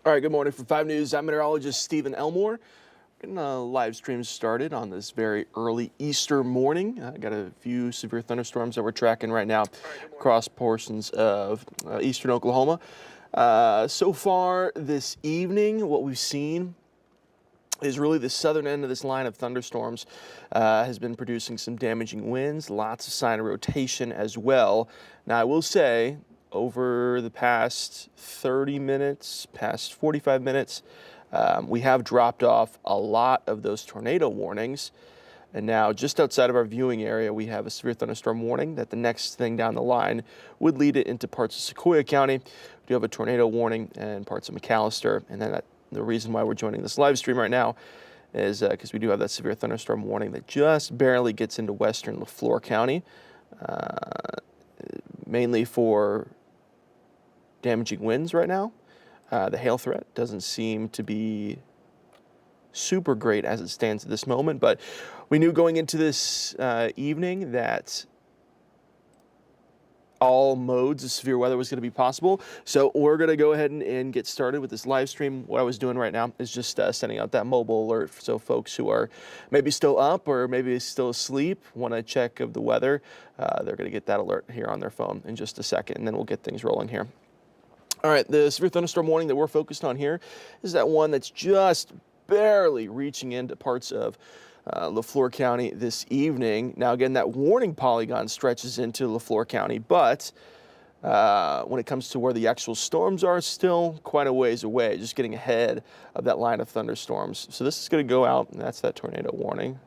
All right, good morning from 5 News. I'm meteorologist Stephen Elmore. Getting a live stream started on this very early Easter morning. I got a few severe thunderstorms that we're tracking right now across portions of eastern Oklahoma. So far this evening, what we've seen is really the southern end of this line of thunderstorms has been producing some damaging winds, lots of sign of rotation as well. Now, I will say, over the past 30 minutes, past 45 minutes, we have dropped off a lot of those tornado warnings. And now, just outside of our viewing area, we have a severe thunderstorm warning that the next thing down the line would lead it into parts of Sequoia County. We do have a tornado warning in parts of McAllister. And then the reason why we're joining this live stream right now is because we do have that severe thunderstorm warning that just barely gets into western Leflore County, mainly for damaging winds right now. The hail threat doesn't seem to be super great as it stands at this moment, but we knew going into this evening that all modes of severe weather was going to be possible. So we're going to go ahead and get started with this live stream. What I was doing right now is just sending out that mobile alert. So folks who are maybe still up or maybe still asleep, want to check of the weather, they're going to get that alert here on their phone in just a second, and then we'll get things rolling here. All right, the severe thunderstorm warning that we're focused on here is that one that's just barely reaching into parts of Leflore County this evening. Now, again, that warning polygon stretches into Leflore County, but when it comes to where the actual storms are, still quite a ways away, just getting ahead of that line of thunderstorms. So this is going to go out, and that's that tornado warning.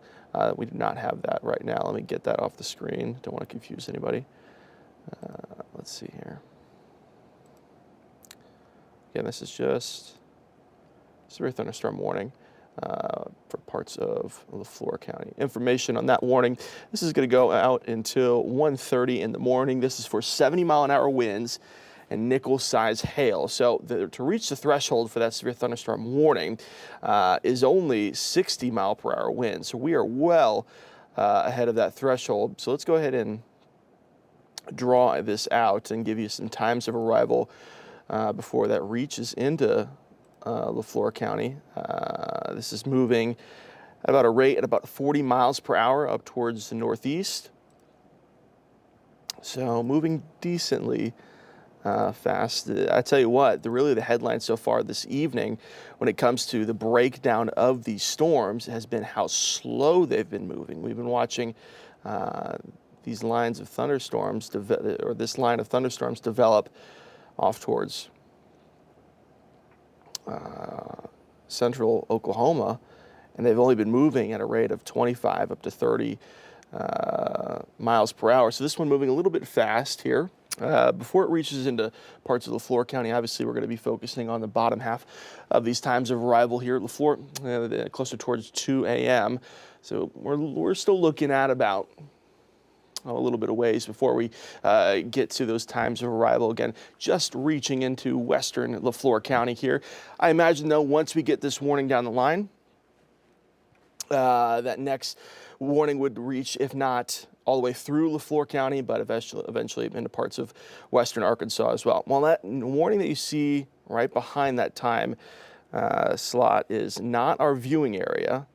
We do not have that right now. Let me get that off the screen. Don't want to confuse anybody. Let's see here. Again, this is just severe thunderstorm warning for parts of Leflore County. Information on that warning. This is going to go out until 1:30 in the morning. This is for 70-mile-an-hour winds and nickel-size hail. So to reach the threshold for that severe thunderstorm warning is only 60-mile-per-hour winds. So we are well ahead of that threshold. So let's go ahead and draw this out and give you some times of arrival before that reaches into Leflore County. This is moving at about a rate at about 40 miles per hour up towards the northeast. So moving decently fast. I tell you what, really the headline so far this evening when it comes to the breakdown of these storms has been how slow they've been moving. We've been watching these lines of thunderstorms, this line of thunderstorms develop off towards central Oklahoma, and they've only been moving at a rate of 25 up to 30 miles per hour. So this one moving a little bit fast here. Before it reaches into parts of Leflore County, obviously we're going to be focusing on the bottom half of these times of arrival here at Leflore, closer towards 2 a.m. So we're still looking at about a little bit of ways before we get to those times of arrival. Again, just reaching into western Leflore County here. I imagine, though, once we get this warning down the line, that next warning would reach, if not all the way through Leflore County, but eventually into parts of western Arkansas as well. Well, that warning that you see right behind that time slot is not our viewing area,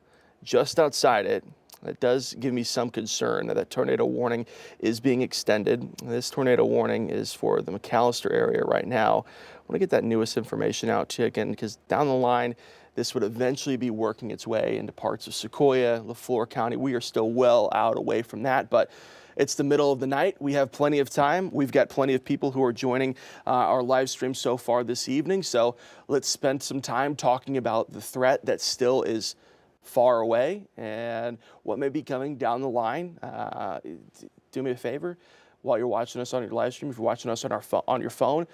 just outside it. That does give me some concern that tornado warning is being extended. This tornado warning is for the McAllister area right now. I want to get that newest information out to you again, because down the line, this would eventually be working its way into parts of Sequoia, Leflore County. We are still well out away from that, but it's the middle of the night. We have plenty of time. We've got plenty of people who are joining our live stream so far this evening. So let's spend some time talking about the threat that still is far away and what may be coming down the line. Do me a favor, while you're watching us on your live stream, if you're watching us on your phone,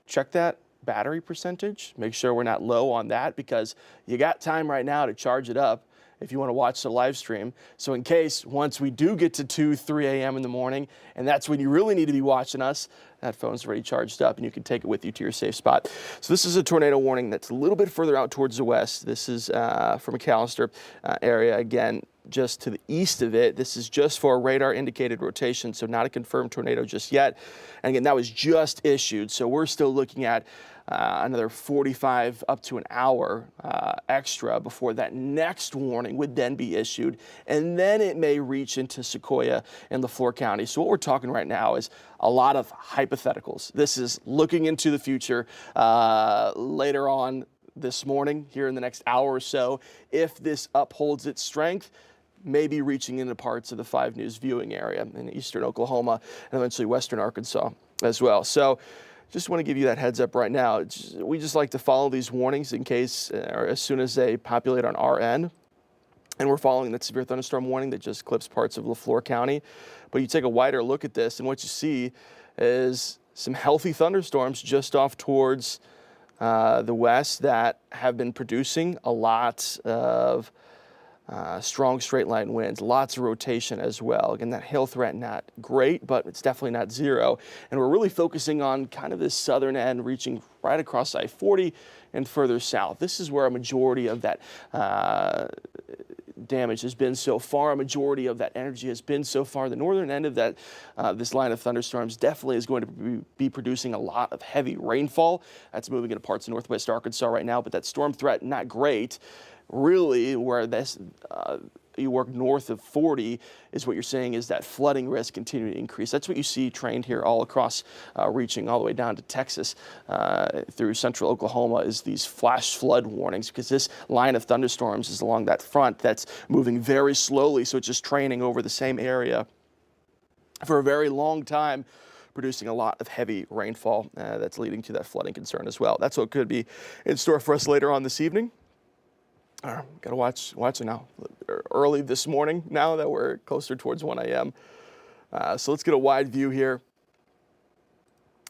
check that battery percentage. Make sure we're not low on that, because you got time right now to charge it up if you want to watch the live stream. So in case once we do get to 2, 3 a.m. in the morning, and that's when you really need to be watching us, that phone's already charged up and you can take it with you to your safe spot. So this is a tornado warning that's a little bit further out towards the west. This is from McAllister area. Again, just to the east of it. This is just for a radar indicated rotation, so not a confirmed tornado just yet. And again, that was just issued, so we're still looking at another 45 up to an hour extra before that next warning would then be issued, and then it may reach into Sequoia and LaFleur County. So what we're talking right now is a lot of hypotheticals. This is looking into the future. Later on this morning, here in the next hour or so, if this upholds its strength, maybe reaching into parts of the 5 News viewing area in eastern Oklahoma and eventually western Arkansas as well. So just want to give you that heads up right now. We just like to follow these warnings in case or as soon as they populate on our end. And we're following that severe thunderstorm warning that just clips parts of LaFleur County. But you take a wider look at this, and what you see is some healthy thunderstorms just off towards the west that have been producing a lot of strong straight line winds, lots of rotation as well. Again, that hail threat not great, but it's definitely not zero. And we're really focusing on kind of this southern end reaching right across I-40 and further south. This is where a majority of that damage has been so far. A majority of that energy has been so far. The northern end of that this line of thunderstorms definitely is going to be producing a lot of heavy rainfall. That's moving into parts of northwest Arkansas right now, but that storm threat not great. Really, where this you work north of 40 is what you're saying is that flooding risk continuing to increase. That's what you see trained here all across, reaching all the way down to Texas through central Oklahoma is these flash flood warnings, because this line of thunderstorms is along that front that's moving very slowly, so it's just training over the same area for a very long time, producing a lot of heavy rainfall that's leading to that flooding concern as well. That's what could be in store for us later on this evening. Got to watch it now. Early this morning, now that we're closer towards 1 a.m. So let's get a wide view here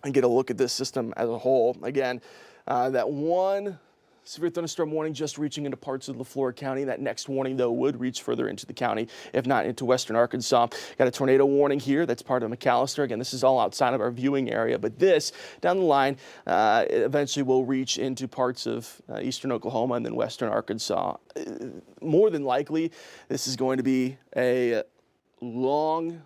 and get a look at this system as a whole. Again, that one severe thunderstorm warning just reaching into parts of LaFleur County. That next warning, though, would reach further into the county, if not into western Arkansas. Got a tornado warning here. That's part of McAllister. Again, this is all outside of our viewing area, but this, down the line, eventually will reach into parts of eastern Oklahoma and then western Arkansas. More than likely, this is going to be a long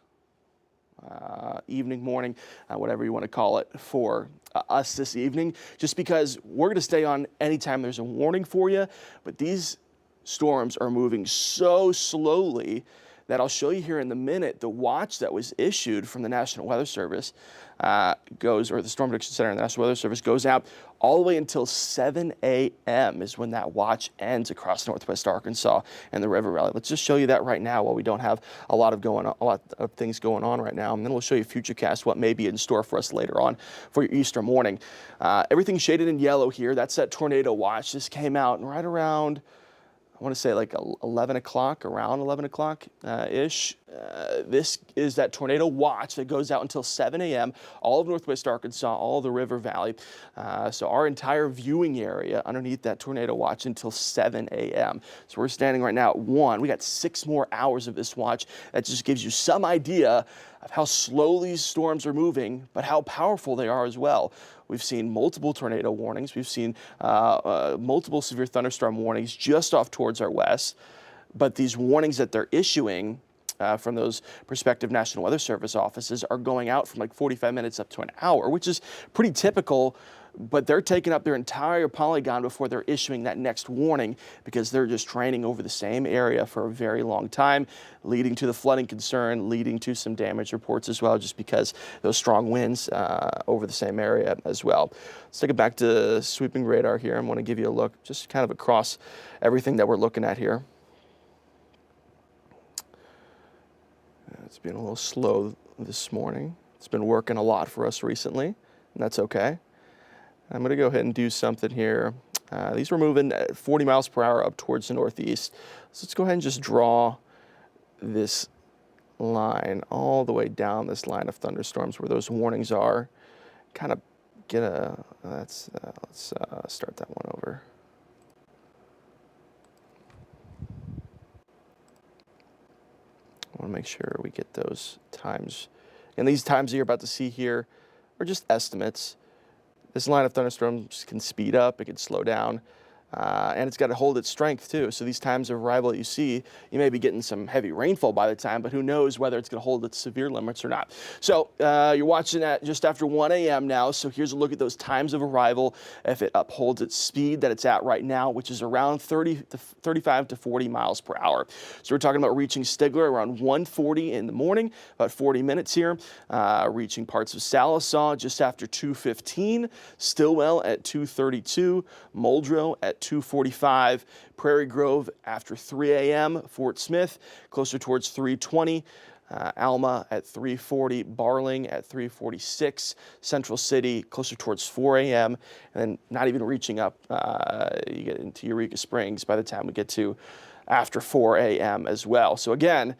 evening, morning, whatever you want to call it, for us this evening, just because we're going to stay on anytime there's a warning for you. But these storms are moving so slowly that I'll show you here in a minute. The watch that was issued from the National Weather Service or the Storm Prediction Center and the National Weather Service goes out all the way until 7 a.m. is when that watch ends across northwest Arkansas and the River Valley. Let's just show you that right now while we don't have a lot of things going on right now, and then we'll show you Futurecast what may be in store for us later on for your Easter morning. Everything shaded in yellow here. That's that tornado watch. This came out right around, I want to say like 11 o'clock, around 11 o'clock ish. This is that tornado watch that goes out until 7 a.m. all of northwest Arkansas, all of the River Valley. So our entire viewing area underneath that tornado watch until 7 a.m. So we're standing right now at 1. We got 6 more hours of this watch. That just gives you some idea of how slow these storms are moving, but how powerful they are as well. We've seen multiple tornado warnings. We've seen multiple severe thunderstorm warnings just off towards our west. But these warnings that they're issuing from those prospective National Weather Service offices are going out from like 45 minutes up to an hour, which is pretty typical. But they're taking up their entire polygon before they're issuing that next warning, because they're just training over the same area for a very long time, leading to the flooding concern, leading to some damage reports as well, just because those strong winds over the same area as well. Let's take it back to sweeping radar here. I want to give you a look just kind of across everything that we're looking at here. It's been a little slow this morning. It's been working a lot for us recently, and that's okay. I'm going to go ahead and do something here. These were moving at 40 miles per hour up towards the northeast. So let's go ahead and just draw this line all the way down this line of thunderstorms where those warnings are. Kind of get a, let's start that one over. I want to make sure we get those times. And these times that you're about to see here are just estimates. This line of thunderstorms can speed up, it can slow down. and it's got to hold its strength too. So these times of arrival that you see, you may be getting some heavy rainfall by the time, but who knows whether it's going to hold its severe limits or not. So you're watching at just after 1 a.m. now. So here's a look at those times of arrival if it upholds its speed that it's at right now, which is around 35 to 40 miles per hour. So we're talking about reaching Stigler around 1:40 in the morning, about 40 minutes here, reaching parts of Salisaw just after 2:15, Stillwell at 2:32, Muldrow at 2:45, Prairie Grove after 3 a.m., Fort Smith closer towards 3:20, Alma at 3:40, Barling at 3:46, Central City closer towards 4 a.m., and then not even reaching up, you get into Eureka Springs by the time we get to after 4 a.m. as well. So again,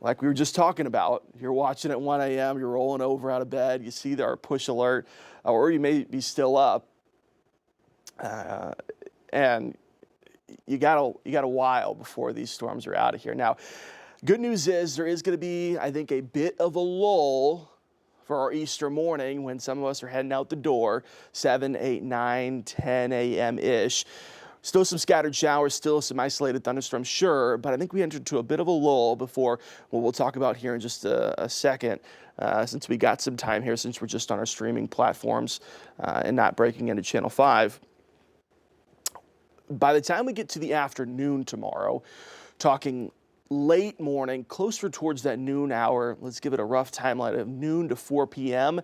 like we were just talking about, you're watching at 1 a.m., you're rolling over out of bed, you see our push alert, or you may be still up, and you got a while before these storms are out of here. Now, good news is there is going to be, I think, a bit of a lull for our Easter morning when some of us are heading out the door, 7, 8, 9, 10 a.m.-ish. Still some scattered showers, still some isolated thunderstorms, sure, but I think we entered into a bit of a lull before what we'll talk about here in just a second, since we got some time here, since we're just on our streaming platforms and not breaking into Channel 5. By the time we get to the afternoon tomorrow, talking late morning, closer towards that noon hour, let's give it a rough timeline of noon to 4 p.m.,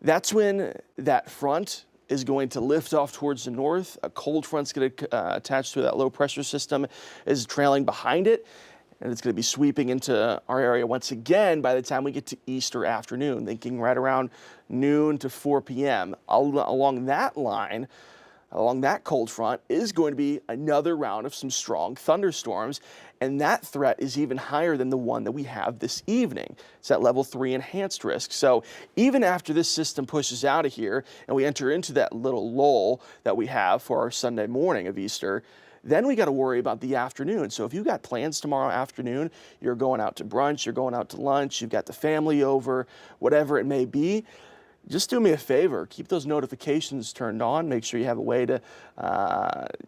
that's when that front is going to lift off towards the north. A cold front's going to attach to that low pressure system, is trailing behind it, and it's going to be sweeping into our area once again by the time we get to Easter afternoon, thinking right around noon to 4 p.m. Along that line, along that cold front is going to be another round of some strong thunderstorms, and that threat is even higher than the one that we have this evening. It's at level 3 enhanced risk. So even after this system pushes out of here and we enter into that little lull that we have for our Sunday morning of Easter, then we got to worry about the afternoon. So if you've got plans tomorrow afternoon, you're going out to brunch, you're going out to lunch, you've got the family over, whatever it may be, just do me a favor, keep those notifications turned on. Make sure you have a way to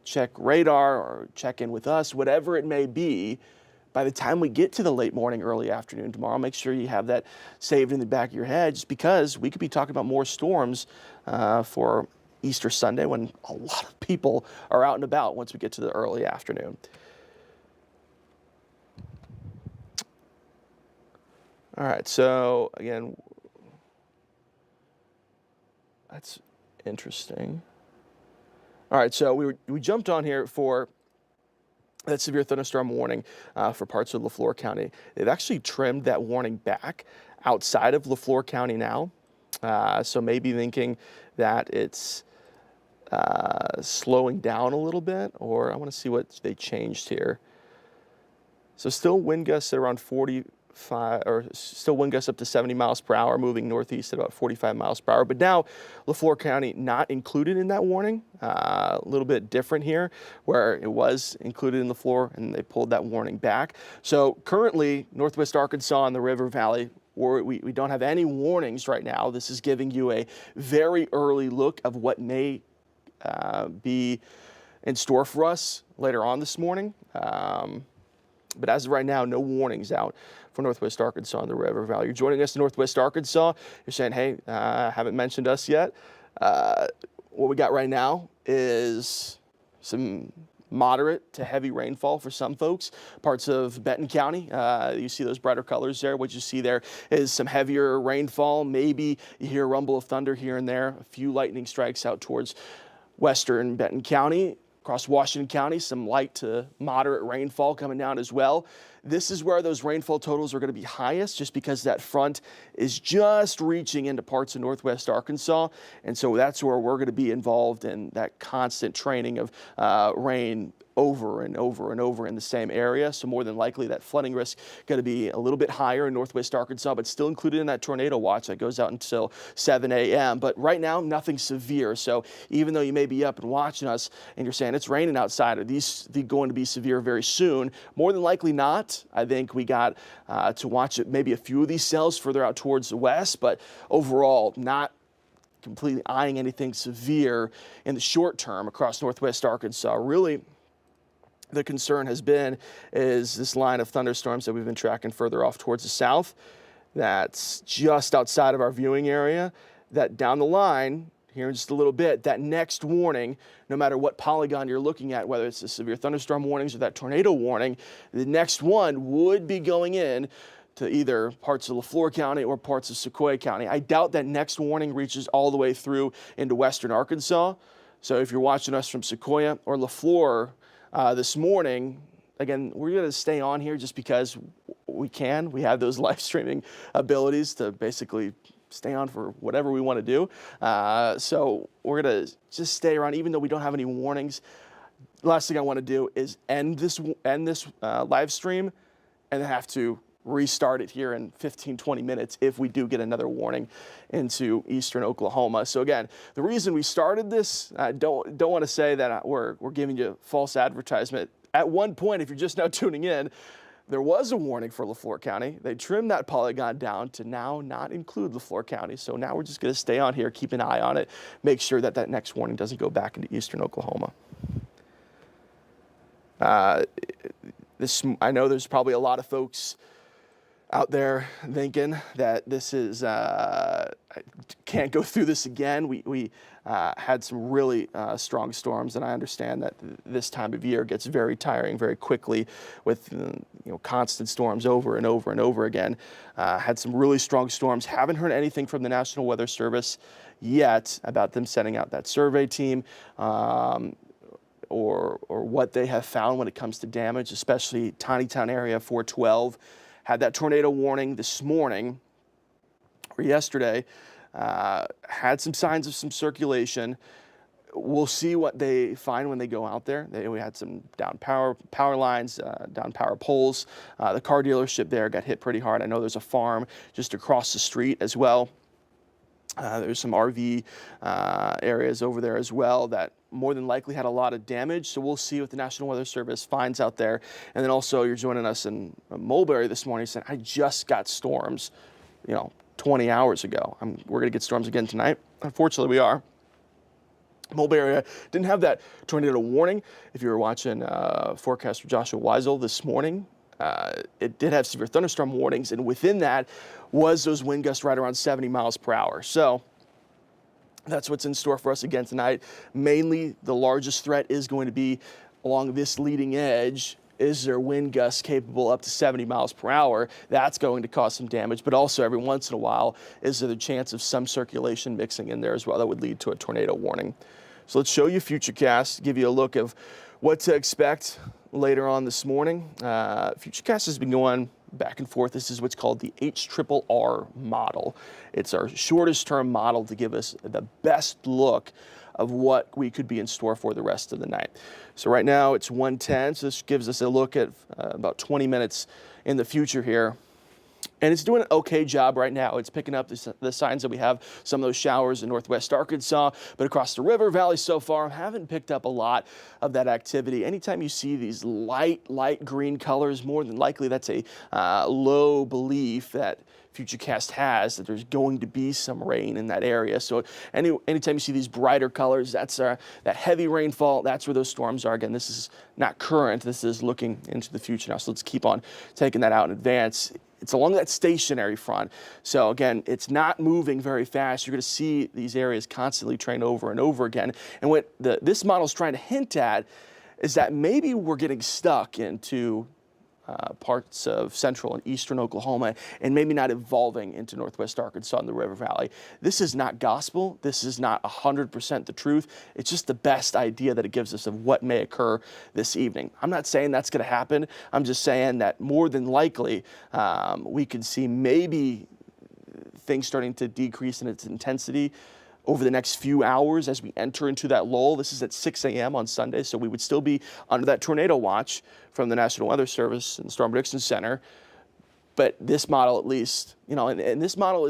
check radar or check in with us, whatever it may be. By the time we get to the late morning, early afternoon tomorrow, make sure you have that saved in the back of your head, just because we could be talking about more storms for Easter Sunday when a lot of people are out and about once we get to the early afternoon. All right, so again, that's interesting. All right, so we jumped on here for that severe thunderstorm warning for parts of Leflore County. They've actually trimmed that warning back outside of Leflore County now. So maybe thinking that it's slowing down a little bit, or I want to see what they changed here. So still wind gusts at around 45, or still wind gusts up to 70 miles per hour, moving northeast at about 45 miles per hour. But now Leflore County not included in that warning. A little bit different here, where it was included in Leflore and they pulled that warning back. So currently, northwest Arkansas and the River Valley, we don't have any warnings right now. This is giving you a very early look of what may be in store for us later on this morning. But as of right now, no warnings out for northwest Arkansas and the River Valley. You're joining us in northwest Arkansas. You're saying, hey, haven't mentioned us yet. What we got right now is some moderate to heavy rainfall for some folks. Parts of Benton County, you see those brighter colors there. What you see there is some heavier rainfall. Maybe you hear a rumble of thunder here and there. A few lightning strikes out towards western Benton County. Across Washington County, some light to moderate rainfall coming down as well. This is where those rainfall totals are going to be highest, just because that front is just reaching into parts of northwest Arkansas. And so that's where we're going to be involved in that constant training of rain over and over and over in the same area. So more than likely that flooding risk going to be a little bit higher in northwest Arkansas, but still included in that tornado watch that goes out until 7 a.m. But right now, nothing severe. So even though you may be up and watching us and you're saying it's raining outside, are these going to be severe very soon? More than likely not. I think we got to watch it, maybe a few of these cells further out towards the west, but overall not completely eyeing anything severe in the short term across northwest Arkansas. Really, the concern has been is this line of thunderstorms that we've been tracking further off towards the south. That's just outside of our viewing area. That down the line, here in just a little bit, that next warning, no matter what polygon you're looking at, whether it's the severe thunderstorm warnings or that tornado warning, the next one would be going in to either parts of LeFlore County or parts of Sequoia County. I doubt that next warning reaches all the way through into western Arkansas. So if you're watching us from Sequoia or LeFlore this morning, again, we're going to stay on here just because we can. We have those live streaming abilities to basically stay on for whatever we want to do. So we're going to just stay around, even though we don't have any warnings. The last thing I want to do is end this live stream and then have to restart it here in 15, 20 minutes if we do get another warning into eastern Oklahoma. So again, the reason we started this, I don't want to say that we're giving you false advertisement. At one point, if you're just now tuning in, there was a warning for LeFlore County. They trimmed that polygon down to now not include LeFlore County. So now we're just going to stay on here, keep an eye on it, make sure that that next warning doesn't go back into eastern Oklahoma. I know there's probably a lot of folks out there thinking that this is, I can't go through this again. We had some really strong storms, and I understand that this time of year gets very tiring very quickly with constant storms over and over and over again. Had some really strong storms. Haven't heard anything from the National Weather Service yet about them sending out that survey team or what they have found when it comes to damage, especially Tiny Town area 412. Had that tornado warning this morning or yesterday, had some signs of some circulation. We'll see what they find when they go out there. We had some down power lines, down power poles. The car dealership there got hit pretty hard. I know there's a farm just across the street as well. There's some RV areas over there as well that more than likely had a lot of damage. So we'll see what the National Weather Service finds out there. And then also you're joining us in Mulberry this morning saying, I just got storms, 20 hours ago. We're going to get storms again tonight. Unfortunately, we are. Mulberry area didn't have that tornado warning. If you were watching forecaster Joshua Weisel this morning, it did have severe thunderstorm warnings, and within that was those wind gusts right around 70 miles per hour. So that's what's in store for us again tonight. Mainly, the largest threat is going to be along this leading edge. Is there wind gusts capable up to 70 miles per hour? That's going to cause some damage, but also every once in a while, is there the chance of some circulation mixing in there as well that would lead to a tornado warning. So let's show you Futurecast, give you a look of what to expect later on this morning. Futurecast has been going back and forth. This is what's called the HRRR model. It's our shortest term model to give us the best look of what we could be in store for the rest of the night. So right now it's 1:10, so this gives us a look at about 20 minutes in the future here. And it's doing an okay job right now. It's picking up the signs that we have some of those showers in northwest Arkansas, but across the river valley so far, haven't picked up a lot of that activity. Anytime you see these light green colors, more than likely that's a low belief that Futurecast has that there's going to be some rain in that area. So anytime you see these brighter colors, that's that heavy rainfall, that's where those storms are. Again, this is not current, this is looking into the future now. So let's keep on taking that out in advance. It's along that stationary front. So again, it's not moving very fast. You're going to see these areas constantly train over and over again. And what this model is trying to hint at is that maybe we're getting stuck into parts of central and eastern Oklahoma and maybe not evolving into northwest Arkansas and the river valley. This is not gospel. This is not 100% the truth. It's just the best idea that it gives us of what may occur this evening. I'm not saying that's going to happen. I'm just saying that more than likely we could see maybe things starting to decrease in its intensity over the next few hours as we enter into that lull. This is at 6 a.m. on Sunday, so we would still be under that tornado watch from the National Weather Service and Storm Prediction Center. But this model at least, and this model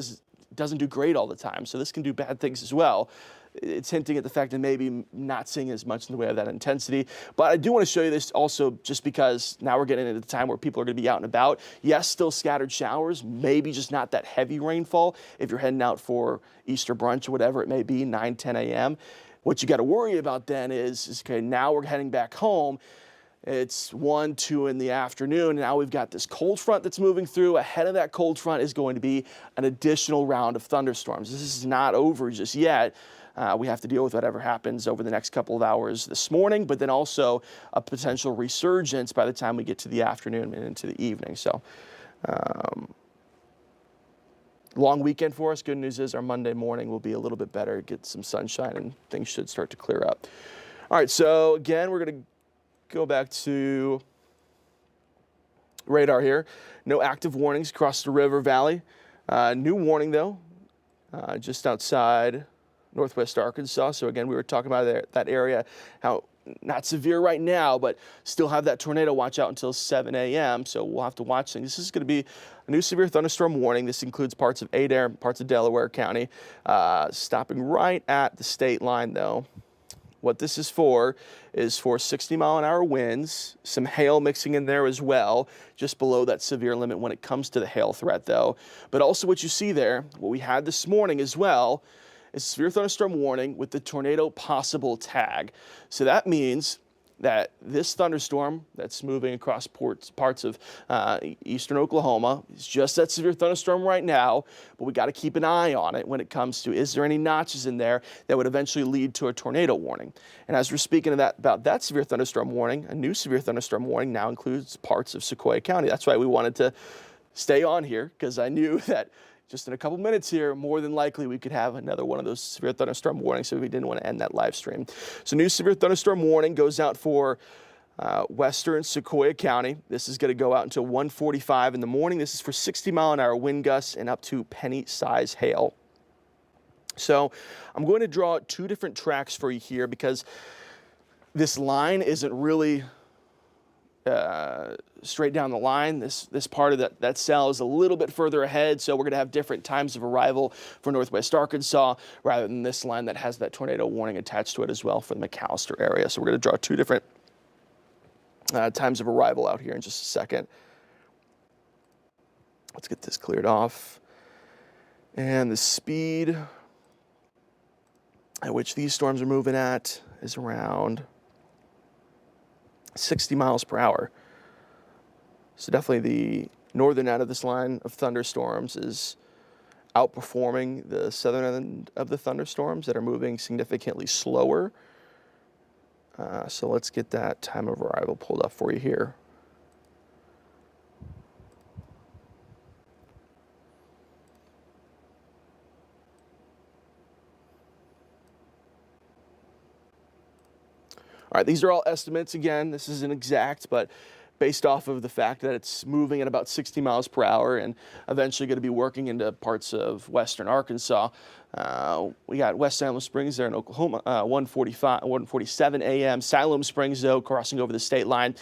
doesn't do great all the time, so this can do bad things as well. it's hinting at the fact that maybe not seeing as much in the way of that intensity. But I do want to show you this also just because now we're getting into the time where people are going to be out and about. Yes, still scattered showers, maybe just not that heavy rainfall if you're heading out for Easter brunch or whatever it may be, 9, 10 a.m. What you got to worry about then is, okay, now we're heading back home. It's 1, 2 in the afternoon. Now we've got this cold front that's moving through. Ahead of that cold front is going to be an additional round of thunderstorms. This is not over just yet. We have to deal with whatever happens over the next couple of hours this morning, but then also a potential resurgence by the time we get to the afternoon and into the evening. So, long weekend for us. Good news is our Monday morning will be a little bit better, get some sunshine, and things should start to clear up. All right, so again, we're going to go back to radar here. No active warnings across the river valley. New warning, though, just outside northwest Arkansas. So again, we were talking about that area, how not severe right now, but still have that tornado watch out until 7 a.m. So we'll have to watch things. This is going to be a new severe thunderstorm warning. This includes parts of Adair, parts of Delaware County, stopping right at the state line, though. What this is for 60-mile-an-hour winds, some hail mixing in there as well, just below that severe limit when it comes to the hail threat, though. But also what you see there, what we had this morning as well, is severe thunderstorm warning with the tornado possible tag. So that means that this thunderstorm that's moving across parts of eastern Oklahoma is just that severe thunderstorm right now, but we got to keep an eye on it when it comes to, is there any notches in there that would eventually lead to a tornado warning? And as we're speaking about that severe thunderstorm warning, a new severe thunderstorm warning now includes parts of Sequoia County. That's why we wanted to stay on here, because I knew that just in a couple minutes here, more than likely we could have another one of those severe thunderstorm warnings, so we didn't want to end that live stream. So new severe thunderstorm warning goes out for western Sequoia County. This is going to go out until 1:45 in the morning. This is for 60-mile-an-hour wind gusts and up to penny-size hail. So I'm going to draw two different tracks for you here because this line isn't really straight down the line. This part of that cell is a little bit further ahead, so we're going to have different times of arrival for northwest Arkansas rather than this line that has that tornado warning attached to it as well for the McAllister area. So we're going to draw two different times of arrival out here in just a second. Let's get this cleared off. And the speed at which these storms are moving at is around 60 miles per hour. So definitely the northern end of this line of thunderstorms is outperforming the southern end of the thunderstorms that are moving significantly slower. So let's get that time of arrival pulled up for you here. All right, these are all estimates. Again, this isn't exact, but based off of the fact that it's moving at about 60 miles per hour and eventually going to be working into parts of western Arkansas. We got West Salem Springs there in Oklahoma, 1:47 a.m. Siloam Springs, though, crossing over the state line,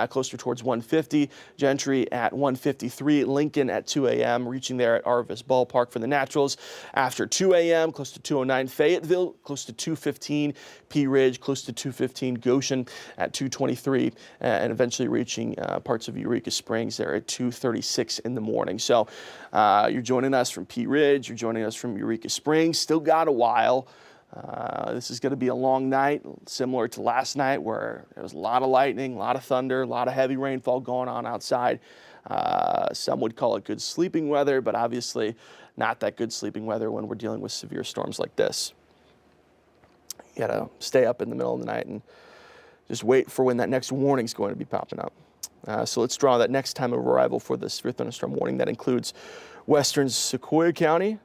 closer towards 1:50. Gentry at 1:53. Lincoln at 2 a.m., reaching there at Arvis Ballpark for the Naturals. After 2 a.m., close to 2:09. Fayetteville, close to 2:15. Pea Ridge, close to 2:15. Goshen at 2:23, and eventually reaching parts of Eureka Springs there at 2:36 in the morning. So you're joining us from Pea Ridge. You're joining us from Eureka Springs. Still got a while. This is going to be a long night, similar to last night where there was a lot of lightning, a lot of thunder, a lot of heavy rainfall going on outside. Some would call it good sleeping weather, but obviously not that good sleeping weather when we're dealing with severe storms like this. You got to stay up in the middle of the night and just wait for when that next warning is going to be popping up. So let's draw that next time of arrival for the severe thunderstorm warning. That includes western Sequoia County.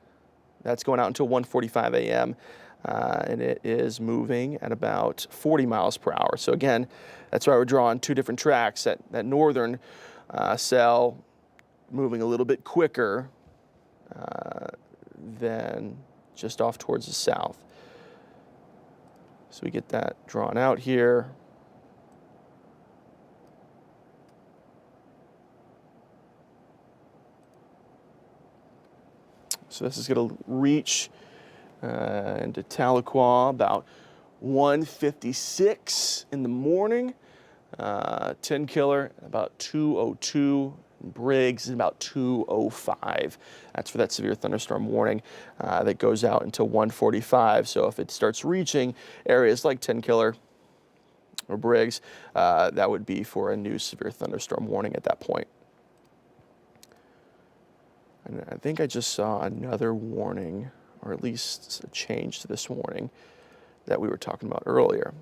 That's going out until 1:45 a.m. And it is moving at about 40 miles per hour. So again, that's why we're drawing two different tracks. That northern cell moving a little bit quicker than just off towards the south. So we get that drawn out here. So this is going to reach into Tahlequah about 1:56 in the morning. 10 killer about 2:02. Briggs is about 2:05. That's for that severe thunderstorm warning that goes out until 1:45. So if it starts reaching areas like 10 killer or Briggs, that would be for a new severe thunderstorm warning at that point. And I think I just saw another warning, or at least a change to this warning that we were talking about earlier.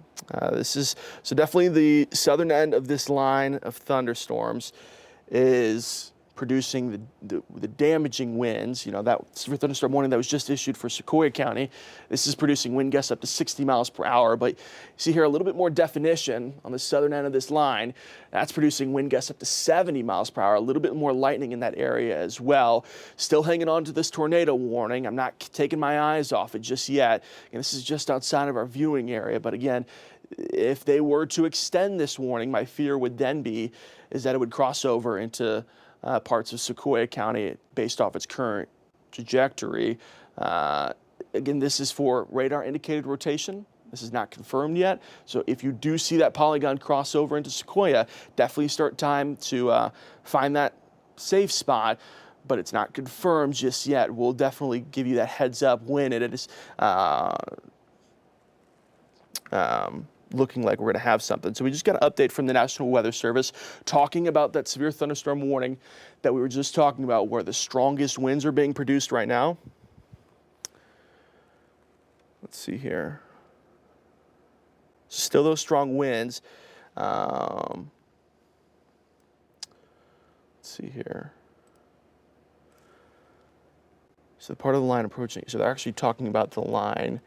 This is so definitely the southern end of this line of thunderstorms is producing the damaging winds. You know, that severe thunderstorm warning that was just issued for Sequoyah County, this is producing wind gusts up to 60 miles per hour. But you see here a little bit more definition on the southern end of this line. That's producing wind gusts up to 70 miles per hour, a little bit more lightning in that area as well. Still hanging on to this tornado warning. I'm not taking my eyes off it just yet. And this is just outside of our viewing area. But again, if they were to extend this warning, my fear would then be is that it would cross over into parts of Sequoyah County based off its current trajectory. Again, this is for radar indicated rotation. This is not confirmed yet. So if you do see that polygon cross over into Sequoyah, definitely start time to find that safe spot, but it's not confirmed just yet. We'll definitely give you that heads up when it is looking like we're going to have something. So we just got an update from the National Weather Service talking about that severe thunderstorm warning that we were just talking about, where the strongest winds are being produced right now. Let's see here. Still those strong winds. Let's see here. So the part of the line approaching, so they're actually talking about the line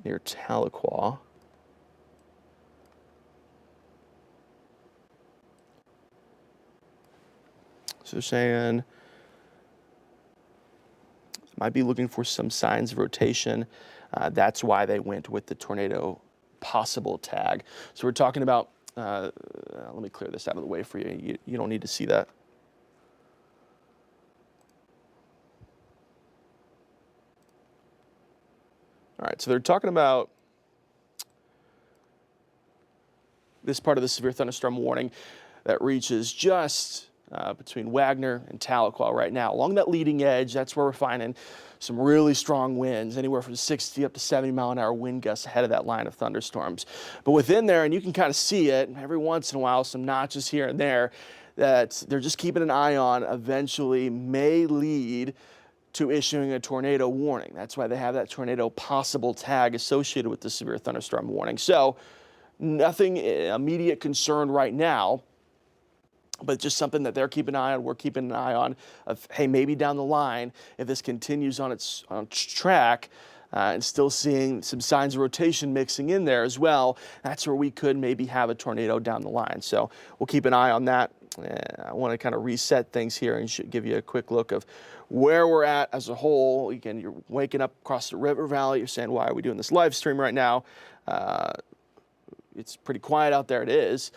near Tahlequah. So they're saying might be looking for some signs of rotation. That's why they went with the tornado possible tag. So we're talking about, let me clear this out of the way for you. You don't need to see that. All right, so they're talking about this part of the severe thunderstorm warning that reaches just between Wagner and Tahlequah right now. Along that leading edge, that's where we're finding some really strong winds, anywhere from 60 up to 70 mile an hour wind gusts ahead of that line of thunderstorms. But within there, and you can kind of see it every once in a while, some notches here and there that they're just keeping an eye on, eventually may lead to issuing a tornado warning. That's why they have that tornado possible tag associated with the severe thunderstorm warning. So nothing immediate concern right now, but just something that they're keeping an eye on, we're keeping an eye on, of, hey, maybe down the line, if this continues on its track, and still seeing some signs of rotation mixing in there as well, that's where we could maybe have a tornado down the line. So we'll keep an eye on that. I want to kind of reset things here and give you a quick look of where we're at as a whole. Again, you're waking up across the river valley. You're saying, why are we doing this live stream right now? It's pretty quiet out there. It is.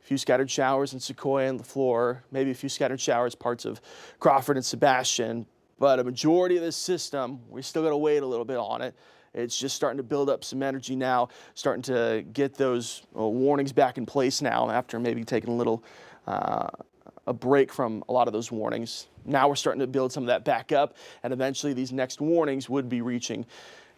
A few scattered showers in Sequoyah and LaFleur, maybe a few scattered showers parts of Crawford and Sebastian, but a majority of this system, we still got to wait a little bit on it. It's just starting to build up some energy now, starting to get those warnings back in place now after maybe taking a little a break from a lot of those warnings. Now we're starting to build some of that back up, and eventually these next warnings would be reaching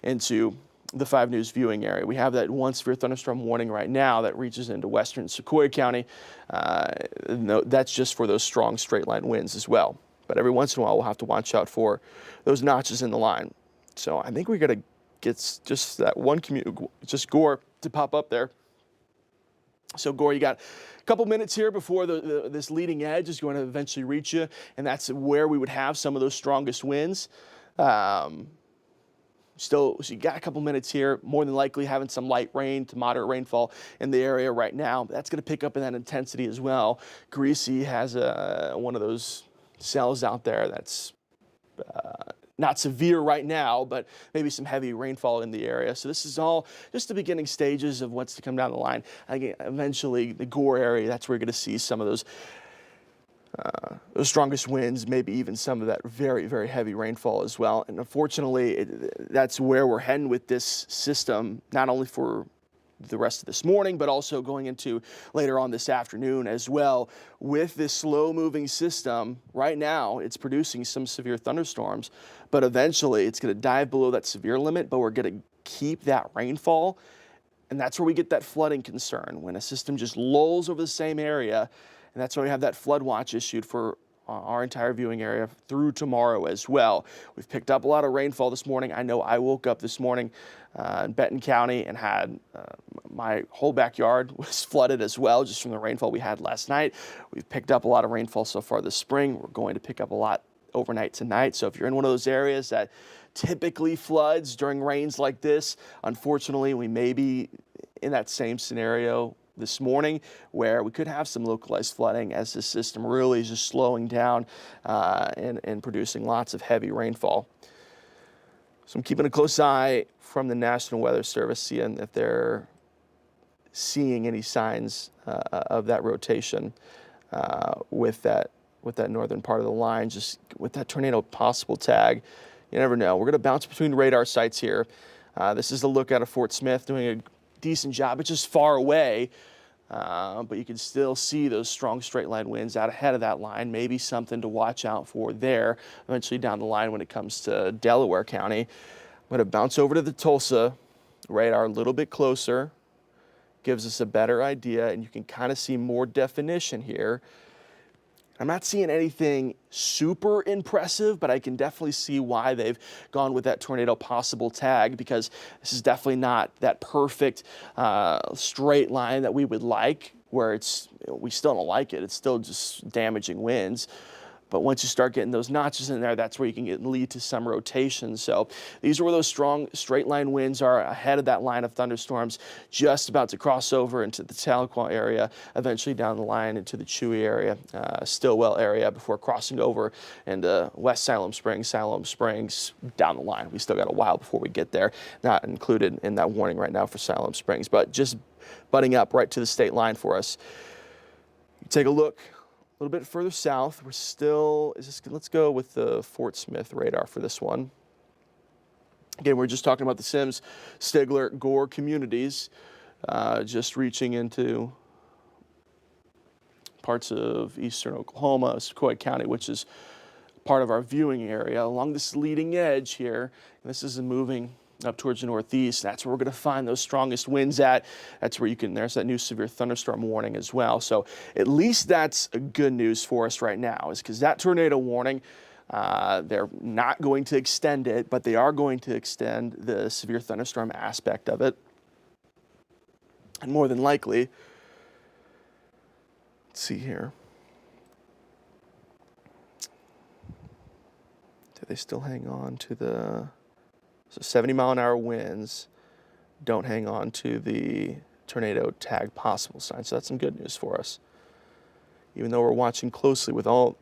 into the 5 News viewing area. We have that one severe thunderstorm warning right now that reaches into western Sequoyah County. That's just for those strong straight line winds as well. But every once in a while, we'll have to watch out for those notches in the line. So I think we got to get just that one just Gore to pop up there. So Gore, you got a couple minutes here before this leading edge is going to eventually reach you, and that's where we would have some of those strongest winds. So you got a couple minutes here, more than likely having some light rain to moderate rainfall in the area right now. That's going to pick up in that intensity as well. Greasy has one of those cells out there that's not severe right now, but maybe some heavy rainfall in the area. So this is all just the beginning stages of what's to come down the line. Again, eventually the Gore area, that's where you're going to see some of those the strongest winds, maybe even some of that very, very heavy rainfall as well. And unfortunately, that's where we're heading with this system, not only for the rest of this morning, but also going into later on this afternoon as well. With this slow moving system, right now it's producing some severe thunderstorms, but eventually it's going to dive below that severe limit, but we're going to keep that rainfall. And that's where we get that flooding concern, when a system just lulls over the same area. And that's why we have that flood watch issued for our entire viewing area through tomorrow as well. We've picked up a lot of rainfall this morning. I know I woke up this morning in Benton County and had my whole backyard was flooded as well, just from the rainfall we had last night. We've picked up a lot of rainfall so far this spring. We're going to pick up a lot overnight tonight. So if you're in one of those areas that typically floods during rains like this, unfortunately, we may be in that same scenario this morning, where we could have some localized flooding as the system really is just slowing down and producing lots of heavy rainfall. So I'm keeping a close eye from the National Weather Service, seeing if they're seeing any signs of that rotation with that northern part of the line, just with that tornado possible tag. You never know. We're going to bounce between radar sites here. This is a look out of Fort Smith, doing a decent job. It's just far away, but you can still see those strong straight line winds out ahead of that line. Maybe something to watch out for there eventually down the line when it comes to Delaware County. I'm going to bounce over to the Tulsa radar a little bit closer. Gives us a better idea, and you can kind of see more definition here. I'm not seeing anything super impressive, but I can definitely see why they've gone with that tornado possible tag, because this is definitely not that perfect straight line that we would like, where we still don't like it. It's still just damaging winds. But once you start getting those notches in there, that's where you can lead to some rotation. So these are where those strong straight line winds are ahead of that line of thunderstorms, just about to cross over into the Tahlequah area, eventually down the line into the Chewy area, Stillwell area, before crossing over into West Siloam Springs, down the line. We still got a while before we get there. Not included in that warning right now for Siloam Springs, but just butting up right to the state line for us. You take a look a little bit further south. Let's go with the Fort Smith radar for this one. Again, we're just talking about the Sims, Stigler, Gore communities, just reaching into parts of eastern Oklahoma, Sequoia County, which is part of our viewing area along this leading edge here. And this is moving up towards the northeast. That's where we're going to find those strongest winds at. That's where there's that new severe thunderstorm warning as well. So at least that's good news for us right now, is because that tornado warning, they're not going to extend it, but they are going to extend the severe thunderstorm aspect of it. And more than likely, let's see here. Do they still hang on to the... So 70-mile-an-hour winds don't hang on to the tornado tag possible sign. So that's some good news for us. Even though we're watching closely with all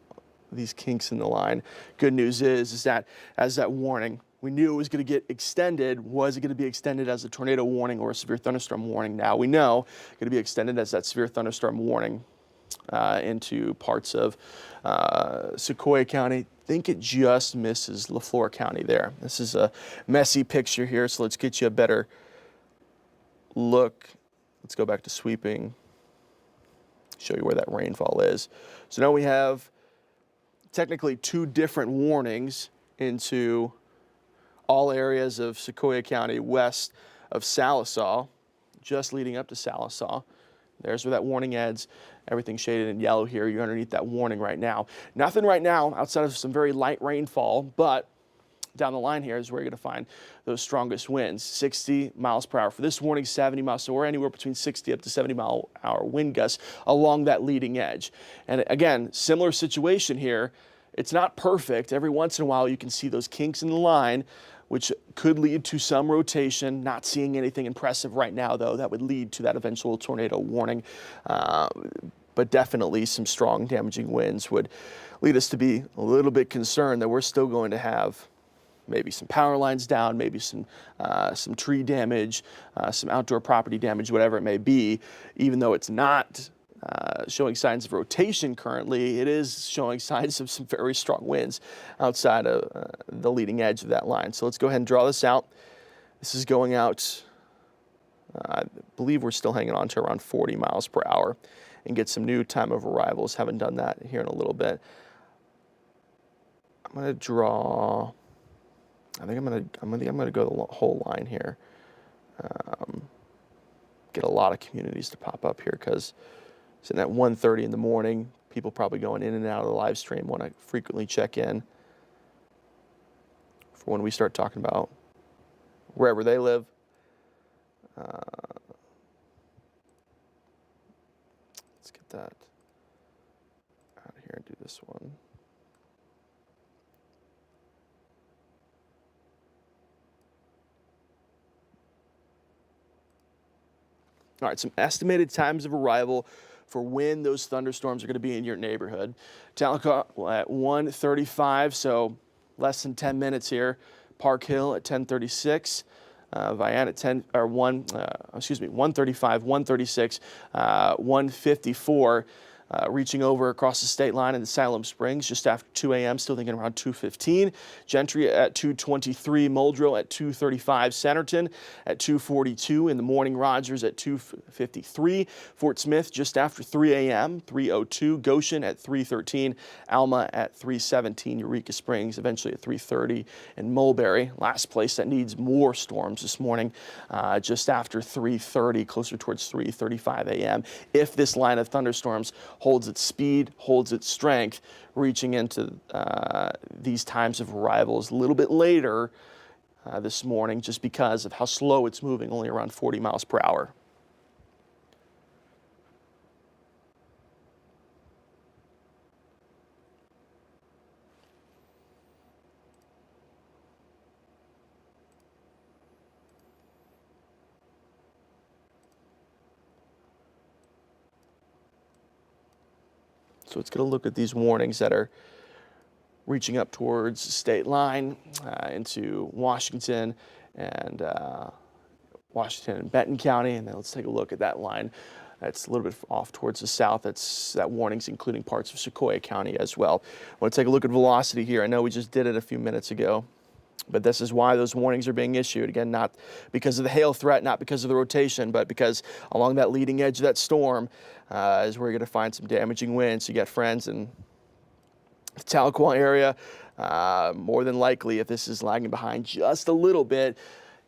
these kinks in the line, good news is that as that warning, we knew it was going to get extended. Was it going to be extended as a tornado warning or a severe thunderstorm warning? Now we know it's going to be extended as that severe thunderstorm warning into parts of Sequoia County. I think it just misses LaFleur County there. This is a messy picture here, so let's get you a better look. Let's go back to sweeping, show you where that rainfall is. So now we have technically two different warnings into all areas of Sequoia County west of Sallisaw, just leading up to Sallisaw. There's where that warning ends. Everything shaded in yellow here. You're underneath that warning right now. Nothing right now outside of some very light rainfall, but down the line here is where you're going to find those strongest winds. 60 miles per hour. For this warning, 70 miles. So we're anywhere between 60 up to 70-mile-an-hour wind gusts along that leading edge. And again, similar situation here. It's not perfect. Every once in a while, you can see those kinks in the line, which could lead to some rotation. Not seeing anything impressive right now, though, that would lead to that eventual tornado warning. But definitely some strong damaging winds would lead us to be a little bit concerned that we're still going to have maybe some power lines down, maybe some tree damage, some outdoor property damage, whatever it may be, even though it's not showing signs of rotation currently, it is showing signs of some very strong winds outside of the leading edge of that line. So let's go ahead and draw this out. This is going out, I believe we're still hanging on to around 40 miles per hour, and get some new time of arrivals. Haven't done that here in a little bit. I'm going to draw, I think I'm going to go the whole line here. Get a lot of communities to pop up here because it's at 1:30 in the morning. People probably going in and out of the live stream want to frequently check in for when we start talking about wherever they live. Let's get that out of here and do this one. All right, some estimated times of arrival for when those thunderstorms are going to be in your neighborhood. Tahlequah at 1:35, so less than 10 minutes here. Park Hill at 10:36. Vian at 1:35, 1:36, 1:54. Reaching over across the state line in the Salem Springs just after 2 a.m., still thinking around 2:15. Gentry at 2:23, Muldrow at 2:35, Centerton at 2:42, in the morning Rogers at 2:53, Fort Smith just after 3 a.m., 3:02, Goshen at 3:13, Alma at 3:17, Eureka Springs eventually at 3:30, and Mulberry, last place that needs more storms this morning, just after 3:30, closer towards 3:35 a.m. If this line of thunderstorms holds its speed, holds its strength, reaching into these times of arrivals a little bit later this morning just because of how slow it's moving, only around 40 miles per hour. So it's going to look at these warnings that are reaching up towards the state line into Washington and Benton County. And then let's take a look at that line. That's a little bit off towards the south. That warning's including parts of Sequoyah County as well. I want to take a look at velocity here. I know we just did it a few minutes ago, but this is why those warnings are being issued. Again, not because of the hail threat, not because of the rotation, but because along that leading edge of that storm is where you're going to find some damaging winds. You got friends in the Tahlequah area. More than likely, if this is lagging behind just a little bit,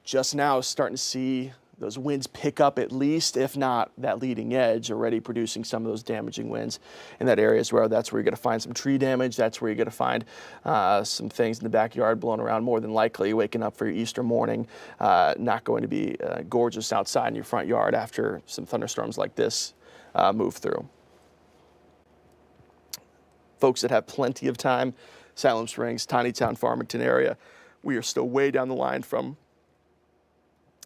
just now starting to see those winds pick up at least, if not that leading edge, already producing some of those damaging winds in that area as well. That's where you're going to find some tree damage. That's where you're going to find some things in the backyard blowing around. More than likely, waking up for your Easter morning, not going to be gorgeous outside in your front yard after some thunderstorms like this move through. Folks that have plenty of time, Salem Springs, Tiny Town, Farmington area, we are still way down the line from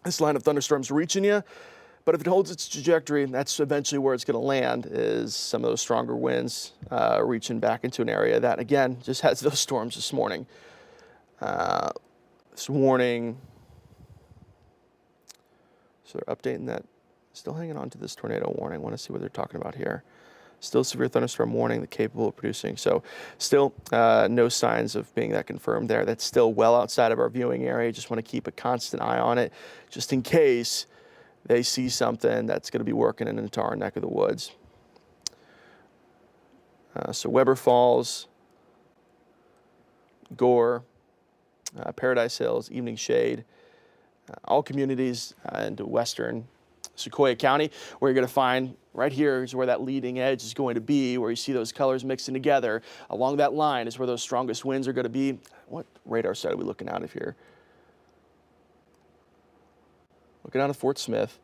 this line of thunderstorms reaching you. But if it holds its trajectory, that's eventually where it's going to land, is some of those stronger winds reaching back into an area that, again, just has those storms this morning. This warning, so they're updating that, still hanging on to this tornado warning. I want to see what they're talking about here. Still severe thunderstorm warning, the capable of producing. So still no signs of being that confirmed there. That's still well outside of our viewing area. Just want to keep a constant eye on it just in case they see something that's going to be working into our neck of the woods. So Weber Falls, Gore, Paradise Hills, Evening Shade, all communities into western Sequoyah County, where you're going to find right here is where that leading edge is going to be, where you see those colors mixing together. Along that line is where those strongest winds are going to be. What radar site are we looking out of here? Looking out of Fort Smith.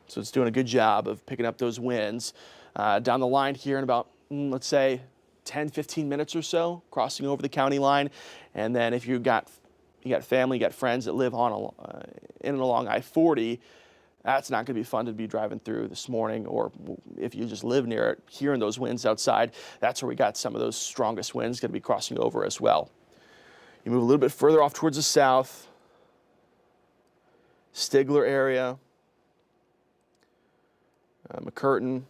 So it's doing a good job of picking up those winds. Down the line here in about, let's say, 10, 15 minutes or so, crossing over the county line. And then if you got family, you got friends that live on in and along I-40, that's not going to be fun to be driving through this morning, or if you just live near it, hearing those winds outside, that's where we got some of those strongest winds going to be crossing over as well. You move a little bit further off towards the south, Stigler area, McCurtain,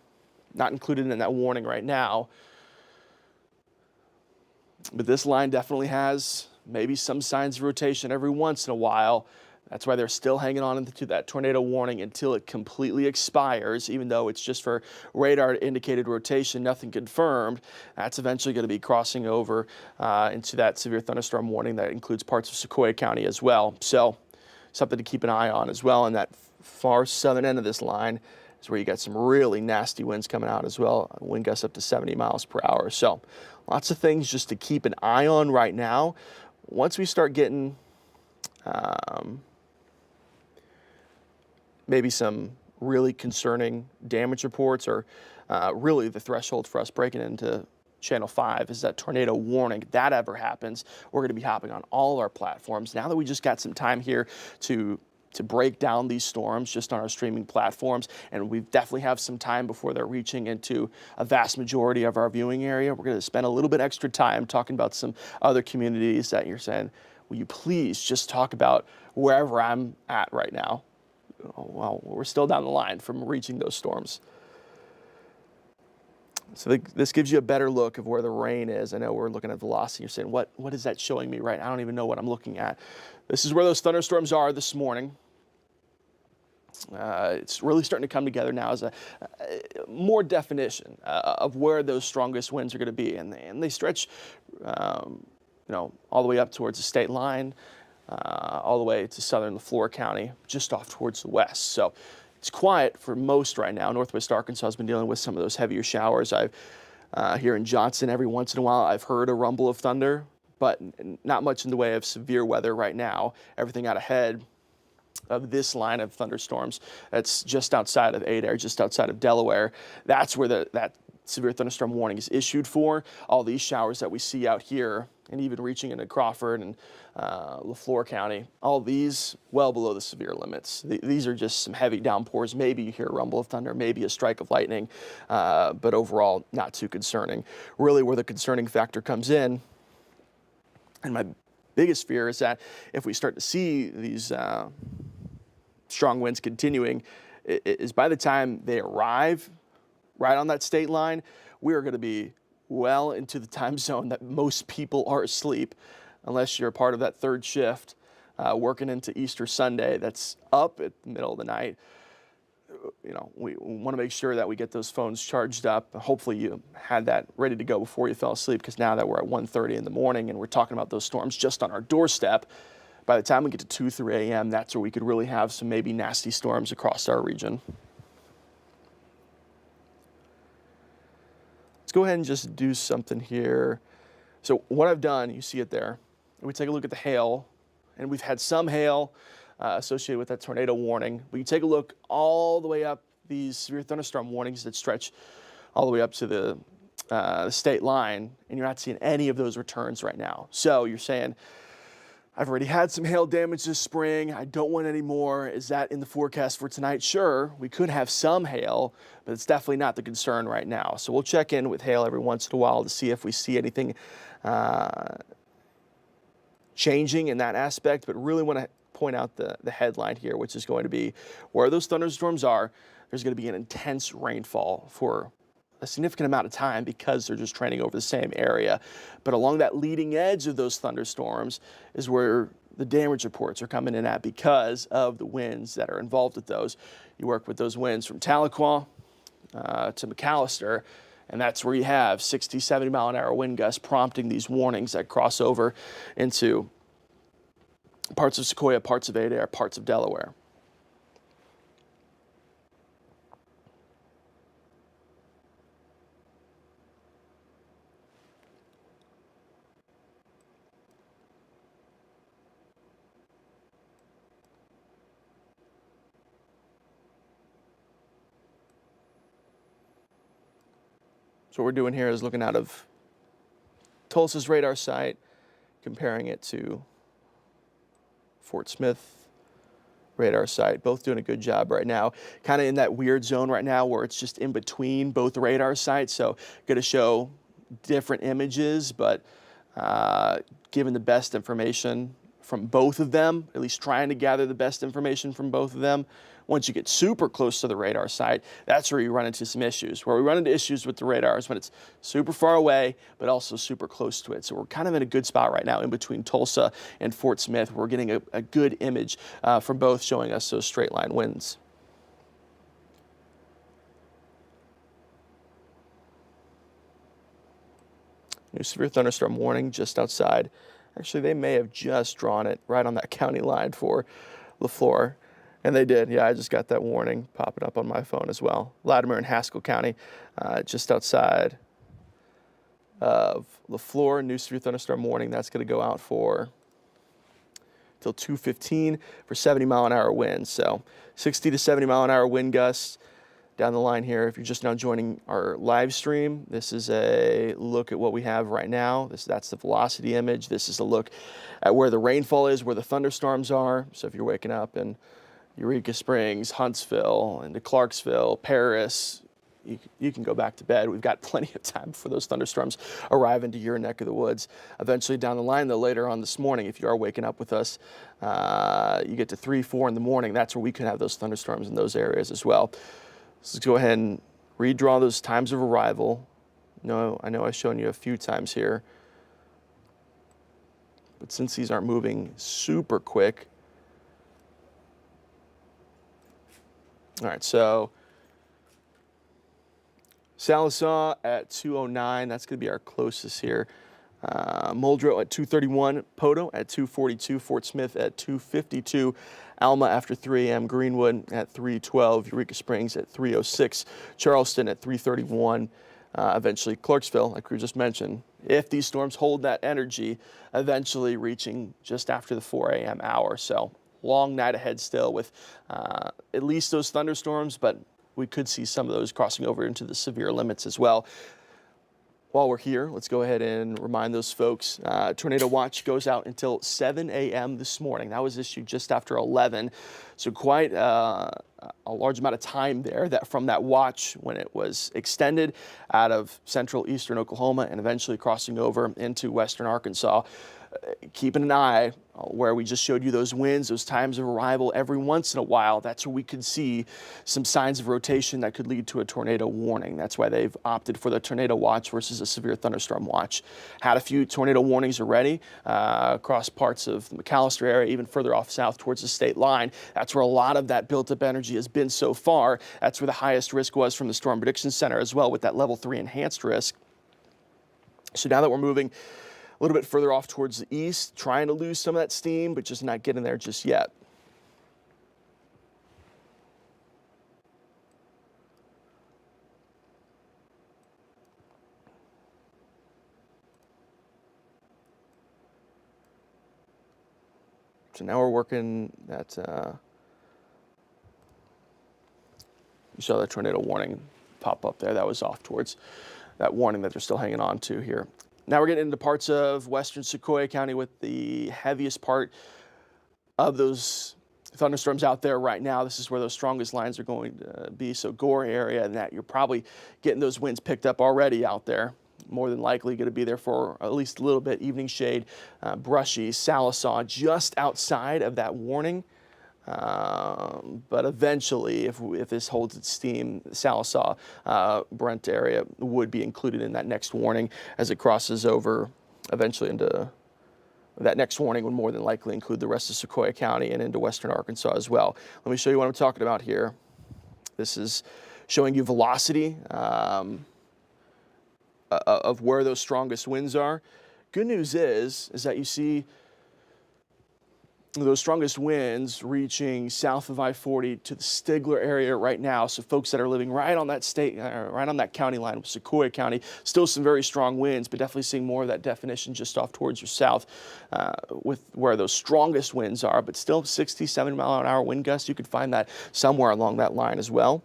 not included in that warning right now. But this line definitely has maybe some signs of rotation every once in a while. That's why they're still hanging on to that tornado warning until it completely expires, even though it's just for radar indicated rotation, nothing confirmed. That's eventually going to be crossing over into that severe thunderstorm warning that includes parts of Sequoia County as well. So something to keep an eye on as well. And that far southern end of this line is where you got some really nasty winds coming out as well. Wind gusts up to 70 miles per hour. So lots of things just to keep an eye on right now. Once we start getting maybe some really concerning damage reports, or really the threshold for us breaking into Channel 5 is that tornado warning. If that ever happens, we're going to be hopping on all our platforms. Now that we just got some time here to break down these storms just on our streaming platforms, and we definitely have some time before they're reaching into a vast majority of our viewing area, we're going to spend a little bit extra time talking about some other communities that you're saying, will you please just talk about wherever I'm at right now? Well, we're still down the line from reaching those storms. So this gives you a better look of where the rain is. I know we're looking at velocity. You're saying, what is that showing me right now? I don't even know what I'm looking at. This is where those thunderstorms are this morning. It's really starting to come together now as a more definition of where those strongest winds are going to be. And they stretch, all the way up towards the state line, all the way to southern Leflore County, just off towards the west. So it's quiet for most right now. Northwest Arkansas has been dealing with some of those heavier showers. Here in Johnson, every once in a while, I've heard a rumble of thunder, but not much in the way of severe weather right now. Everything out ahead of this line of thunderstorms that's just outside of Adair, just outside of Delaware. That's where that severe thunderstorm warning is issued for. All these showers that we see out here, and even reaching into Crawford and Leflore County, all these well below the severe limits. These are just some heavy downpours. Maybe you hear a rumble of thunder, maybe a strike of lightning, but overall not too concerning. Really where the concerning factor comes in, and my biggest fear is that if we start to see these strong winds continuing, is by the time they arrive right on that state line, we are going to be well into the time zone that most people are asleep, unless you're a part of that third shift working into Easter Sunday that's up at the middle of the night. We want to make sure that we get those phones charged up. Hopefully you had that ready to go before you fell asleep, because now that we're at 1:30 in the morning and we're talking about those storms just on our doorstep, by the time we get to 2, 3 a.m., that's where we could really have some maybe nasty storms across our region. Let's go ahead and just do something here. So what I've done, you see it there. We take a look at the hail, and we've had some hail associated with that tornado warning. But you take a look all the way up these severe thunderstorm warnings that stretch all the way up to the state line, and you're not seeing any of those returns right now. So you're saying, I've already had some hail damage this spring. I don't want any more. Is that in the forecast for tonight? Sure, we could have some hail, but it's definitely not the concern right now. So we'll check in with hail every once in a while to see if we see anything changing in that aspect, but really want to point out the headline here, which is going to be where those thunderstorms are, there's going to be an intense rainfall for a significant amount of time because they're just trending over the same area. But along that leading edge of those thunderstorms is where the damage reports are coming in at because of the winds that are involved with those. You work with those winds from Tahlequah to McAllister, and that's where you have 60, 70 mile an hour wind gusts prompting these warnings that cross over into parts of Sequoia, parts of Adair, parts of Delaware. So what we're doing here is looking out of Tulsa's radar site, comparing it to Fort Smith radar site. Both doing a good job right now. Kind of in that weird zone right now where it's just in between both radar sites. So going to show different images, but given the best information from both of them, at least trying to gather the best information from both of them, Once you get super close to the radar site, that's where you run into some issues. Where we run into issues with the radar is when it's super far away, but also super close to it. So we're kind of in a good spot right now in between Tulsa and Fort Smith. We're getting a good image from both, showing us those straight line winds. New severe thunderstorm warning just outside. Actually, they may have just drawn it right on that county line for LaFleur. And they did. Yeah, I just got that warning popping up on my phone as well. Latimer and Haskell County, just outside of LaFleur. New severe thunderstorm warning. That's going to go out for till 2:15 for 70-mile-an-hour winds. So 60 to 70-mile-an-hour wind gusts down the line here. If you're just now joining our live stream, this is a look at what we have right now. That's the velocity image. This is a look at where the rainfall is, where the thunderstorms are. So if you're waking up in Eureka Springs, Huntsville, into Clarksville, Paris, you can go back to bed. We've got plenty of time before those thunderstorms arrive into your neck of the woods. Eventually down the line, though, later on this morning, if you are waking up with us, you get to 3, 4 in the morning. That's where we could have those thunderstorms in those areas as well. So let's go ahead and redraw those times of arrival. No, I know I've shown you a few times here, but since these aren't moving super quick. All right, so Sallisaw at 2:09, that's going to be our closest here. Muldrow at 2:31, Poto at 2:42, Fort Smith at 2:52, Alma after 3 a.m., Greenwood at 3:12, Eureka Springs at 3:06, Charleston at 3:31, eventually Clarksville, like we just mentioned. If these storms hold that energy, eventually reaching just after the 4 a.m. hour. So long night ahead still with at least those thunderstorms, but we could see some of those crossing over into the severe limits as well. While we're here, let's go ahead and remind those folks, tornado watch goes out until 7 a.m. this morning. That was issued just after 11. So quite a large amount of time there from that watch when it was extended out of central eastern Oklahoma and eventually crossing over into western Arkansas. Keeping an eye where we just showed you those winds, those times of arrival. Every once in a while, that's where we could see some signs of rotation that could lead to a tornado warning. That's why they've opted for the tornado watch versus a severe thunderstorm watch. Had a few tornado warnings already across parts of the McAllister area, even further off south towards the state line. That's where a lot of that built up energy has been so far. That's where the highest risk was from the Storm Prediction Center as well, with that level 3 enhanced risk. So now that we're moving a little bit further off towards the east, trying to lose some of that steam, but just not getting there just yet. So now we're working that, you saw the tornado warning pop up there. That was off towards that warning that they're still hanging on to here. Now we're getting into parts of western Sequoyah County with the heaviest part of those thunderstorms out there right now. This is where those strongest lines are going to be. So Gore area, and that you're probably getting those winds picked up already out there. More than likely going to be there for at least a little bit. Evening shade, brushy, Sallisaw just outside of that warning. But eventually, if this holds its steam, Sallisaw, Brent area would be included in that next warning as it crosses over eventually into that next warning would more than likely include the rest of Sequoyah County and into western Arkansas as well. Let me show you what I'm talking about here. This is showing you velocity of where those strongest winds are. Good news is that you see those strongest winds reaching south of I-40 to the Stigler area right now. So folks that are living right on that right on that county line with Sequoyah County, still some very strong winds, but definitely seeing more of that definition just off towards your south with where those strongest winds are, but still 60, 70 mile an hour wind gusts. You could find that somewhere along that line as well.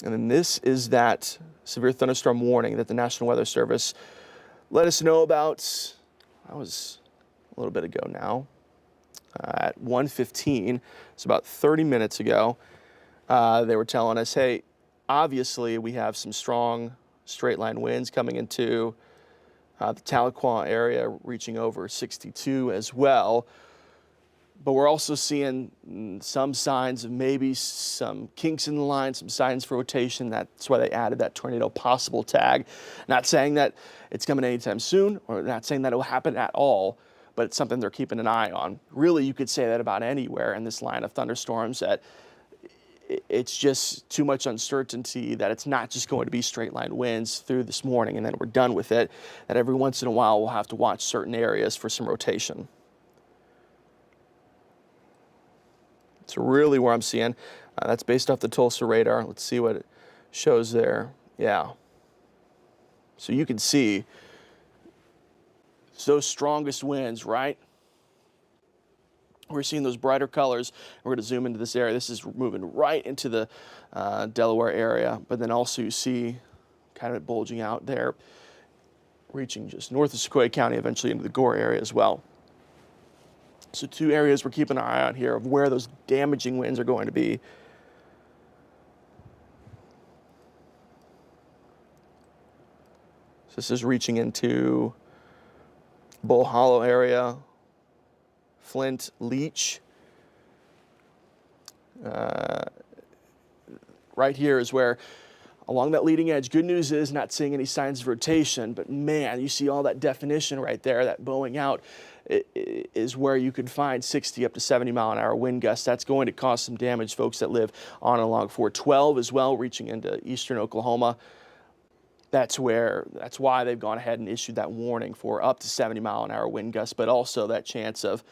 And then this is that severe thunderstorm warning that the National Weather Service let us know about. That was a little bit ago now, at 1:15, it's about 30 minutes ago. They were telling us, hey, obviously we have some strong straight line winds coming into the Tahlequah area, reaching over 62 as well. But we're also seeing some signs of maybe some kinks in the line, some signs for rotation. That's why they added that tornado possible tag. Not saying that it's coming anytime soon, or not saying that it will happen at all, but it's something they're keeping an eye on. Really, you could say that about anywhere in this line of thunderstorms, that it's just too much uncertainty, that it's not just going to be straight line winds through this morning and then we're done with it, that every once in a while we'll have to watch certain areas for some rotation. It's really where I'm seeing. That's based off the Tulsa radar. Let's see what it shows there. Yeah. So you can see those strongest winds, right? We're seeing those brighter colors. We're going to zoom into this area. This is moving right into the Delaware area, but then also you see kind of it bulging out there, reaching just north of Sequoia County, eventually into the Gore area as well. So two areas we're keeping an eye on here of where those damaging winds are going to be. So this is reaching into Bull Hollow area, Flint, Leech. Right here is where, along that leading edge, good news is not seeing any signs of rotation, but man, you see all that definition right there, that bowing out is where you could find 60 up to 70 mile an hour wind gusts. That's going to cause some damage, folks that live on and along 412 as well, reaching into eastern Oklahoma. That's why they've gone ahead and issued that warning for up to 70 mile an hour wind gusts, but also that chance of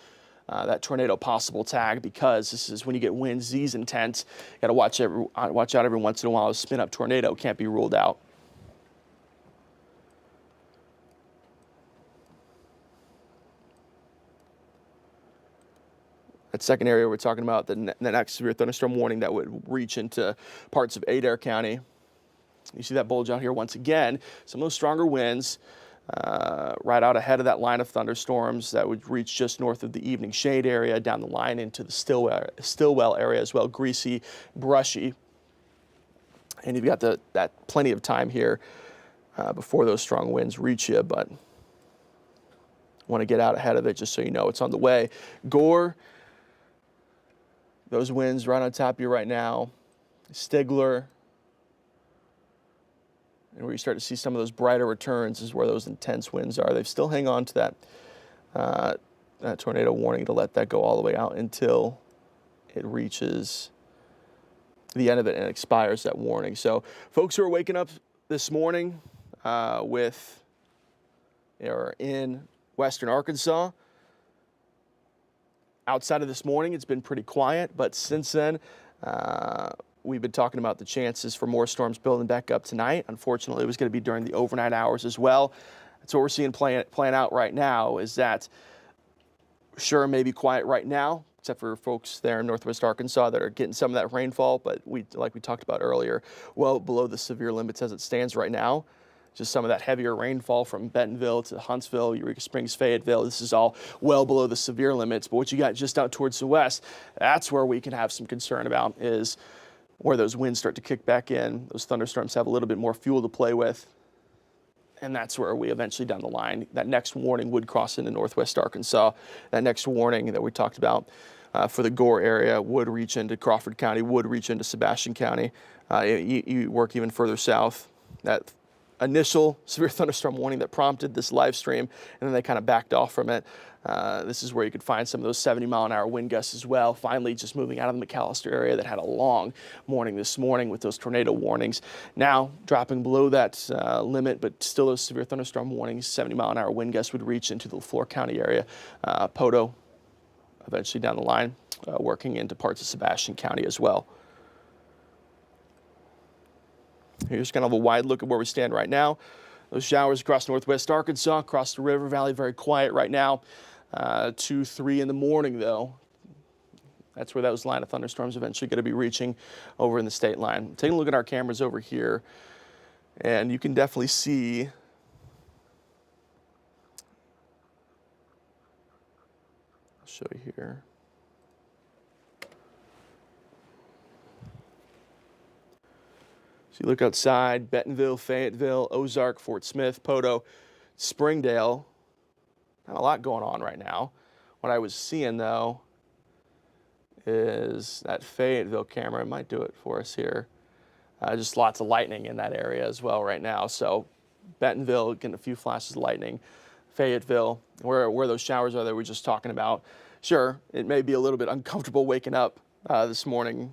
that tornado possible tag, because this is when you get winds these intense. You got to watch out every once in a while. A spin up tornado can't be ruled out. That second area we're talking about, the next severe thunderstorm warning that would reach into parts of Adair County. You see that bulge out here once again. Some of those stronger winds right out ahead of that line of thunderstorms that would reach just north of the evening shade area, down the line into the Stillwell area as well, greasy, brushy. And you've got that plenty of time here before those strong winds reach you, but want to get out ahead of it just so you know it's on the way. Gore, those winds right on top of you right now. Stigler, and where you start to see some of those brighter returns is where those intense winds are. They still hang on to that tornado warning to let that go all the way out until it reaches the end of it and expires, that warning. So folks who are waking up this morning or in western Arkansas, outside of this morning, it's been pretty quiet, but since then, we've been talking about the chances for more storms building back up tonight. Unfortunately, it was going to be during the overnight hours as well. That's what we're seeing playing out right now, is that sure, maybe quiet right now, except for folks there in northwest Arkansas that are getting some of that rainfall, but like we talked about earlier, well below the severe limits as it stands right now. Just some of that heavier rainfall from Bentonville to Huntsville, Eureka Springs, Fayetteville. This is all well below the severe limits. But what you got just out towards the west, that's where we can have some concern about, is where those winds start to kick back in. Those thunderstorms have a little bit more fuel to play with. And that's where we eventually down the line, that next warning would cross into northwest Arkansas. That next warning that we talked about for the Gore area would reach into Crawford County, would reach into Sebastian County. You work even further south. That initial severe thunderstorm warning that prompted this live stream, and then they kind of backed off from it. This is where you could find some of those 70 mile an hour wind gusts as well. Finally, just moving out of the McAllister area that had a long morning this morning with those tornado warnings. Now dropping below that limit, but still those severe thunderstorm warnings. 70 mile an hour wind gusts would reach into the LaFleur County area. Poto, eventually down the line, working into parts of Sebastian County as well. Here's kind of a wide look at where we stand right now. Those showers across northwest Arkansas, across the river valley, very quiet right now. 2, 3 in the morning, though. That's where those line of thunderstorms eventually going to be reaching over in the state line. Taking a look at our cameras over here, and you can definitely see I'll show you here. So you look outside, Bentonville, Fayetteville, Ozark, Fort Smith, Poto, Springdale. Not a lot going on right now. What I was seeing, though, is that Fayetteville camera. It might do it for us here. Just lots of lightning in that area as well right now. So Bentonville, getting a few flashes of lightning. Fayetteville, where those showers are that we were just talking about. Sure, it may be a little bit uncomfortable waking up this morning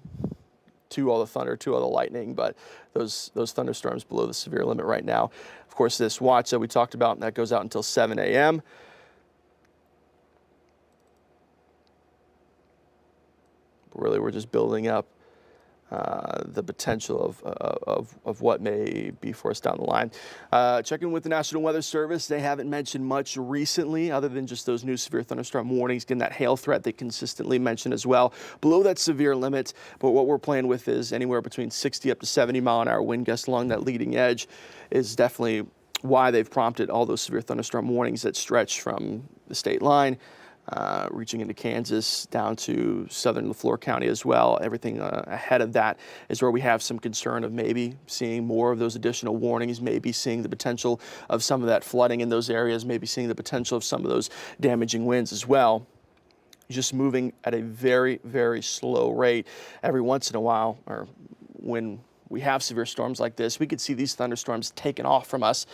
to all the thunder, to all the lightning, but those thunderstorms below the severe limit right now. Of course, this watch that we talked about, that goes out until 7 a.m. Really, we're just building up the potential of what may be for us down the line. Checking with the National Weather Service, they haven't mentioned much recently other than just those new severe thunderstorm warnings, getting that hail threat they consistently mention as well, below that severe limit. But what we're playing with is anywhere between 60 up to 70 mile an hour wind gusts along that leading edge is definitely why they've prompted all those severe thunderstorm warnings that stretch from the state line, reaching into Kansas down to southern Leflore County as well. Everything ahead of that is where we have some concern of maybe seeing more of those additional warnings, maybe seeing the potential of some of that flooding in those areas, maybe seeing the potential of some of those damaging winds as well. Just moving at a very, very slow rate. Every once in a while, or when we have severe storms like this, we could see these thunderstorms taken off from us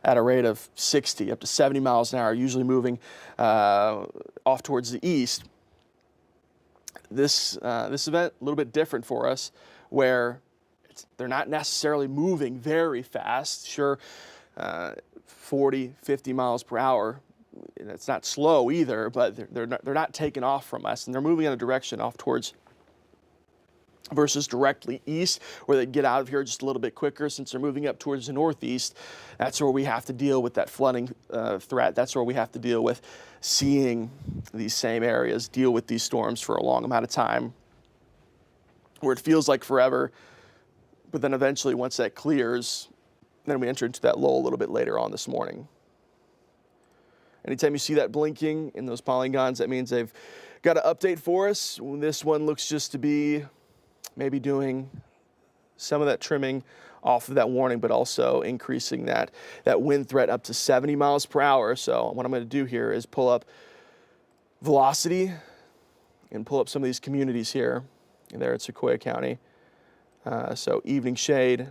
at a rate of 60 up to 70 miles an hour, usually moving off towards the east. This event, a little bit different for us, where they're not necessarily moving very fast. Sure, 40, 50 miles per hour. It's not slow either, but they're not taking off from us, and they're moving in a direction off towards versus directly east, where they get out of here just a little bit quicker since they're moving up towards the northeast. That's where we have to deal with that flooding threat. That's where we have to deal with seeing these same areas, deal with these storms for a long amount of time, where it feels like forever, but then eventually once that clears, then we enter into that lull a little bit later on this morning. Anytime you see that blinking in those polygons, that means they've got an update for us. This one looks just to be maybe doing some of that trimming off of that warning, but also increasing that wind threat up to 70 miles per hour. So what I'm going to do here is pull up velocity and pull up some of these communities here. And there in Sequoia County. So evening shade,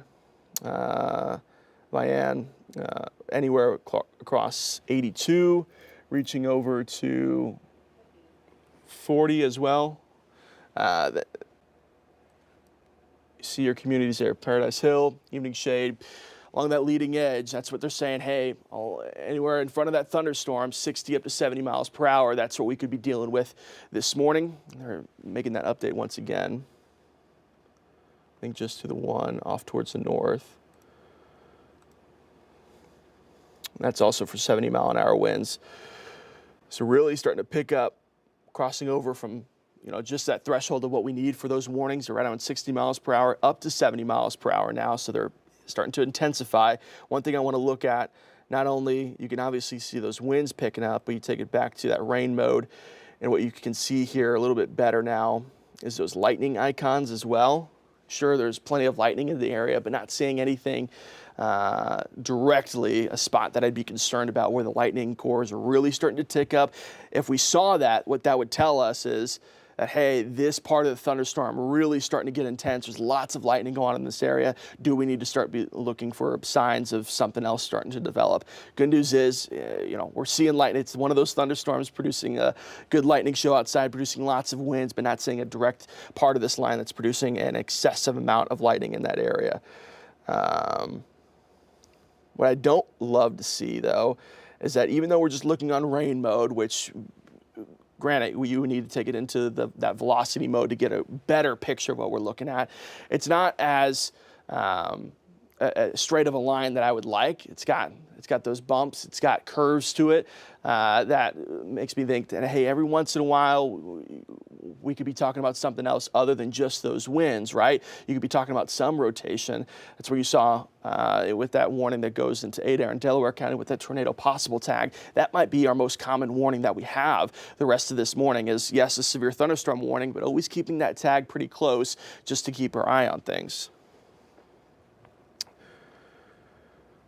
Vian, anywhere across 82, reaching over to 40 as well. See your communities there, Paradise Hill, Evening Shade, along that leading edge. That's what they're saying. Hey, anywhere in front of that thunderstorm, 60 up to 70 miles per hour. That's what we could be dealing with this morning. They're making that update once again. I think just to the one off towards the north. That's also for 70 mile an hour winds. So really starting to pick up, crossing over from just that threshold of what we need for those warnings. They're right around 60 miles per hour, up to 70 miles per hour now. So they're starting to intensify. One thing I want to look at, not only you can obviously see those winds picking up, but you take it back to that rain mode. And what you can see here a little bit better now is those lightning icons as well. Sure, there's plenty of lightning in the area, but not seeing anything directly, a spot that I'd be concerned about where the lightning cores are really starting to tick up. If we saw that, what that would tell us is that, hey, this part of the thunderstorm really starting to get intense. There's lots of lightning going on in this area. Do we need to start looking for signs of something else starting to develop? Good news is, we're seeing lightning. It's one of those thunderstorms producing a good lightning show outside, producing lots of winds, but not seeing a direct part of this line that's producing an excessive amount of lightning in that area. What I don't love to see, though, is that even though we're just looking on rain mode, which granted, you need to take it into that velocity mode to get a better picture of what we're looking at. It's not as straight of a line that I would like. It's got those bumps. It's got curves to it that makes me think that, hey, every once in a while we could be talking about something else other than just those winds, right? You could be talking about some rotation. That's where you saw with that warning that goes into Adair and Delaware County with that tornado possible tag. That might be our most common warning that we have the rest of this morning is, yes, a severe thunderstorm warning, but always keeping that tag pretty close just to keep our eye on things.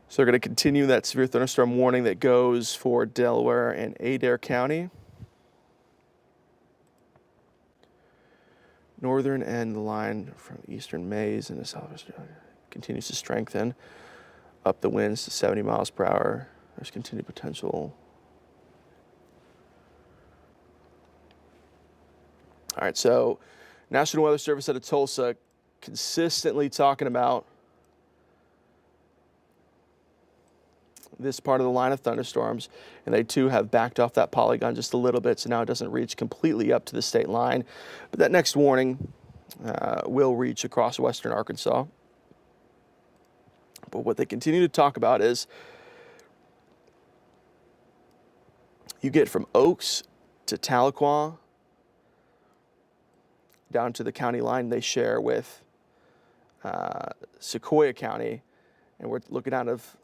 So they're going to continue that severe thunderstorm warning that goes for Delaware and Adair County. northern end of the line from eastern Mays into southwest continues to strengthen. Up the winds to 70 miles per hour. There's continued potential. All right, so National Weather Service out of Tulsa consistently talking about this part of the line of thunderstorms, and they too have backed off that polygon just a little bit, so now it doesn't reach completely up to the state line. But that next warning will reach across western Arkansas. But what they continue to talk about is you get from Oaks to Tahlequah down to the county line they share with Sequoyah County, and we're looking out of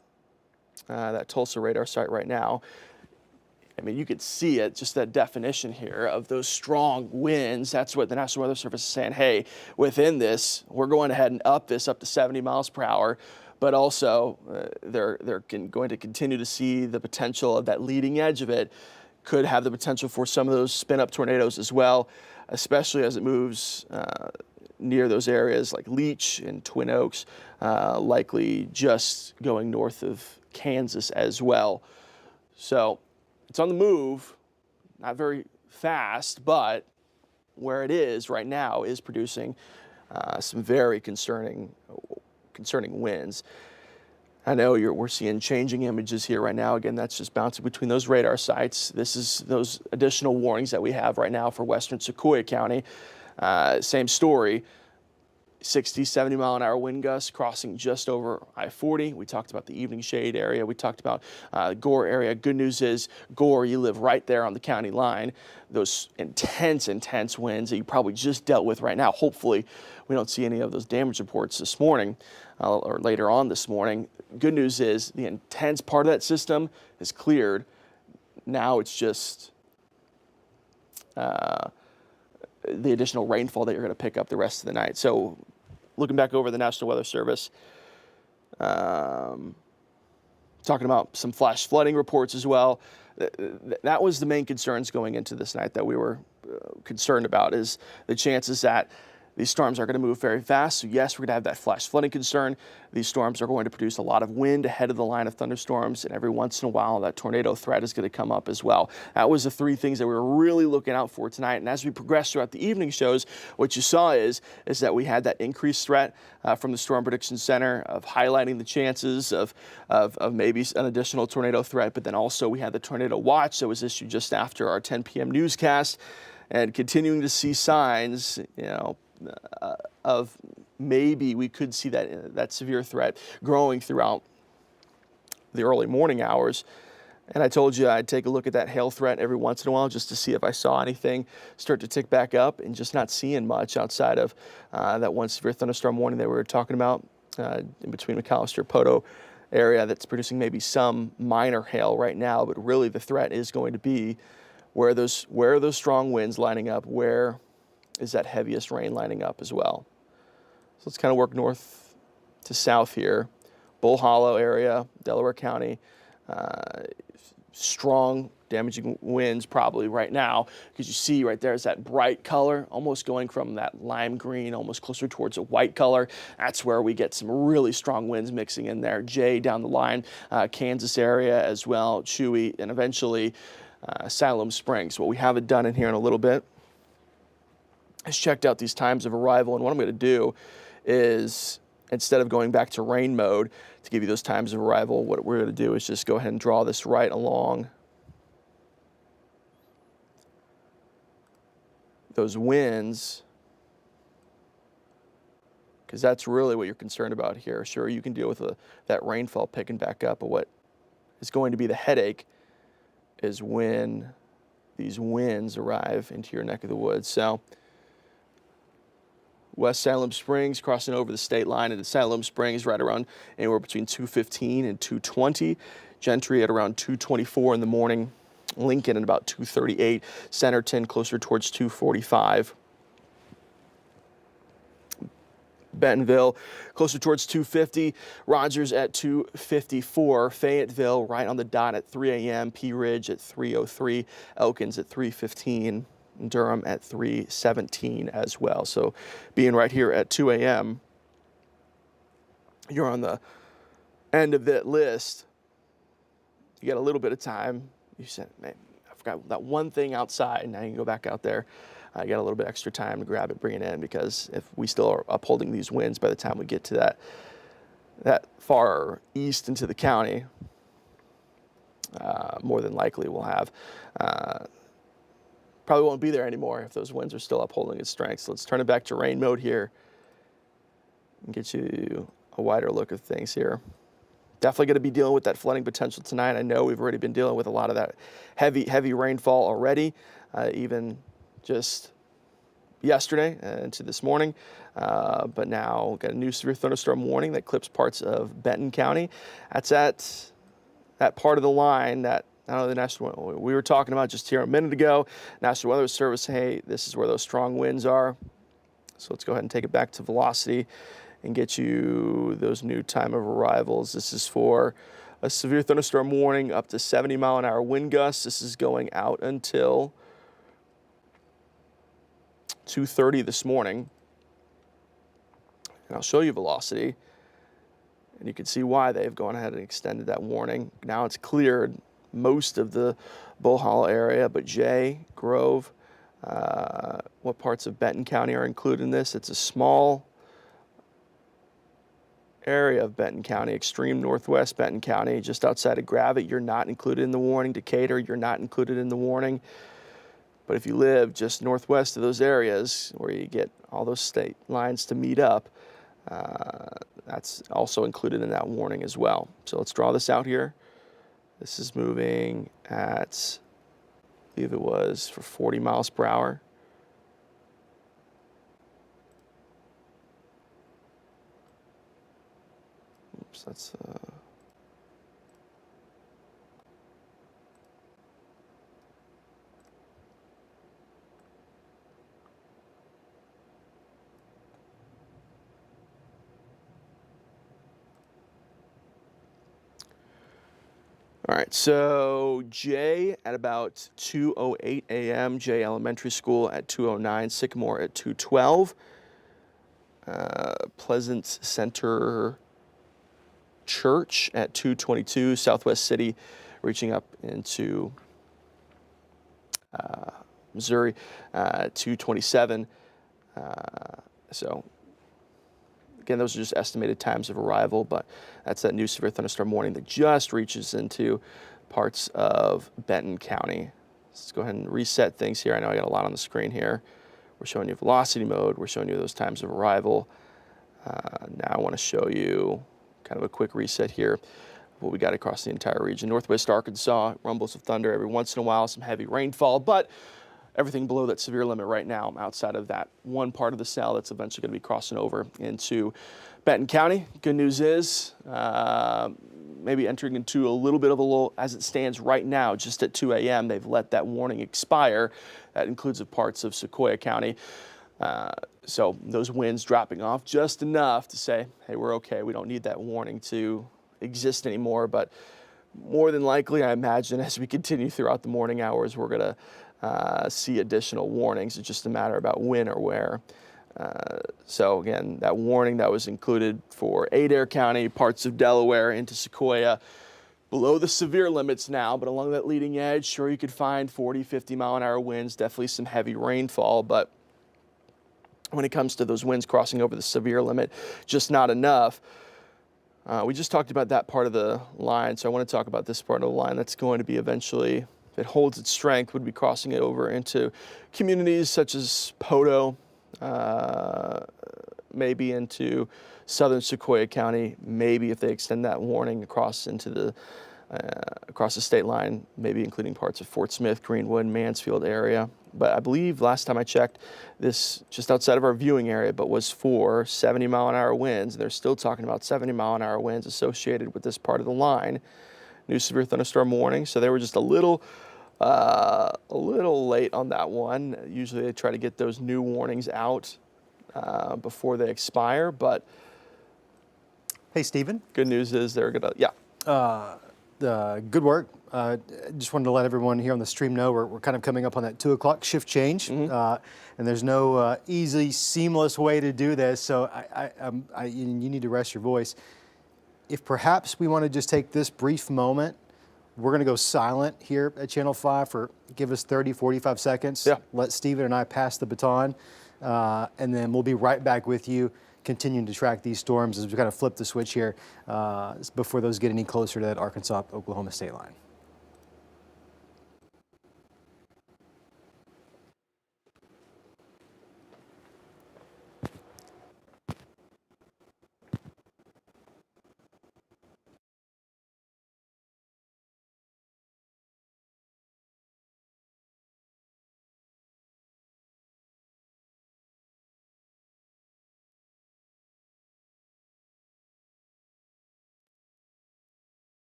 that Tulsa radar site right now. I mean, you could see it, just that definition here of those strong winds. That's what the National Weather Service is saying. Hey, within this, we're going ahead and up this up to 70 miles per hour, but also they're going to continue to see the potential of that leading edge of it could have the potential for some of those spin-up tornadoes as well, especially as it moves near those areas like Leech and Twin Oaks, likely just going north of Kansas as well. So it's on the move, not very fast, but where it is right now is producing some very concerning winds. I know we're seeing changing images here right now. Again, that's just bouncing between those radar sites. This is those additional warnings that we have right now for western Sequoyah County. Same story. 60, 70 mile an hour wind gusts crossing just over I-40. We talked about the evening shade area. We talked about Gore area. Good news is, Gore, you live right there on the county line. Those intense winds that you probably just dealt with right now. Hopefully, we don't see any of those damage reports this morning or later on this morning. Good news is the intense part of that system is cleared. Now it's just the additional rainfall that you're going to pick up the rest of the night. So looking back over the National Weather Service, talking about some flash flooding reports as well. That was the main concerns going into this night that we were concerned about, is the chances that these storms are going to move very fast. So yes, we're going to have that flash flooding concern. These storms are going to produce a lot of wind ahead of the line of thunderstorms, and every once in a while that tornado threat is going to come up as well. That was the three things that we were really looking out for tonight. And as we progress throughout the evening shows, what you saw is that we had that increased threat from the Storm Prediction Center of highlighting the chances of maybe an additional tornado threat. But then also we had the tornado watch that was issued just after our 10 p.m. newscast, and continuing to see signs, of maybe we could see that severe threat growing throughout the early morning hours. And I told you I'd take a look at that hail threat every once in a while just to see if I saw anything start to tick back up, and just not seeing much outside of that one severe thunderstorm warning that we were talking about in between McAllister, Poto area that's producing maybe some minor hail right now. But really the threat is going to be where are those strong winds lining up, where is that heaviest rain lining up as well. So let's kind of work north to south here. Bull Hollow area, Delaware County, strong damaging winds probably right now, because you see right there is that bright color, almost going from that lime green, almost closer towards a white color. That's where we get some really strong winds mixing in there. Jay down the line, Kansas area as well, Chewy, and eventually Siloam Springs. What we haven't done in here in a little bit is checked out these times of arrival, and what I'm going to do is, instead of going back to rain mode to give you those times of arrival, what we're going to do is just go ahead and draw this right along those winds, because that's really what you're concerned about here. Sure, you can deal with that rainfall picking back up, but what is going to be the headache is when these winds arrive into your neck of the woods. So West Siloam Springs crossing over the state line into Siloam Springs right around anywhere between 2:15 and 2:20. Gentry at around 2:24 in the morning. Lincoln at about 2:38. Centerton closer towards 2:45. Bentonville closer towards 2:50. Rogers at 2:54. Fayetteville right on the dot at 3 a.m. Pea Ridge at 3:03. Elkins at 3:15. Durham at 317 as well. So being right here at 2 a.m., you're on the end of that list. You got a little bit of time. You said, man, I forgot that one thing outside. Now you can go back out there. You got a little bit extra time to grab it, bring it in, because if we still are upholding these winds by the time we get to that far east into the county, more than likely we'll have. Probably won't be there anymore if those winds are still upholding its strength. So let's turn it back to rain mode here and get you a wider look of things here. Definitely going to be dealing with that flooding potential tonight. I know we've already been dealing with a lot of that heavy rainfall already, even just yesterday into this morning. But now got a new severe thunderstorm warning that clips parts of Benton County. That's at that part of the line that the National, we were talking about just here a minute ago. National Weather Service, hey, this is where those strong winds are. So let's go ahead and take it back to velocity and get you those new time of arrivals. This is for a severe thunderstorm warning up to 70-mile-an-hour wind gusts. This is going out until 2:30 this morning. And I'll show you velocity. And you can see why they've gone ahead and extended that warning. Now it's cleared most of the Bull Hall area, but Jay, Grove, what parts of Benton County are included in this? It's a small area of Benton County, extreme northwest Benton County, just outside of Gravette. You're not included in the warning. Decatur, you're not included in the warning. But if you live just northwest of those areas where you get all those state lines to meet up, that's also included in that warning as well. So let's draw this out here. This is moving at, I believe it was for 40 miles per hour. Oops, that's all right, so Jay at about 2:08 a.m., Jay Elementary School at 2:09, Sycamore at 2:12, Pleasant Center Church at 2:22, Southwest City reaching up into Missouri at 2:27. So again, those are just estimated times of arrival, but that's that new severe thunderstorm warning that just reaches into parts of Benton County. Let's go ahead and reset things here. I know I got a lot on the screen here. We're showing you velocity mode. We're showing you those times of arrival. Now I want to show you kind of a quick reset here of what we got across the entire region. Northwest Arkansas, rumbles of thunder every once in a while, some heavy rainfall, but everything below that severe limit right now, outside of that one part of the cell that's eventually going to be crossing over into Benton County. Good news is maybe entering into a little bit of a lull as it stands right now, just at 2 a.m. They've let that warning expire. That includes parts of Sequoyah County. So those winds dropping off just enough to say, hey, we're okay. We don't need that warning to exist anymore. But more than likely, I imagine, as we continue throughout the morning hours, we're going to see additional warnings. It's just a matter about when or where. So again, that warning that was included for Adair County, parts of Delaware into Sequoyah, below the severe limits now, but along that leading edge, sure, you could find 40, 50-mile-an-hour winds, definitely some heavy rainfall, but when it comes to those winds crossing over the severe limit, just not enough. We just talked about that part of the line, so I want to talk about this part of the line that's going to be eventually, if it holds its strength, would be crossing it over into communities such as Poto, maybe into southern Sequoyah County, maybe if they extend that warning across into the across the state line, maybe including parts of Fort Smith, Greenwood, Mansfield area. But I believe last time I checked, this just outside of our viewing area, but was for 70-mile-an-hour winds. They're still talking about 70-mile-an-hour winds associated with this part of the line. New severe thunderstorm warning. So they were just a little late on that one. Usually they try to get those new warnings out before they expire. But hey, Stephen. Good news is they're gonna, yeah. Good work. Just wanted to let everyone here on the stream know we're kind of coming up on that 2 o'clock shift change, and there's no easy, seamless way to do this. So you need to rest your voice. If perhaps we want to just take this brief moment, we're going to go silent here at Channel 5 for give us 30, 45 seconds. Yeah. Let Stephen and I pass the baton, and then we'll be right back with you, continuing to track these storms as we kind of flip the switch here before those get any closer to that Arkansas-Oklahoma state line.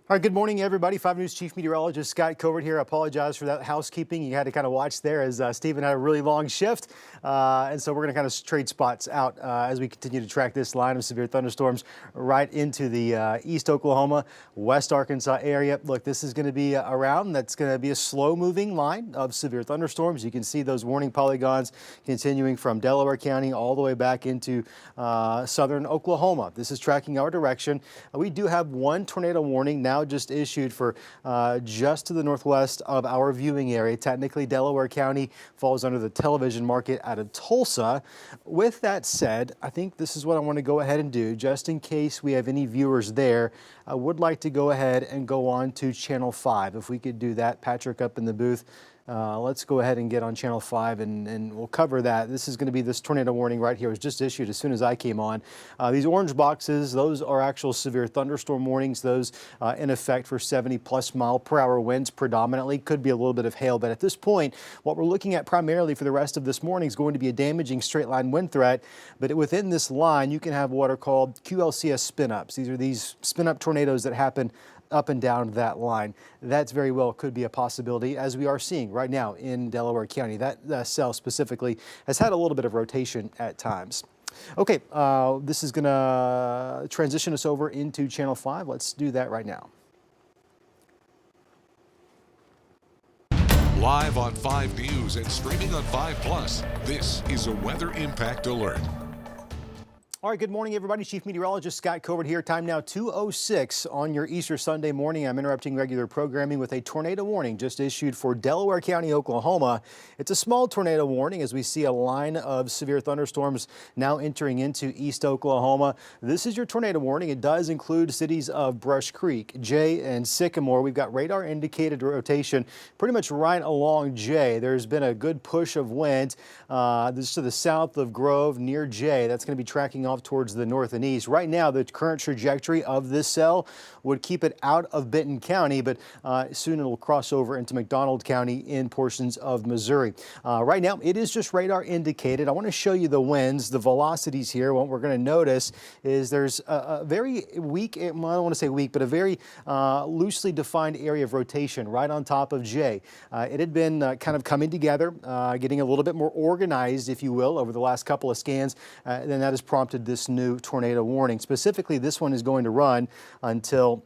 All right, good morning, everybody. 5 News Chief Meteorologist Scott Covert here. I apologize for that housekeeping. You had to kind of watch there as Stephen had a really long shift. And so we're going to kind of trade spots out as we continue to track this line of severe thunderstorms right into the East Oklahoma, West Arkansas area. Look, this is going to be around. That's going to be a slow-moving line of severe thunderstorms. You can see those warning polygons continuing from Delaware County all the way back into southern Oklahoma. This is tracking our direction. We do have one tornado warning now just issued for just to the northwest of our viewing area. Technically, Delaware County falls under the television market out of Tulsa. With that said, I think this is what I want to go ahead and do, just in case we have any viewers there. I would like to go ahead and go on to channel 5. If we could do that, Patrick up in the booth. Let's go ahead and get on channel 5 and we'll cover that. This is going to be this tornado warning right here. It was just issued as soon as I came on. These orange boxes, those are actual severe thunderstorm warnings. Those in effect for 70+ mile/hour winds predominantly. Could be a little bit of hail, but at this point, what we're looking at primarily for the rest of this morning is going to be a damaging straight line wind threat. But within this line, you can have what are called QLCS spin-ups. These are these spin-up tornadoes that happen up and down that line. That's very well could be a possibility, as we are seeing right now in Delaware County. That cell specifically has had a little bit of rotation at times. Okay, this is going to transition us over into channel 5. Let's do that right now. Live on 5 News and streaming on 5 Plus, this is a Weather Impact Alert. All right, good morning, everybody. Chief Meteorologist Scott Covert here. Time now 2:06 on your Easter Sunday morning. I'm interrupting regular programming with a tornado warning just issued for Delaware County, Oklahoma. It's a small tornado warning as we see a line of severe thunderstorms now entering into East Oklahoma. This is your tornado warning. It does include cities of Brush Creek, Jay, and Sycamore. We've got radar indicated rotation pretty much right along Jay. There's been a good push of wind. This is to the south of Grove near Jay. That's going to be tracking off towards the north and east. Right now, the current trajectory of this cell would keep it out of Benton County, but soon it'll cross over into McDonald County in portions of Missouri. Right now, it is just radar indicated. I want to show you the winds, the velocities here. What we're going to notice is there's a very weak, I don't want to say weak, but a very loosely defined area of rotation right on top of Jay. It had been kind of coming together, getting a little bit more organized, if you will, over the last couple of scans. Then that has prompted this new tornado warning. Specifically, this one is going to run until,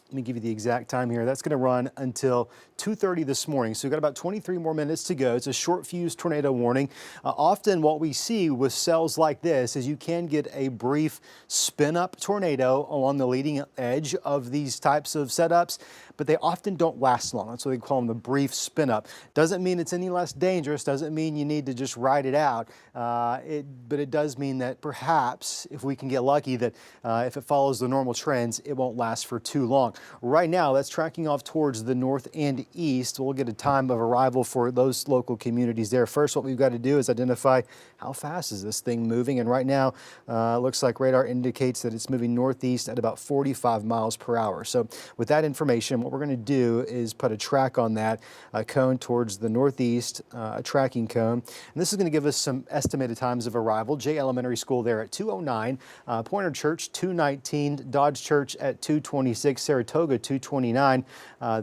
let me give you the exact time here. That's going to run until 2:30 this morning. So we've got about 23 more minutes to go. It's a short fuse tornado warning. Often what we see with cells like this is you can get a brief spin up tornado along the leading edge of these types of setups, but they often don't last long. That's what they call them, the brief spin up. Doesn't mean it's any less dangerous. Doesn't mean you need to just ride it out. But it does mean that perhaps if we can get lucky that if it follows the normal trends, it won't last for too long. Right now, that's tracking off towards the north and east. We'll get a time of arrival for those local communities there. First, what we've got to do is identify how fast is this thing moving. And right now, it looks like radar indicates that it's moving northeast at about 45 miles per hour. So with that information, what we're going to do is put a track on that, a cone towards the northeast, a tracking cone. And this is going to give us some estimated times of arrival. Jay Elementary School there at 2:09, Pointer Church 2:19, Dodge Church at 2:26, Saratoga 2:29,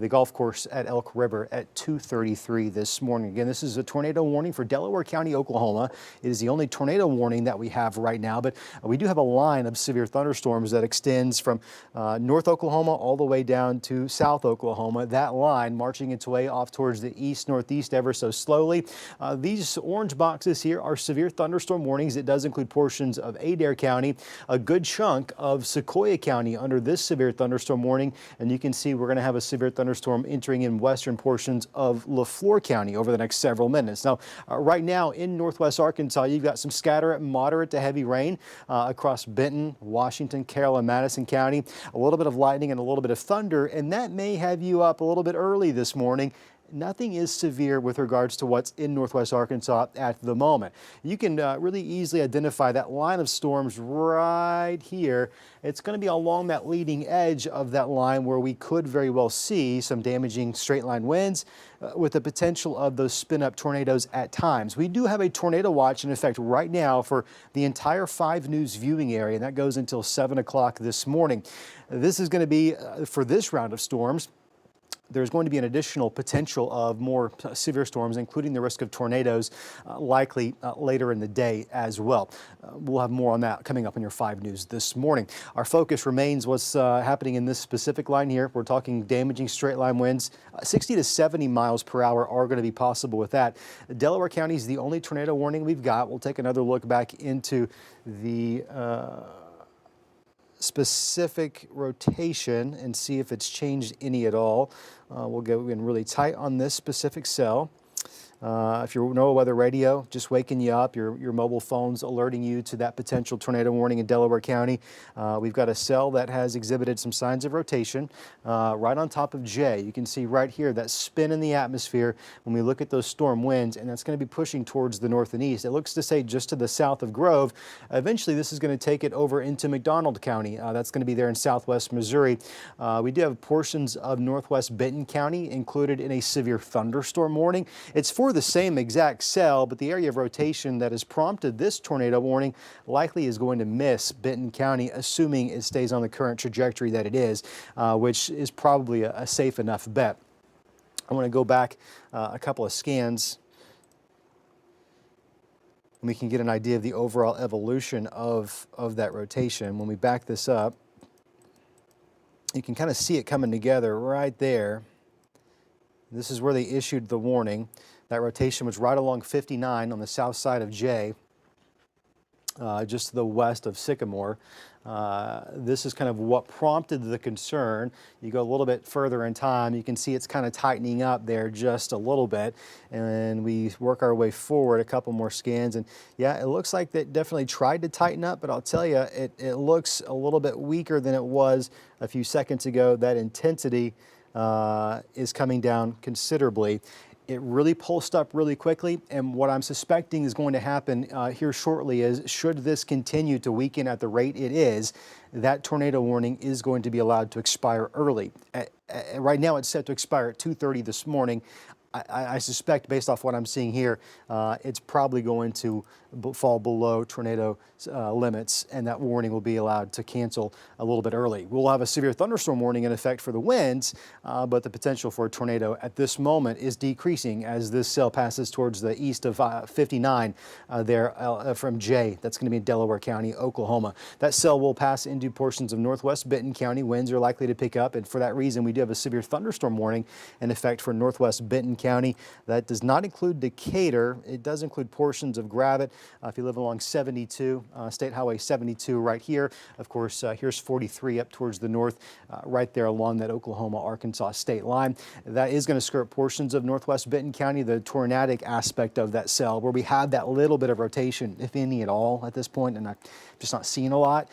the golf course at Elk River at 2:33 this morning. Again, this is a tornado warning for Delaware County, Oklahoma. It is the only tornado warning that we have right now, but we do have a line of severe thunderstorms that extends from North Oklahoma all the way down to South Oklahoma. That line marching its way off towards the east-northeast ever so slowly. These orange boxes here are severe thunderstorm warnings. It does include portions of Adair County, a good chunk of Sequoia County under this severe thunderstorm warning, and you can see we're going to have a severe thunderstorm entering in western portions of LaFleur County over the next several minutes. Now, right now in northwest Arkansas, you've got some scattered moderate to heavy rain across Benton, Washington, Carroll, and Madison County, a little bit of lightning and a little bit of thunder, and that may have you up a little bit early this morning. Nothing is severe with regards to what's in northwest Arkansas at the moment. You can really easily identify that line of storms right here. It's going to be along that leading edge of that line where we could very well see some damaging straight line winds with the potential of those spin up tornadoes at times. We do have a tornado watch in effect right now for the entire 5 News viewing area, and that goes until 7 o'clock this morning. This is going to be for this round of storms. There's going to be an additional potential of more severe storms, including the risk of tornadoes, likely later in the day as well. We'll have more on that coming up on your 5 News this morning. Our focus remains what's happening in this specific line here. We're talking damaging straight line winds. 60 to 70 miles per hour are going to be possible with that. Delaware County is the only tornado warning we've got. We'll take another look back into the specific rotation and see if it's changed any at all. We'll go in really tight on this specific cell. If your NOAA weather radio just waking you up, your mobile phone's alerting you to that potential tornado warning in Delaware County. We've got a cell that has exhibited some signs of rotation right on top of J. You can see right here that spin in the atmosphere when we look at those storm winds, and that's going to be pushing towards the north and east. It looks to say just to the south of Grove. Eventually, this is going to take it over into McDonald County. That's going to be there in southwest Missouri. We do have portions of northwest Benton County included in a severe thunderstorm warning. It's for the same exact cell, but the area of rotation that has prompted this tornado warning likely is going to miss Benton County, assuming it stays on the current trajectory that it is, which is probably a safe enough bet. I want to go back a couple of scans and we can get an idea of the overall evolution of that rotation. When we back this up, you can kind of see it coming together right there. This is where they issued the warning. That rotation was right along 59 on the south side of J, just to the west of Sycamore. This is kind of what prompted the concern. You go a little bit further in time, you can see it's kind of tightening up there just a little bit. And we work our way forward a couple more scans. And yeah, it looks like they definitely tried to tighten up, but I'll tell you, it looks a little bit weaker than it was a few seconds ago. That intensity is coming down considerably. It really pulsed up really quickly, and what I'm suspecting is going to happen here shortly is, should this continue to weaken at the rate it is, that tornado warning is going to be allowed to expire early. Right now it's set to expire at 2:30 this morning. I suspect, based off what I'm seeing here, it's probably going to fall below tornado limits, and that warning will be allowed to cancel a little bit early. We'll have a severe thunderstorm warning in effect for the winds, but the potential for a tornado at this moment is decreasing as this cell passes towards the east of 59 there from J. That's going to be in Delaware County, Oklahoma. That cell will pass into portions of northwest Benton County. Winds are likely to pick up, and for that reason, we do have a severe thunderstorm warning in effect for northwest Benton County. That does not include Decatur. It does include portions of Gravette. If you live along 72, State Highway 72 right here. Of course, here's 43 up towards the north, right there along that Oklahoma-Arkansas state line. That is going to skirt portions of northwest Benton County, the tornadic aspect of that cell, where we have that little bit of rotation, if any at all at this point, and I'm just not seeing a lot,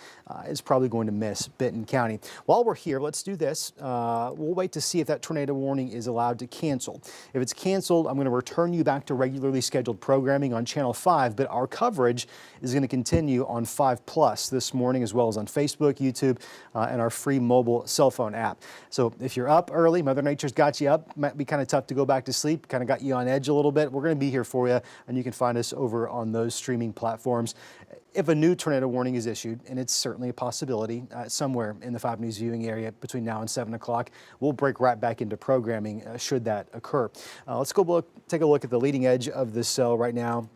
is probably going to miss Benton County. While we're here, let's do this. We'll wait to see if that tornado warning is allowed to cancel. If it's canceled, I'm going to return you back to regularly scheduled programming on Channel 5, but our coverage is going to continue on 5+ this morning, as well as on Facebook, YouTube, and our free mobile cell phone app. So if you're up early, Mother Nature's got you up. Might be kind of tough to go back to sleep, kind of got you on edge a little bit. We're going to be here for you, and you can find us over on those streaming platforms. If a new tornado warning is issued, and it's certainly a possibility somewhere in the 5 News viewing area between now and 7 o'clock, we'll break right back into programming should that occur. Let's go take a look at the leading edge of this cell right now.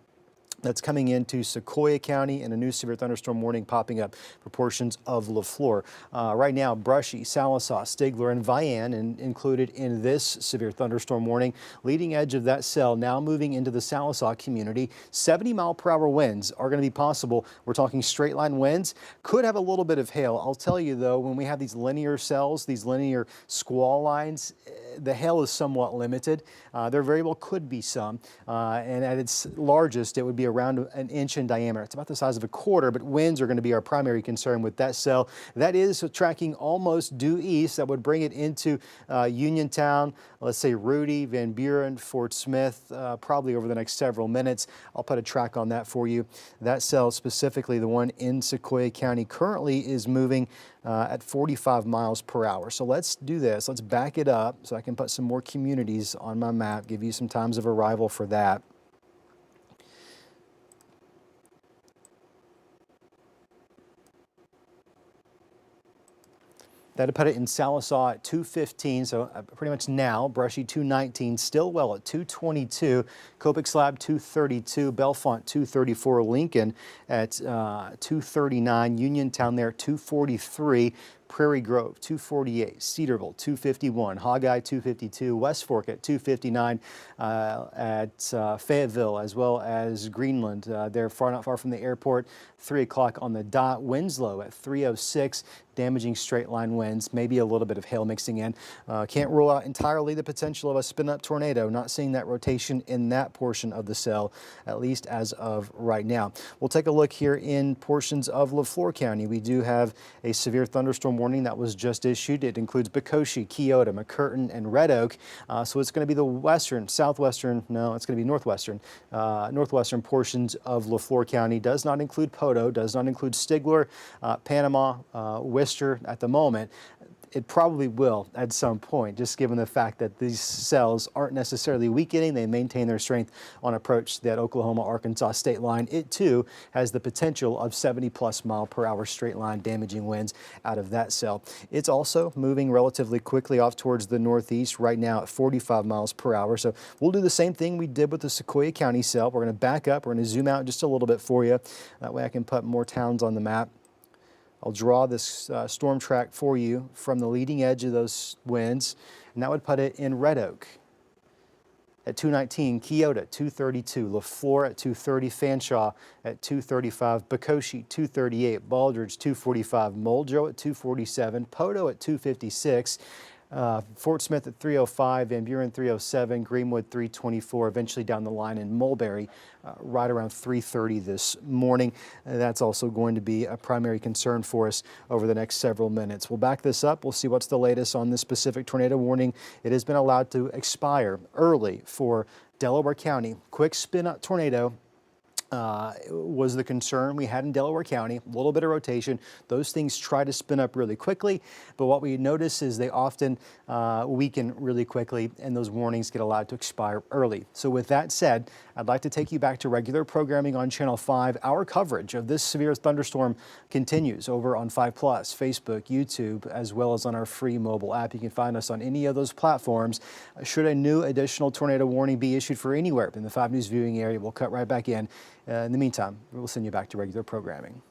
That's coming into Sequoyah County, and a new severe thunderstorm warning popping up for portions of LaFleur. Right now, Brushy, Sallisaw, Stigler, and Vian included in this severe thunderstorm warning. Leading edge of that cell now moving into the Sallisaw community. 70-mile-per-hour winds are going to be possible. We're talking straight line winds. Could have a little bit of hail. I'll tell you, though, when we have these linear cells, these linear squall lines, the hail is somewhat limited. There very well could be some, and at its largest, it would be around an inch in diameter. It's about the size of a quarter, but winds are going to be our primary concern with that cell. That is tracking almost due east. That would bring it into Uniontown, let's say Rudy, Van Buren, Fort Smith, probably over the next several minutes. I'll put a track on that for you. That cell, specifically the one in Sequoyah County, currently is moving at 45 miles per hour. So let's do this. Let's back it up so I can put some more communities on my map, give you some times of arrival for that. That'd put it in Sallisaw at 215, so pretty much now. Brushy 219, Stillwell at 222, Copic Slab 232, Bellefonte 234, Lincoln at 239, Uniontown there 243, Prairie Grove 248, Cedarville 251, Hogeye 252, West Fork at 259, at Fayetteville, as well as Greenland. They're not far from the airport. 3 o'clock on the dot. Winslow at 306. Damaging straight line winds, maybe a little bit of hail mixing in. Can't rule out entirely the potential of a spin up tornado. Not seeing that rotation in that portion of the cell, at least as of right now. We'll take a look here in portions of Leflore County. We do have a severe thunderstorm warning that was just issued. It includes Becoshie, Keota, McCurtain, and Red Oak. So it's going to be the western, southwestern, no, it's going to be northwestern portions of Leflore County. Does not include Poto, does not include Stigler, Panama, Worcester at the moment. It probably will at some point, just given the fact that these cells aren't necessarily weakening. They maintain their strength on approach to that Oklahoma-Arkansas state line. It too has the potential of 70+ mile per hour straight line damaging winds out of that cell. It's also moving relatively quickly off towards the northeast right now at 45 miles per hour. So we'll do the same thing we did with the Sequoia County cell. We're going to back up. We're going to zoom out just a little bit for you. That way I can put more towns on the map. I'll draw this storm track for you from the leading edge of those winds, and that would put it in Red Oak at 219, Keota 232, Leflore at 230, Fanshawe at 235, Becoshie 238, Baldridge 245, Muldrow at 247, Poto at 256. Fort Smith at 305, Van Buren 307, Greenwood 324, eventually down the line in Mulberry right around 3:30 this morning. That's also going to be a primary concern for us over the next several minutes. We'll back this up. We'll see what's the latest on this specific tornado warning. It has been allowed to expire early for Delaware County. Quick spin up tornado was the concern we had in Delaware County. A little bit of rotation. Those things try to spin up really quickly, but what we notice is they often weaken really quickly, and those warnings get allowed to expire early. So with that said, I'd like to take you back to regular programming on Channel 5. Our coverage of this severe thunderstorm continues over on 5 Plus, Facebook, YouTube, as well as on our free mobile app. You can find us on any of those platforms. Should a new additional tornado warning be issued for anywhere in the 5 News viewing area, we'll cut right back in. In the meantime, we'll send you back to regular programming.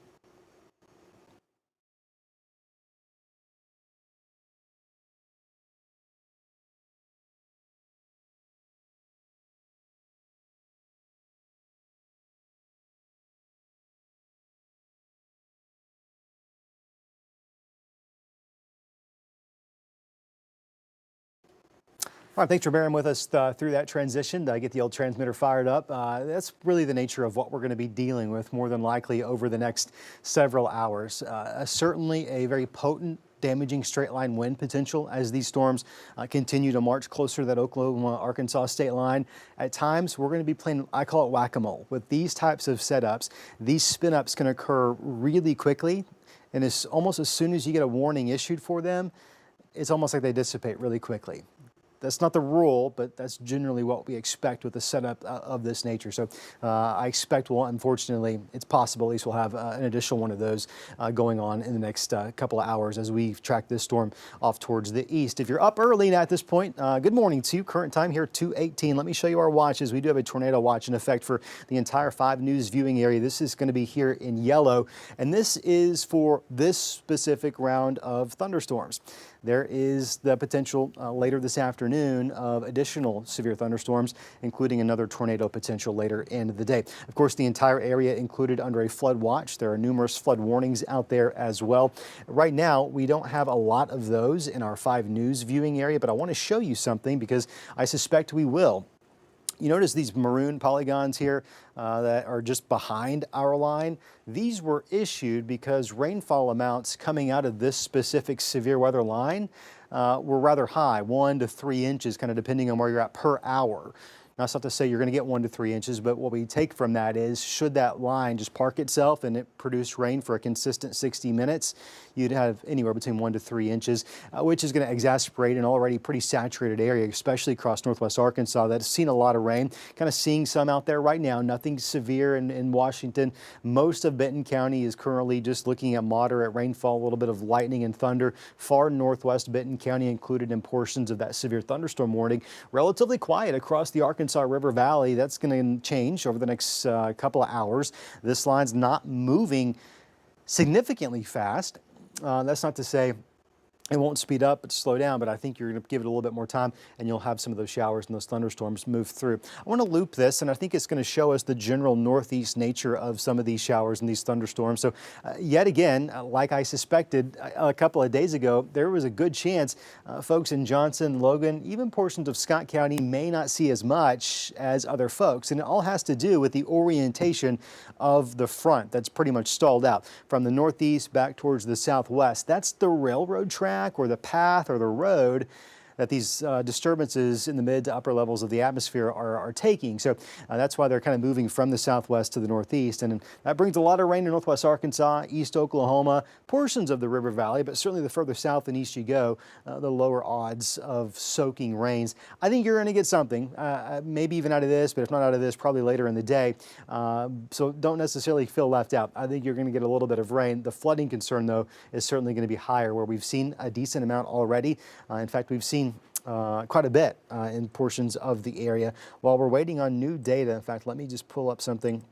All right, thanks for bearing with us through that transition. I get the old transmitter fired up. That's really the nature of what we're going to be dealing with more than likely over the next several hours. Certainly a very potent damaging straight line wind potential as these storms continue to march closer to that Oklahoma-Arkansas state line. At times, we're going to be playing, I call it whack-a-mole. With these types of setups, these spin-ups can occur really quickly, and it's almost as soon as you get a warning issued for them, it's almost like they dissipate really quickly. That's not the rule, but that's generally what we expect with a setup of this nature. So I expect, well, unfortunately, it's possible at least we'll have an additional one of those going on in the next couple of hours as we track this storm off towards the east. If you're up early at this point, good morning to you. Current time here, 2:18. Let me show you our watches. We do have a tornado watch in effect for the entire 5 News viewing area. This is going to be here in yellow, and this is for this specific round of thunderstorms. There is the potential later this afternoon of additional severe thunderstorms, including another tornado potential later in the day. Of course, the entire area included under a flood watch. There are numerous flood warnings out there as well. Right now, we don't have a lot of those in our 5 News viewing area, but I want to show you something because I suspect we will. You notice these maroon polygons here that are just behind our line. These were issued because rainfall amounts coming out of this specific severe weather line were rather high, 1 to 3 inches, kind of depending on where you're at per hour. Now, that's not to say you're going to get 1 to 3 inches, but what we take from that is should that line just park itself and it produce rain for a consistent 60 minutes, you'd have anywhere between 1 to 3 inches, which is going to exacerbate an already pretty saturated area, especially across northwest Arkansas that has seen a lot of rain. Kind of seeing some out there right now, nothing severe in Washington. Most of Benton County is currently just looking at moderate rainfall, a little bit of lightning and thunder. Far northwest Benton County included in portions of that severe thunderstorm warning. Relatively quiet across the Arkansas River Valley. That's going to change over the next couple of hours. This line's not moving significantly fast. That's not to say it won't speed up, but slow down, but I think you're going to give it a little bit more time and you'll have some of those showers and those thunderstorms move through. I want to loop this, and I think it's going to show us the general northeast nature of some of these showers and these thunderstorms. So yet again, like I suspected a couple of days ago, there was a good chance folks in Johnson, Logan, even portions of Scott County may not see as much as other folks. And it all has to do with the orientation of the front that's pretty much stalled out from the northeast back towards the southwest. That's the railroad track or the path or the road that these disturbances in the mid to upper levels of the atmosphere are taking. So that's why they're kind of moving from the southwest to the northeast. And that brings a lot of rain to northwest Arkansas, east Oklahoma, portions of the river valley, but certainly the further south and east you go, the lower odds of soaking rains. I think you're going to get something, maybe even out of this, but if not out of this, probably later in the day. So don't necessarily feel left out. I think you're going to get a little bit of rain. The flooding concern, though, is certainly going to be higher, where we've seen a decent amount already. In fact, we've seen quite a bit in portions of the area. While we're waiting on new data, in fact, let me just pull up something.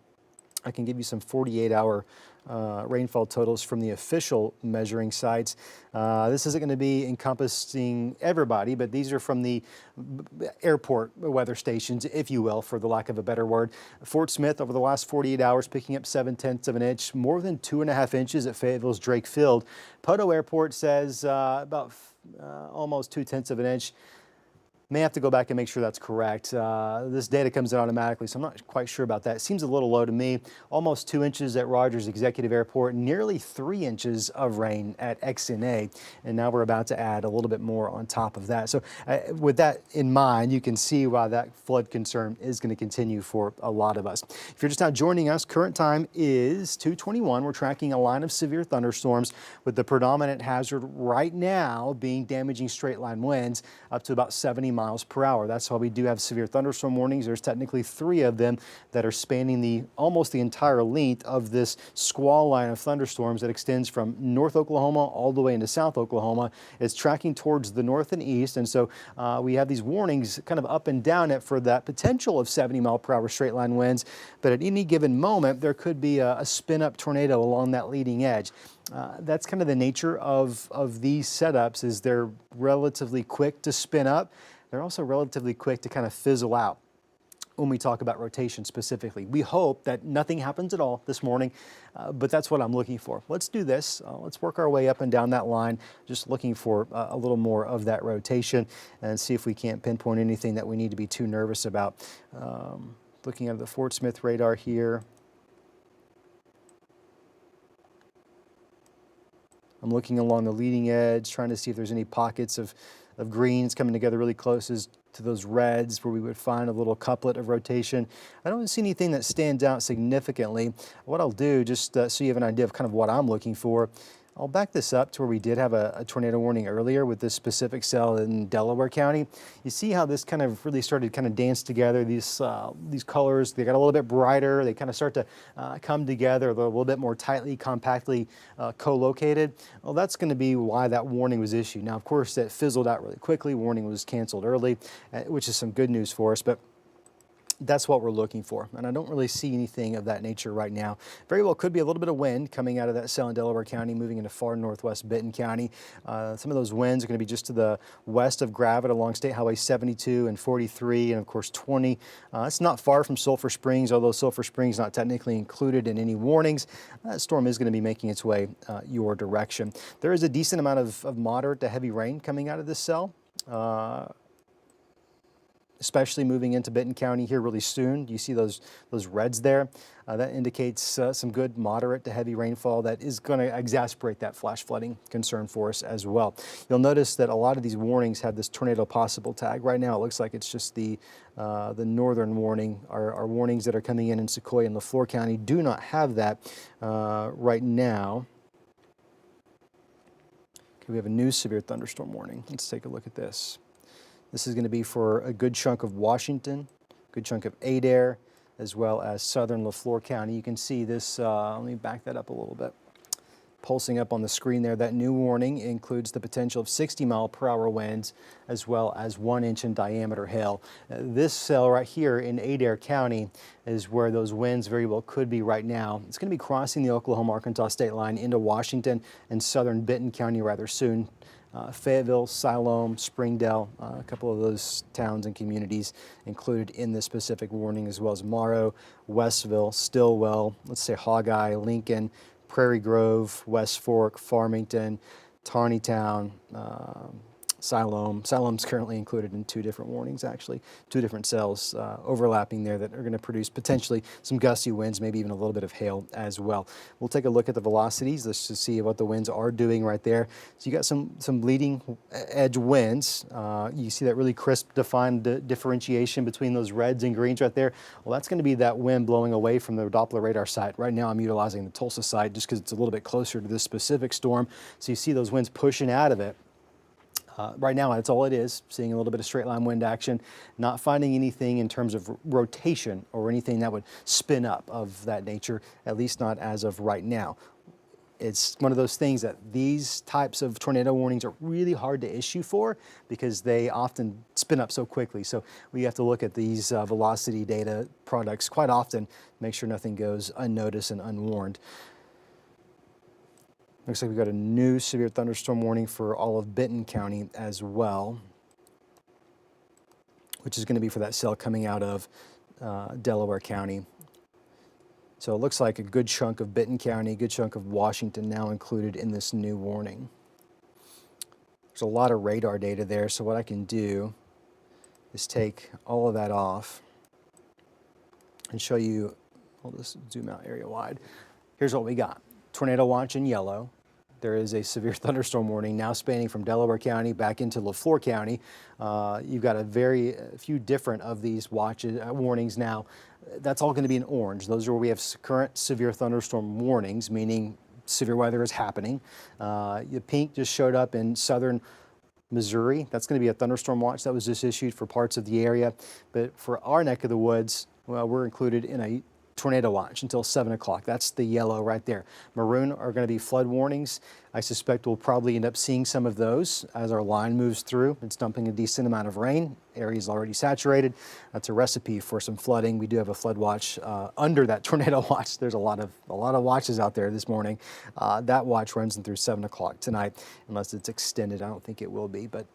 I can give you some 48-hour rainfall totals from the official measuring sites. This isn't going to be encompassing everybody, but these are from the airport weather stations, if you will, for the lack of a better word. Fort Smith over the last 48 hours picking up 0.7 of an inch, more than 2.5 inches at Fayetteville's Drake Field. Poto Airport says about almost 0.2 of an inch. May have to go back and make sure that's correct. This data comes in automatically, so I'm not quite sure about that. It seems a little low to me. Almost 2 inches at Rogers Executive Airport, nearly 3 inches of rain at XNA, and now we're about to add a little bit more on top of that. So with that in mind, you can see why that flood concern is going to continue for a lot of us. If you're just now joining us, current time is 2:21. We're tracking a line of severe thunderstorms with the predominant hazard right now being damaging straight line winds up to about 70 miles per hour. That's why we do have severe thunderstorm warnings. There's technically 3 of them that are spanning almost the entire length of this squall line of thunderstorms that extends from North Oklahoma all the way into South Oklahoma. It's tracking towards the north and east, and so we have these warnings kind of up and down it for that potential of 70 mile per hour straight line winds. But at any given moment, there could be a spin up tornado along that leading edge. That's kind of the nature of these setups, is they're relatively quick to spin up. They're also relatively quick to kind of fizzle out when we talk about rotation specifically. We hope that nothing happens at all this morning, but that's what I'm looking for. Let's do this. Let's work our way up and down that line, just looking for a little more of that rotation and see if we can't pinpoint anything that we need to be too nervous about. Looking at the Fort Smith radar here. I'm looking along the leading edge, trying to see if there's any pockets of greens coming together really close to those reds where we would find a little couplet of rotation. I don't see anything that stands out significantly. What I'll do, just so you have an idea of kind of what I'm looking for, I'll back this up to where we did have a tornado warning earlier with this specific cell in Delaware County. You see how this kind of really started kind of dance together. These colors, they got a little bit brighter. They kind of start to come together. They're a little bit more tightly, compactly co-located. Well, that's going to be why that warning was issued. Now, of course, that fizzled out really quickly. Warning was canceled early, which is some good news for us. But that's what we're looking for, and I don't really see anything of that nature right now. Very well could be a little bit of wind coming out of that cell in Delaware County, moving into far northwest Benton County. Some of those winds are going to be just to the west of Gravette along State Highway 72 and 43, and of course 20. It's not far from Sulphur Springs, although Sulphur Springs not technically included in any warnings. That storm is going to be making its way your direction. There is a decent amount of moderate to heavy rain coming out of this cell. Especially moving into Benton County here really soon. You see those reds there? That indicates some good moderate to heavy rainfall that is going to exacerbate that flash flooding concern for us as well. You'll notice that a lot of these warnings have this tornado possible tag. Right now it looks like it's just the northern warning. Our warnings that are coming in Sequoia and LaFleur County do not have that right now. Okay, we have a new severe thunderstorm warning. Let's take a look at this. This is going to be for a good chunk of Washington, a good chunk of Adair, as well as southern LaFleur County. You can see this, let me back that up a little bit. pulsing up on the screen there. That new warning includes the potential of 60-mile-per-hour winds as well as 1-inch in diameter hail. This cell right here in Adair County is where those winds very well could be right now. It's going to be crossing the Oklahoma-Arkansas state line into Washington and southern Benton County rather soon. Fayetteville, Siloam, Springdale, a couple of those towns and communities included in this specific warning, as well as Morrow, Westville, Stillwell, let's say Hawkeye, Lincoln, Prairie Grove, West Fork, Farmington, Tarnytown, Siloam. Siloam's currently included in 2 different warnings, actually, 2 different cells overlapping there that are going to produce potentially some gusty winds, maybe even a little bit of hail as well. We'll take a look at the velocities. Let's just see what the winds are doing right there. So you got some leading edge winds. You see that really crisp, defined differentiation between those reds and greens right there. Well, that's going to be that wind blowing away from the Doppler radar site. Right now, I'm utilizing the Tulsa site just because it's a little bit closer to this specific storm. So you see those winds pushing out of it. Right now, that's all it is, seeing a little bit of straight line wind action, not finding anything in terms of rotation or anything that would spin up of that nature, at least not as of right now. It's one of those things that these types of tornado warnings are really hard to issue for because they often spin up so quickly. So we have to look at these velocity data products quite often, make sure nothing goes unnoticed and unwarned. Looks like we've got a new severe thunderstorm warning for all of Benton County as well, which is going to be for that cell coming out of Delaware County. So it looks like a good chunk of Benton County, a good chunk of Washington now included in this new warning. There's a lot of radar data there, so what I can do is take all of that off and show you, I'll just zoom out area wide. Here's what we got. Tornado watch in yellow. There is a severe thunderstorm warning now spanning from Delaware County back into LaFleur County. You've got a few different of these warnings now. That's all going to be in orange. Those are where we have current severe thunderstorm warnings, meaning severe weather is happening. The pink just showed up in southern Missouri. That's going to be a thunderstorm watch that was just issued for parts of the area. But for our neck of the woods, well, we're included in a tornado watch until 7 o'clock. That's the yellow right there. Maroon are going to be flood warnings. I suspect we'll probably end up seeing some of those as our line moves through. It's dumping a decent amount of rain. Area is already saturated. That's a recipe for some flooding. We do have a flood watch under that tornado watch. There's a lot of watches out there this morning. That watch runs through 7 o'clock tonight, unless it's extended. I don't think it will be, but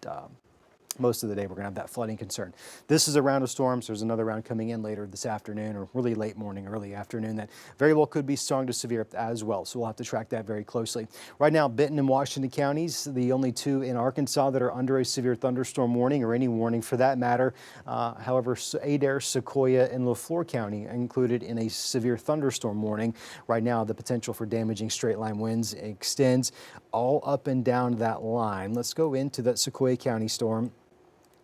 most of the day we're going to have that flooding concern. This is a round of storms. There's another round coming in later this afternoon, or really late morning, early afternoon, that very well could be strong to severe as well. So we'll have to track that very closely. Right now, Benton and Washington counties, the only 2 in Arkansas that are under a severe thunderstorm warning, or any warning for that matter. However, Adair, Sequoia, and LaFleur County are included in a severe thunderstorm warning. Right now, the potential for damaging straight line winds extends all up and down that line. Let's go into that Sequoia County storm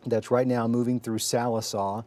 that's right now moving through Salisaw.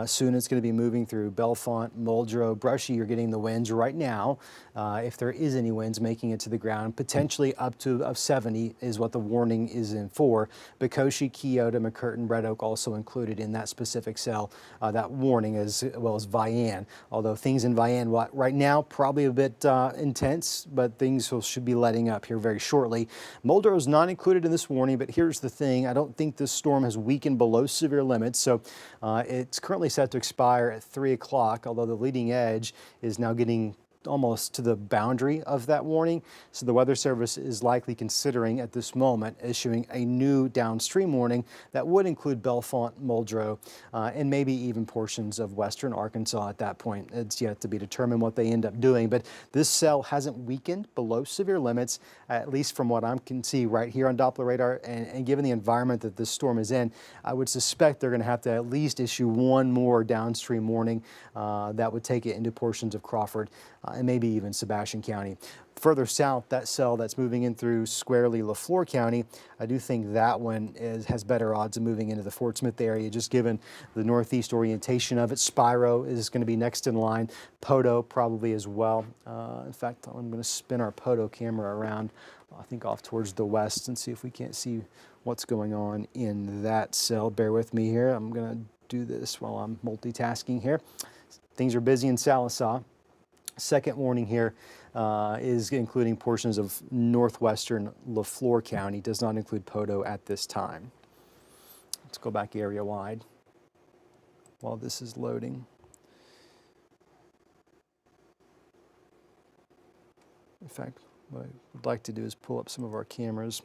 Soon it's going to be moving through Bellefonte, Muldrow, Brushy. You're getting the winds right now. If there is any winds making it to the ground, potentially up to 70 is what the warning is in for. Bekoshi, Keota, McCurtain, Red Oak also included in that specific cell, that warning, as well as Vian. Although things in Vian right now probably a bit intense, but things should be letting up here very shortly. Muldrow is not included in this warning, but here's the thing. I don't think this storm has weakened below severe limits, so it's currently set to expire at 3 o'clock, although the leading edge is now getting almost to the boundary of that warning. So the Weather Service is likely considering at this moment issuing a new downstream warning that would include Bellefonte, Muldrow, and maybe even portions of western Arkansas at that point. It's yet to be determined what they end up doing, but this cell hasn't weakened below severe limits, at least from what I can see right here on Doppler radar, and given the environment that this storm is in, I would suspect they're going to have to at least issue one more downstream warning that would take it into portions of Crawford and maybe even Sebastian County. Further south, that cell that's moving in through squarely LaFleur County, I do think that one has better odds of moving into the Fort Smith area, just given the northeast orientation of it. Spiro is going to be next in line. Poto probably as well. In fact, I'm going to spin our Poto camera around, I think off towards the west, and see if we can't see what's going on in that cell. Bear with me here. I'm going to do this while I'm multitasking here. Things are busy in Salisaw. Second warning here is including portions of northwestern Lafleur County. Does not include Poteau at this time. Let's go back area wide while this is loading. In fact, what I would like to do is pull up some of our cameras.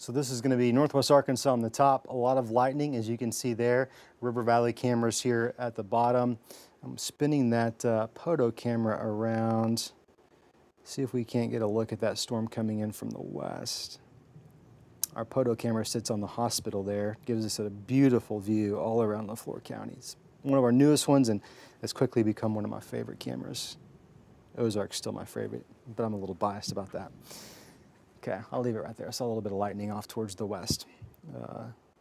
So this is going to be northwest Arkansas on the top. A lot of lightning, as you can see there. River Valley cameras here at the bottom. I'm spinning that Poteau camera around. See if we can't get a look at that storm coming in from the west. Our Poteau camera sits on the hospital there. Gives us a beautiful view all around Lafleur County. It's one of our newest ones and has quickly become one of my favorite cameras. Ozark's still my favorite, but I'm a little biased about that. Okay, I'll leave it right there. I saw a little bit of lightning off towards the west.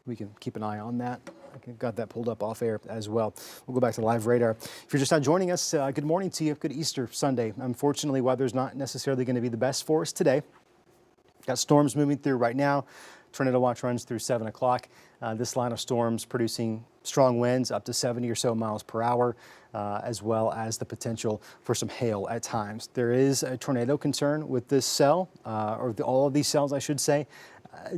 We can keep an eye on that. I got that pulled up off air as well. We'll go back to live radar. If you're just now joining us, good morning to you. Good Easter Sunday. Unfortunately, weather's not necessarily going to be the best for us today. Got storms moving through right now. Tornado watch runs through 7 o'clock. This line of storms producing strong winds up to 70 or so miles per hour, as well as the potential for some hail at times. There is a tornado concern with this cell, or all of these cells, I should say,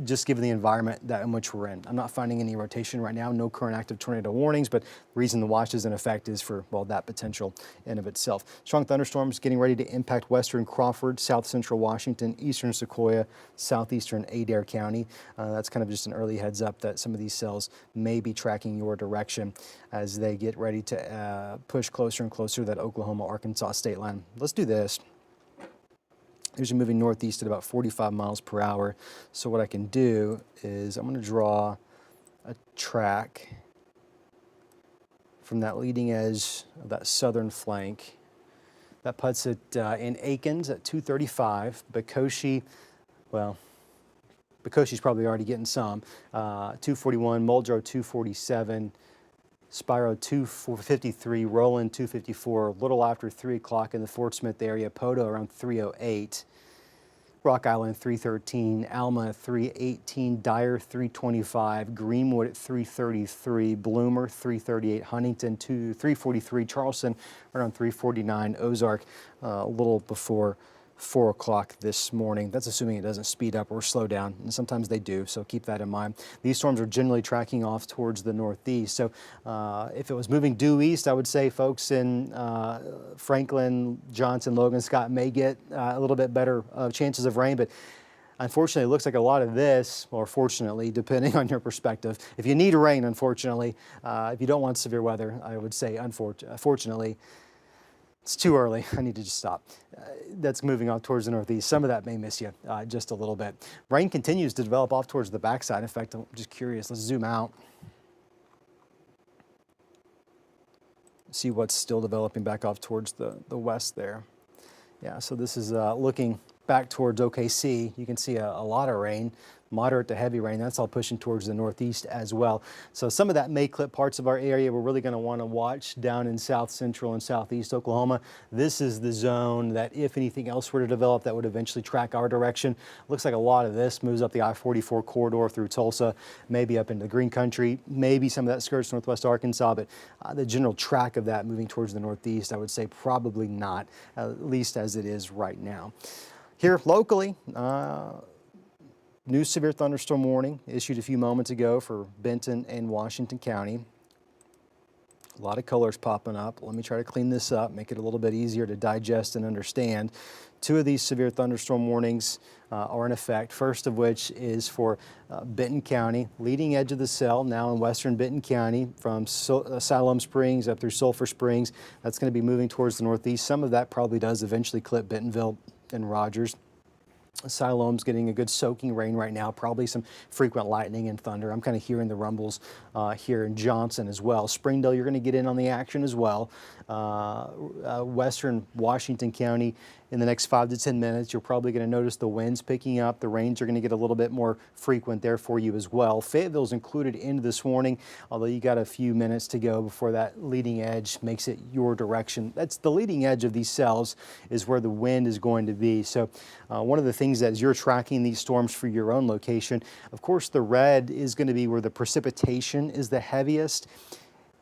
just given the environment in which we're in. I'm not finding any rotation right now, no current active tornado warnings, but the reason the watch is in effect is for, well, that potential in of itself. Strong thunderstorms getting ready to impact western Crawford, south central Washington, eastern Sequoia, southeastern Adair County. That's kind of just an early heads up that some of these cells may be tracking your direction as they get ready to push closer and closer to that Oklahoma-Arkansas state line. Let's do this. These are moving northeast at about 45 miles per hour. So what I can do is I'm going to draw a track from that leading edge of that southern flank. That puts it in Aikens at 235. Bekoshi, well, Bekoshi's probably already getting some. 241, Muldrow 247. Spiro 253, Roland 254, a little after 3 o'clock in the Fort Smith area, Poteau around 308, Rock Island 313, Alma 318, Dyer 325, Greenwood at 333, Bloomer 338, Huntington 343, Charleston around 349, Ozark a little before 4 o'clock this morning. That's assuming it doesn't speed up or slow down, and sometimes they do, so keep that in mind. These storms are generally tracking off towards the northeast, so if it was moving due east, I would say folks in Franklin, Johnson, Logan, Scott may get a little bit better chances of rain, but unfortunately, it looks like a lot of this, or fortunately, depending on your perspective, if you need rain, unfortunately, if you don't want severe weather, I would say, unfortunately, it's too early. I need to just stop. That's moving off towards the northeast. Some of that may miss you just a little bit. Rain continues to develop off towards the backside. In fact, I'm just curious. Let's zoom out. See what's still developing back off towards the west there. Yeah, so this is looking back towards OKC. You can see a lot of rain. Moderate to heavy rain. That's all pushing towards the northeast as well. So some of that may clip parts of our area. We're really going to want to watch down in south central and southeast Oklahoma. This is the zone that if anything else were to develop, that would eventually track our direction. Looks like a lot of this moves up the I-44 corridor through Tulsa, maybe up into the Green Country, maybe some of that skirts northwest Arkansas, but the general track of that moving towards the northeast, I would say probably not, at least as it is right now. Here locally, new severe thunderstorm warning issued a few moments ago for Benton and Washington County. A lot of colors popping up. Let me try to clean this up, make it a little bit easier to digest and understand. 2 of these severe thunderstorm warnings are in effect. First of which is for Benton County, leading edge of the cell now in western Benton County from Siloam Springs up through Sulphur Springs. That's going to be moving towards the northeast. Some of that probably does eventually clip Bentonville and Rogers. Siloam's getting a good soaking rain right now, probably some frequent lightning and thunder. I'm kind of hearing the rumbles here in Johnson as well. Springdale, you're going to get in on the action as well. Western Washington County, in the next 5 to 10 minutes, you're probably going to notice the winds picking up. The rains are going to get a little bit more frequent there for you as well. Fayetteville's included into this warning, although you got a few minutes to go before that leading edge makes it your direction. That's the leading edge of these cells is where the wind is going to be. So one of the things that as you're tracking these storms for your own location, of course, the red is going to be where the precipitation is the heaviest.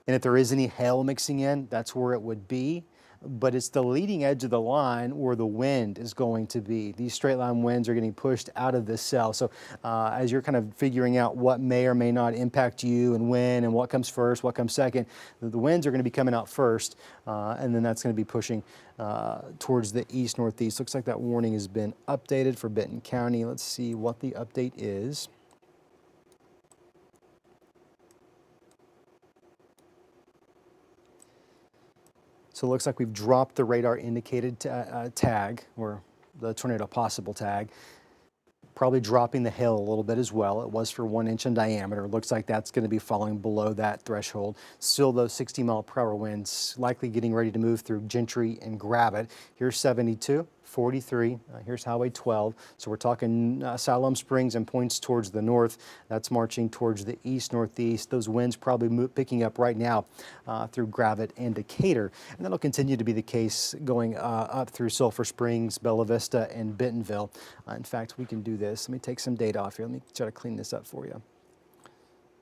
And if there is any hail mixing in, that's where it would be. But it's the leading edge of the line where the wind is going to be. These straight line winds are getting pushed out of this cell. So as you're kind of figuring out what may or may not impact you and when and what comes first, what comes second, the winds are going to be coming out first, and then that's going to be pushing towards the east-northeast. Looks like that warning has been updated for Benton County. Let's see what the update is. So it looks like we've dropped the radar indicated tag, or the tornado possible tag. Probably dropping the hail a little bit as well. It was for 1 inch in diameter. It looks like that's going to be falling below that threshold. Still those 60-mile-per-hour winds likely getting ready to move through Gentry and Gravette. Here's 72. 43, here's Highway 12. So we're talking Siloam Springs and points towards the north. That's marching towards the east-northeast. Those winds probably picking up right now through Gravette and Decatur. And that'll continue to be the case going up through Sulphur Springs, Bella Vista, and Bentonville. In fact, we can do this. Let me take some data off here. Let me try to clean this up for you.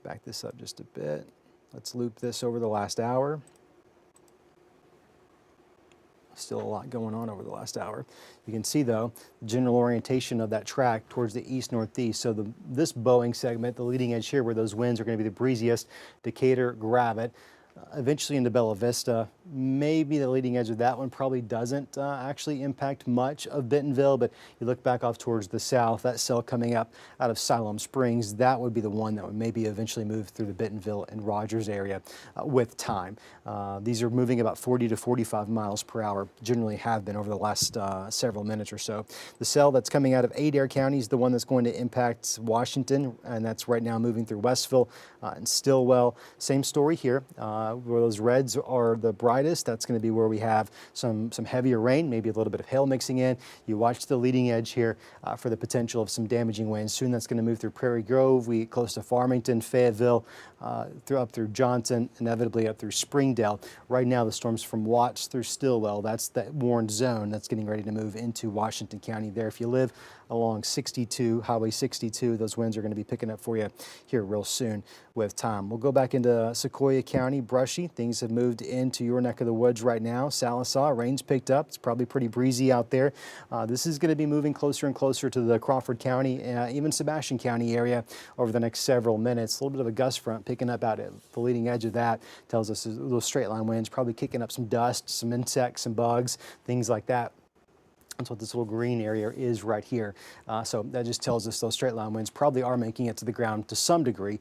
Back this up just a bit. Let's loop this over the last hour. Still a lot going on over the last hour. You can see, though, the general orientation of that track towards the east-northeast. So this bowing segment, the leading edge here where those winds are going to be the breeziest, Decatur, Gravette, eventually into Bella Vista. Maybe the leading edge of that one probably doesn't actually impact much of Bentonville, but you look back off towards the south, that cell coming up out of Siloam Springs, that would be the one that would maybe eventually move through the Bentonville and Rogers area with time. These are moving about 40 to 45 miles per hour, generally have been over the last several minutes or so. The cell that's coming out of Adair County is the one that's going to impact Washington, and that's right now moving through Westville and Stillwell. Same story here. Where those reds are the brightest, that's going to be where we have some heavier rain, maybe a little bit of hail mixing in. You watch the leading edge here for the potential of some damaging winds. Soon that's going to move through Prairie Grove, we close to Farmington, Fayetteville, up through Johnson, inevitably up through Springdale. Right now the storms from Watts through Stillwell, that's that warned zone that's getting ready to move into Washington County there. If you live along 62, Highway 62, those winds are going to be picking up for you here real soon with time. We'll go back into Sequoyah County, brushy. Things have moved into your neck of the woods right now. Sallisaw, rain's picked up. It's probably pretty breezy out there. This is going to be moving closer and closer to the Crawford County, even Sebastian County area over the next several minutes. A little bit of a gust front picking up out at the leading edge of that tells us those straight line winds probably kicking up some dust, some insects, some bugs, things like that. That's what this little green area is right here. So that just tells us those straight line winds probably are making it to the ground to some degree,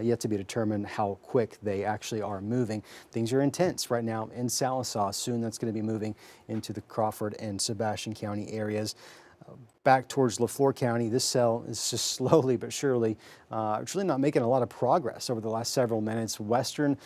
yet to be determined how quick they actually are moving. Things are intense right now in Sallisaw. Soon that's going to be moving into the Crawford and Sebastian County areas. Back towards LaFleur County, this cell is just slowly but surely, it's really not making a lot of progress over the last several minutes. Western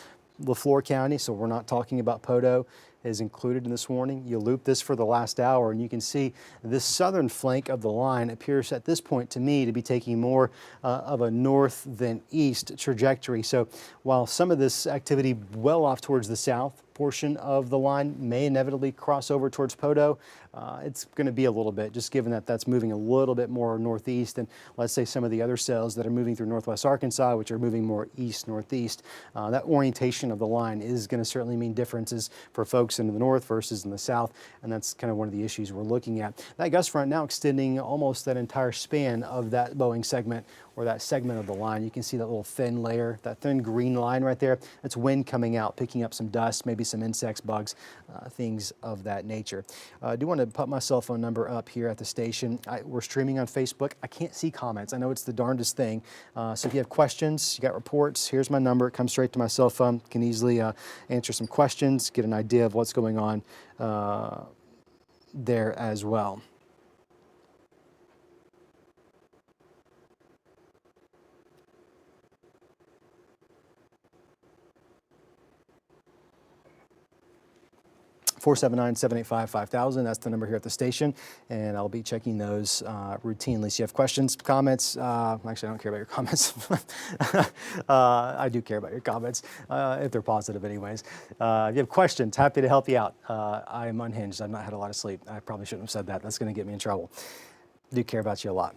LaFleur County, so we're not talking about Poteau, is included in this warning. You loop this for the last hour and you can see this southern flank of the line appears at this point to me to be taking more of a north than east trajectory. So while some of this activity well off towards the south portion of the line may inevitably cross over towards Poteau, it's going to be a little bit, just given that that's moving a little bit more northeast than, let's say, some of the other cells that are moving through northwest Arkansas, which are moving more east-northeast. That orientation of the line is going to certainly mean differences for folks in the north versus in the south, and that's kind of one of the issues we're looking at. That gust front now extending almost that entire span of that Boeing segment, or that segment of the line. You can see that little thin layer, that thin green line right there. That's wind coming out, picking up some dust, maybe some insects, bugs, things of that nature. I do want to put my cell phone number up here at the station. We're streaming on Facebook. I can't see comments. I know it's the darndest thing. So if you have questions, you got reports, here's my number. It comes straight to my cell phone. You can easily answer some questions, get an idea of what's going on there as well. 479-785-5000. That's the number here at the station, and I'll be checking those routinely. So you have questions, comments. Actually, I don't care about your comments. I do care about your comments, if they're positive anyways. If you have questions, happy to help you out. I am unhinged. I've not had a lot of sleep. I probably shouldn't have said that. That's going to get me in trouble. I do care about you a lot.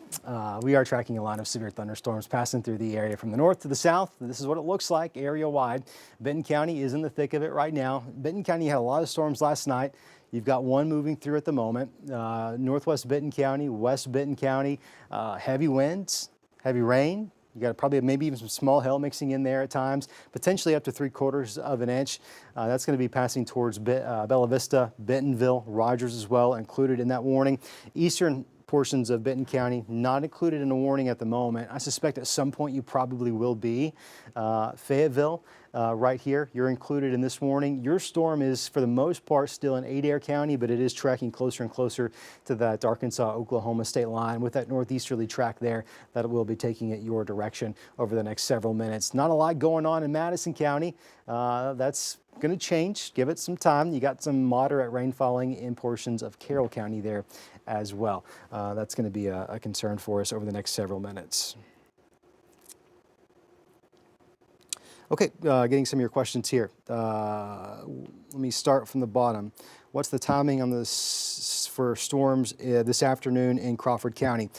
We are tracking a line of severe thunderstorms passing through the area from the north to the south. This is what it looks like area-wide. Benton County is in the thick of it right now. Benton County had a lot of storms last night. You've got one moving through at the moment. Northwest Benton County, West Benton County, heavy winds, heavy rain. You got probably maybe even some small hail mixing in there at times, potentially up to 3/4 of an inch. That's going to be passing towards Bella Vista, Bentonville, Rogers as well, included in that warning. Eastern portions of Benton County not included in a warning at the moment. I suspect at some point you probably will be. Fayetteville, right here, you're included in this warning. Your storm is, for the most part, still in Adair County, but it is tracking closer and closer to that Arkansas-Oklahoma state line with that northeasterly track there that will be taking it your direction over the next several minutes. Not a lot going on in Madison County. That's going to change. Give it some time. You got some moderate rain falling in portions of Carroll County there as well. That's going to be a concern for us over the next several minutes. Okay, getting some of your questions here. Let me start from the bottom. What's the timing on this for storms this afternoon in Crawford County?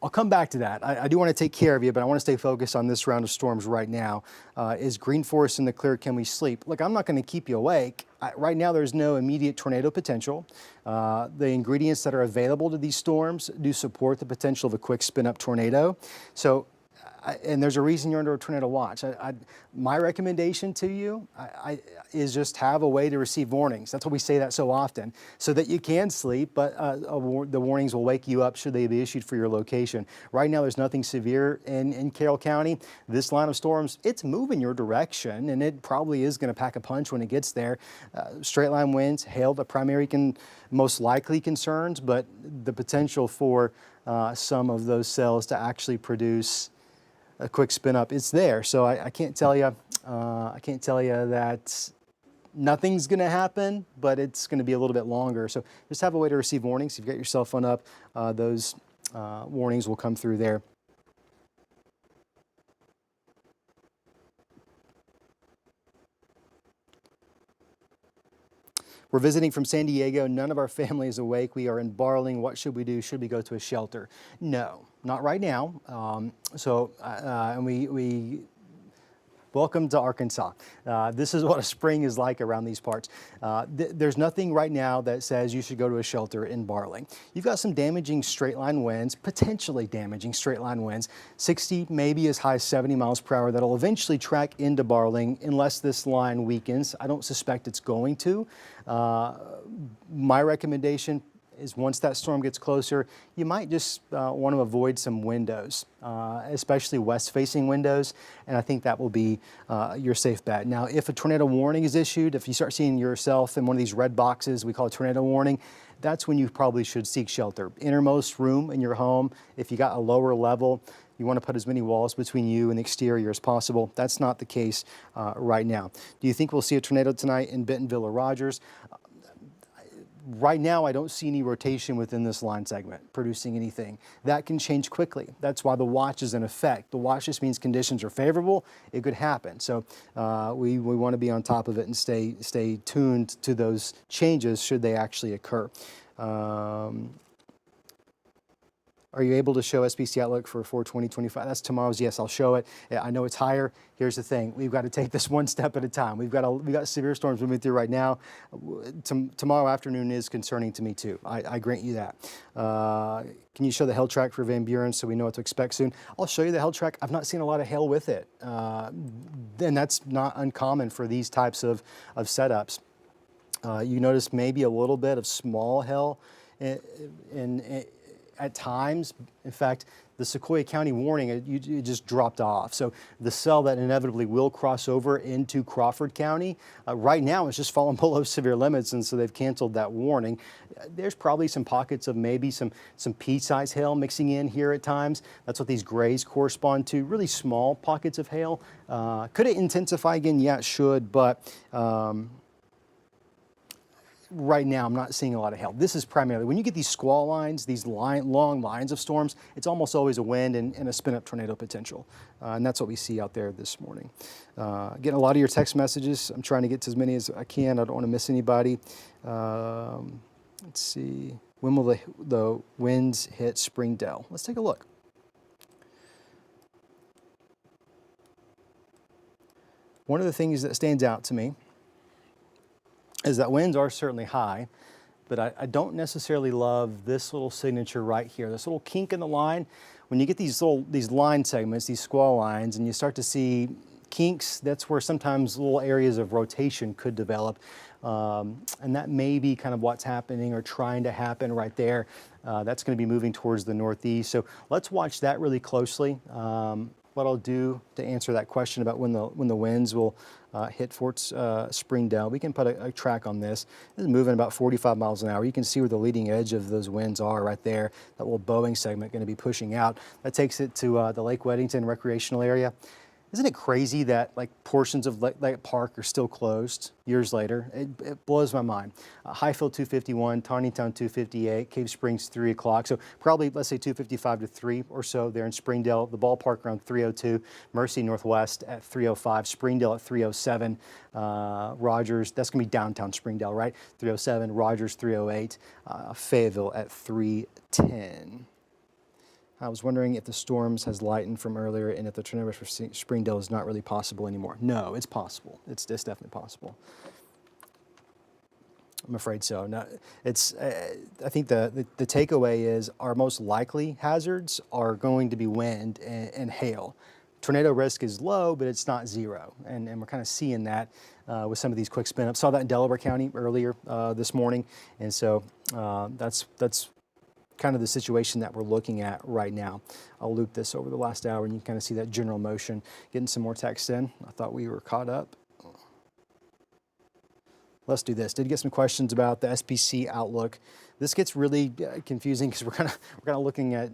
I'll come back to that. I do want to take care of you, but I want to stay focused on this round of storms right now. Is green forest in the clear? Can we sleep? Look, I'm not going to keep you awake. Right now, there's no immediate tornado potential. The ingredients that are available to these storms do support the potential of a quick spin-up tornado. So, and there's a reason you're under a tornado watch. My recommendation to you is just have a way to receive warnings. That's why we say that so often, so that you can sleep, but the warnings will wake you up should they be issued for your location. Right now, there's nothing severe in Carroll County. This line of storms, it's moving your direction, and it probably is going to pack a punch when it gets there. Straight line winds, hail, the primary most likely concerns, but the potential for some of those cells to actually produce a quick spin up, it's there. So I can't tell you, that nothing's going to happen, but it's going to be a little bit longer. So just have a way to receive warnings. If you've got your cell phone up, those warnings will come through there. We're visiting from San Diego. None of our family is awake. We are in Barling. What should we do? Should we go to a shelter? No, not right now. And we welcome to Arkansas. This is what a spring is like around these parts. There's nothing right now that says you should go to a shelter in Barling. You've got some damaging straight line winds, potentially damaging straight line winds, 60, maybe as high as 70 miles per hour that'll eventually track into Barling unless this line weakens. I don't suspect it's going to. My recommendation is once that storm gets closer, you might just want to avoid some windows, especially west-facing windows, and I think that will be your safe bet. Now, if a tornado warning is issued, if you start seeing yourself in one of these red boxes we call a tornado warning, that's when you probably should seek shelter. Innermost room in your home, if you got a lower level, you want to put as many walls between you and the exterior as possible. That's not the case right now. Do you think we'll see a tornado tonight in Bentonville or Rogers? Right now, I don't see any rotation within this line segment producing anything. That can change quickly. That's why the watch is in effect. The watch just means conditions are favorable. It could happen. So we want to be on top of it and stay tuned to those changes should they actually occur. Are you able to show SPC outlook for 2025? That's tomorrow's. Yes, I'll show it. I know it's higher. Here's the thing. We've got to take this one step at a time. We've got severe storms moving through right now. Tomorrow afternoon is concerning to me too. I grant you that. Can you show the hail track for Van Buren so we know what to expect soon? I'll show you the hail track. I've not seen a lot of hail with it. And that's not uncommon for these types of setups. You notice maybe a little bit of small hail at times. In fact, the Sequoia County warning, it just dropped off. So the cell that inevitably will cross over into Crawford County, right now it's just fallen below severe limits, and so they've canceled that warning. There's probably some pockets of maybe some pea-size hail mixing in here at times. That's what these grays correspond to, really small pockets of hail. Could it intensify again? Yeah, it should, but right now, I'm not seeing a lot of hail. This is primarily, when you get these squall lines, these long lines of storms, it's almost always a wind and a spin-up tornado potential. And that's what we see out there this morning. Getting a lot of your text messages. I'm trying to get to as many as I can. I don't want to miss anybody. Let's see. When will the winds hit Springdale? Let's take a look. One of the things that stands out to me is that winds are certainly high, but I don't necessarily love this little signature right here, this little kink in the line. When you get these line segments, these squall lines, and you start to see kinks, that's where sometimes little areas of rotation could develop. And that may be kind of what's happening or trying to happen right there. That's going to be moving towards the northeast. So let's watch that really closely. What I'll do to answer that question about when the winds will hit Fort Springdale, we can put a track on this. This is moving about 45 miles an hour. You can see where the leading edge of those winds are right there. That little Boeing segment going to be pushing out. That takes it to the Lake Weddington recreational area. Isn't it crazy that like portions of Lake Park are still closed years later? It blows my mind. Highfield 251, Tawnytown 258, Cave Springs 3 o'clock. So probably let's say 255 to 3 or so there in Springdale. The ballpark around 302. Mercy Northwest at 305. Springdale at 307. Rogers, that's going to be downtown Springdale, right? 307. Rogers 308. Fayetteville at 310. I was wondering if the storms has lightened from earlier and if the tornado for Springdale is not really possible anymore. No, it's possible. It's definitely possible. I'm afraid so. No, it's. I think the takeaway is our most likely hazards are going to be wind and hail. Tornado risk is low, but it's not zero, and we're kind of seeing that with some of these quick spin ups. Saw that in Delaware County earlier this morning, and so that's kind of the situation that we're looking at right now. I'll loop this over the last hour and you can kind of see that general motion. Getting some more text in. I thought we were caught up. Let's do this. Did get some questions about the SPC outlook. This gets really confusing because we're kind of looking at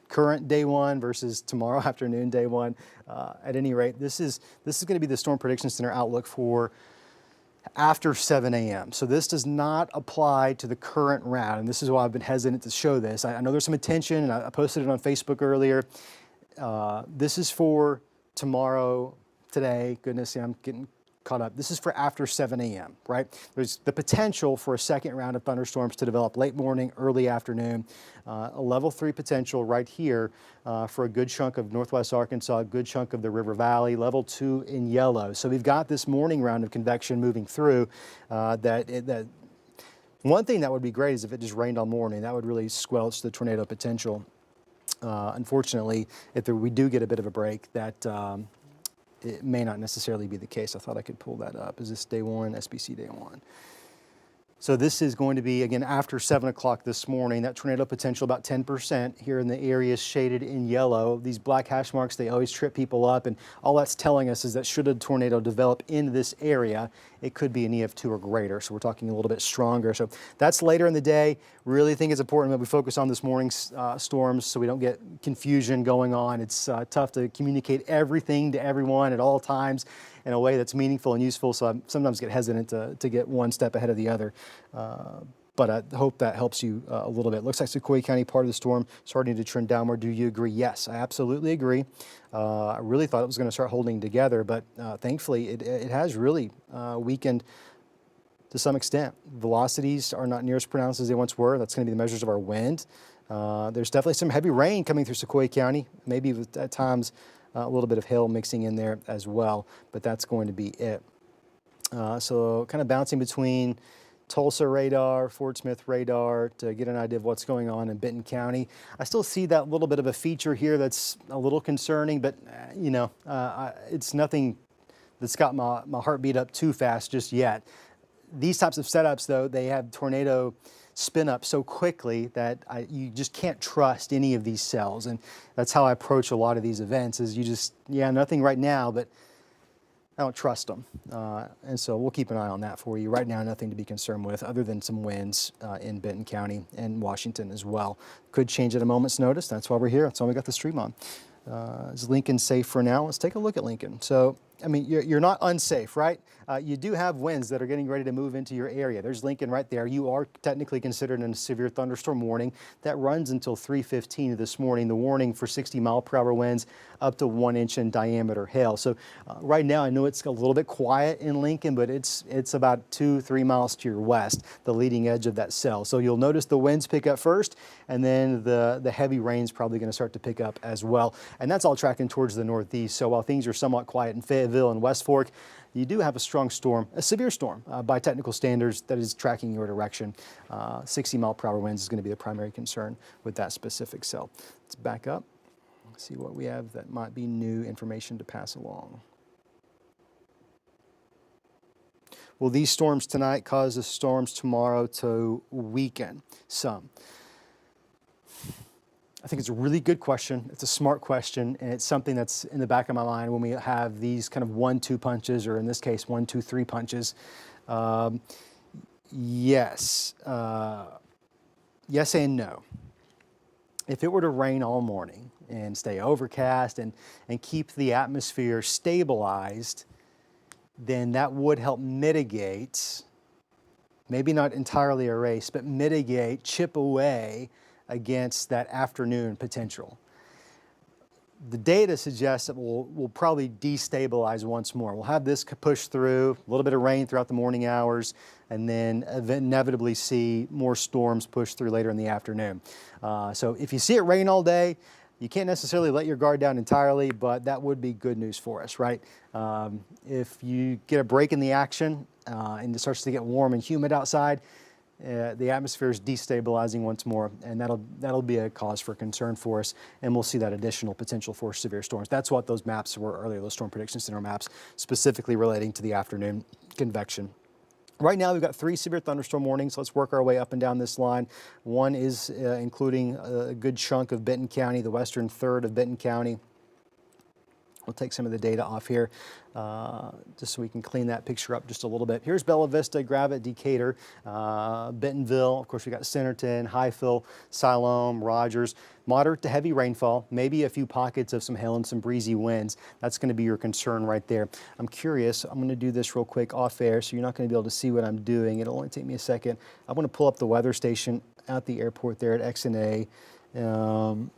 current day one versus tomorrow afternoon day one. At any rate, this is going to be the Storm Prediction Center outlook for after 7 a.m. So this does not apply to the current route, and this is why I've been hesitant to show this. I know there's some attention, and I posted it on Facebook earlier. This is for tomorrow, today. Goodness, I'm getting caught up. This is for after 7 a.m., right? There's the potential for a second round of thunderstorms to develop late morning, early afternoon. A level 3 potential right here for a good chunk of northwest Arkansas, a good chunk of the River Valley, level 2 in yellow. So we've got this morning round of convection moving through that one thing that would be great is if it just rained all morning. That would really squelch the tornado potential. Unfortunately, if we do get a bit of a break, that it may not necessarily be the case. I thought I could pull that up. Is this day one, SPC day one? So this is going to be, again, after 7 o'clock this morning. That tornado potential about 10% here in the areas shaded in yellow. These black hash marks, they always trip people up, and all that's telling us is that should a tornado develop in this area, it could be an EF2 or greater. So we're talking a little bit stronger. So that's later in the day. Really think it's important that we focus on this morning's storms so we don't get confusion going on. It's tough to communicate everything to everyone at all times in a way that's meaningful and useful, so I sometimes get hesitant to get one step ahead of the other. But I hope that helps you a little bit. Looks like Sequoia County, part of the storm, starting to trend downward. Do you agree? Yes, I absolutely agree. I really thought it was going to start holding together, but thankfully it has really weakened to some extent. Velocities are not near as pronounced as they once were. That's going to be the measures of our wind. There's definitely some heavy rain coming through Sequoia County, maybe with, at times a little bit of hail mixing in there as well, but that's going to be it. So kind of bouncing between Tulsa radar, Fort Smith radar to get an idea of what's going on in Benton County. I still see that little bit of a feature here that's a little concerning, but you know, it's nothing that's got my heartbeat up too fast just yet. These types of setups, though, they have tornado spin up so quickly that you just can't trust any of these cells, and that's how I approach a lot of these events. Is you just, yeah, nothing right now, but I don't trust them, and so we'll keep an eye on that for you. Right now, nothing to be concerned with other than some winds in Benton County and Washington as well. Could change at a moment's notice. That's why we're here. That's why we got the stream on. Is Lincoln safe for now? Let's take a look at Lincoln. So I mean, you're not unsafe, right? You do have winds that are getting ready to move into your area. There's Lincoln right there. You are technically considered in a severe thunderstorm warning. That runs until 3:15 this morning. The warning for 60-mile-per-hour winds up to 1 inch in diameter hail. So right now, I know it's a little bit quiet in Lincoln, but it's about 2-3 miles to your west, the leading edge of that cell. So you'll notice the winds pick up first, and then the heavy rain's probably going to start to pick up as well. And that's all tracking towards the northeast. So while things are somewhat quiet in Fayetteville and West Fork, you do have a strong storm, a severe storm by technical standards that is tracking your direction. 60-mile-per-hour winds is going to be the primary concern with that specific cell. Let's back up, see what we have that might be new information to pass along. Will these storms tonight cause the storms tomorrow to weaken some? I think it's a really good question. It's a smart question, and it's something that's in the back of my mind when we have these kind of 1-2 punches, or in this case, 1-2-3 punches. Yes. Yes and no. If it were to rain all morning and stay overcast and keep the atmosphere stabilized, then that would help mitigate, maybe not entirely erase, but mitigate, chip away against that afternoon potential. The data suggests that we'll probably destabilize once more. We'll have this push through, a little bit of rain throughout the morning hours, and then inevitably see more storms push through later in the afternoon. So if you see it rain all day, you can't necessarily let your guard down entirely, but that would be good news for us, right? If you get a break in the action and it starts to get warm and humid outside, the atmosphere is destabilizing once more, and that'll be a cause for concern for us, and we'll see that additional potential for severe storms. That's what those maps were earlier, those Storm Prediction Center maps, specifically relating to the afternoon convection. Right now, we've got 3 severe thunderstorm warnings. Let's work our way up and down this line. One is including a good chunk of Benton County, the western third of Benton County. We'll take some of the data off here just so we can clean that picture up just a little bit. Here's Bella Vista, Gravette, Decatur, Bentonville. Of course, we got Centerton, Highfill, Siloam, Rogers. Moderate to heavy rainfall, maybe a few pockets of some hail and some breezy winds. That's going to be your concern right there. I'm curious. I'm going to do this real quick off air, so you're not going to be able to see what I'm doing. It'll only take me a second. I want to pull up the weather station at the airport there at XNA.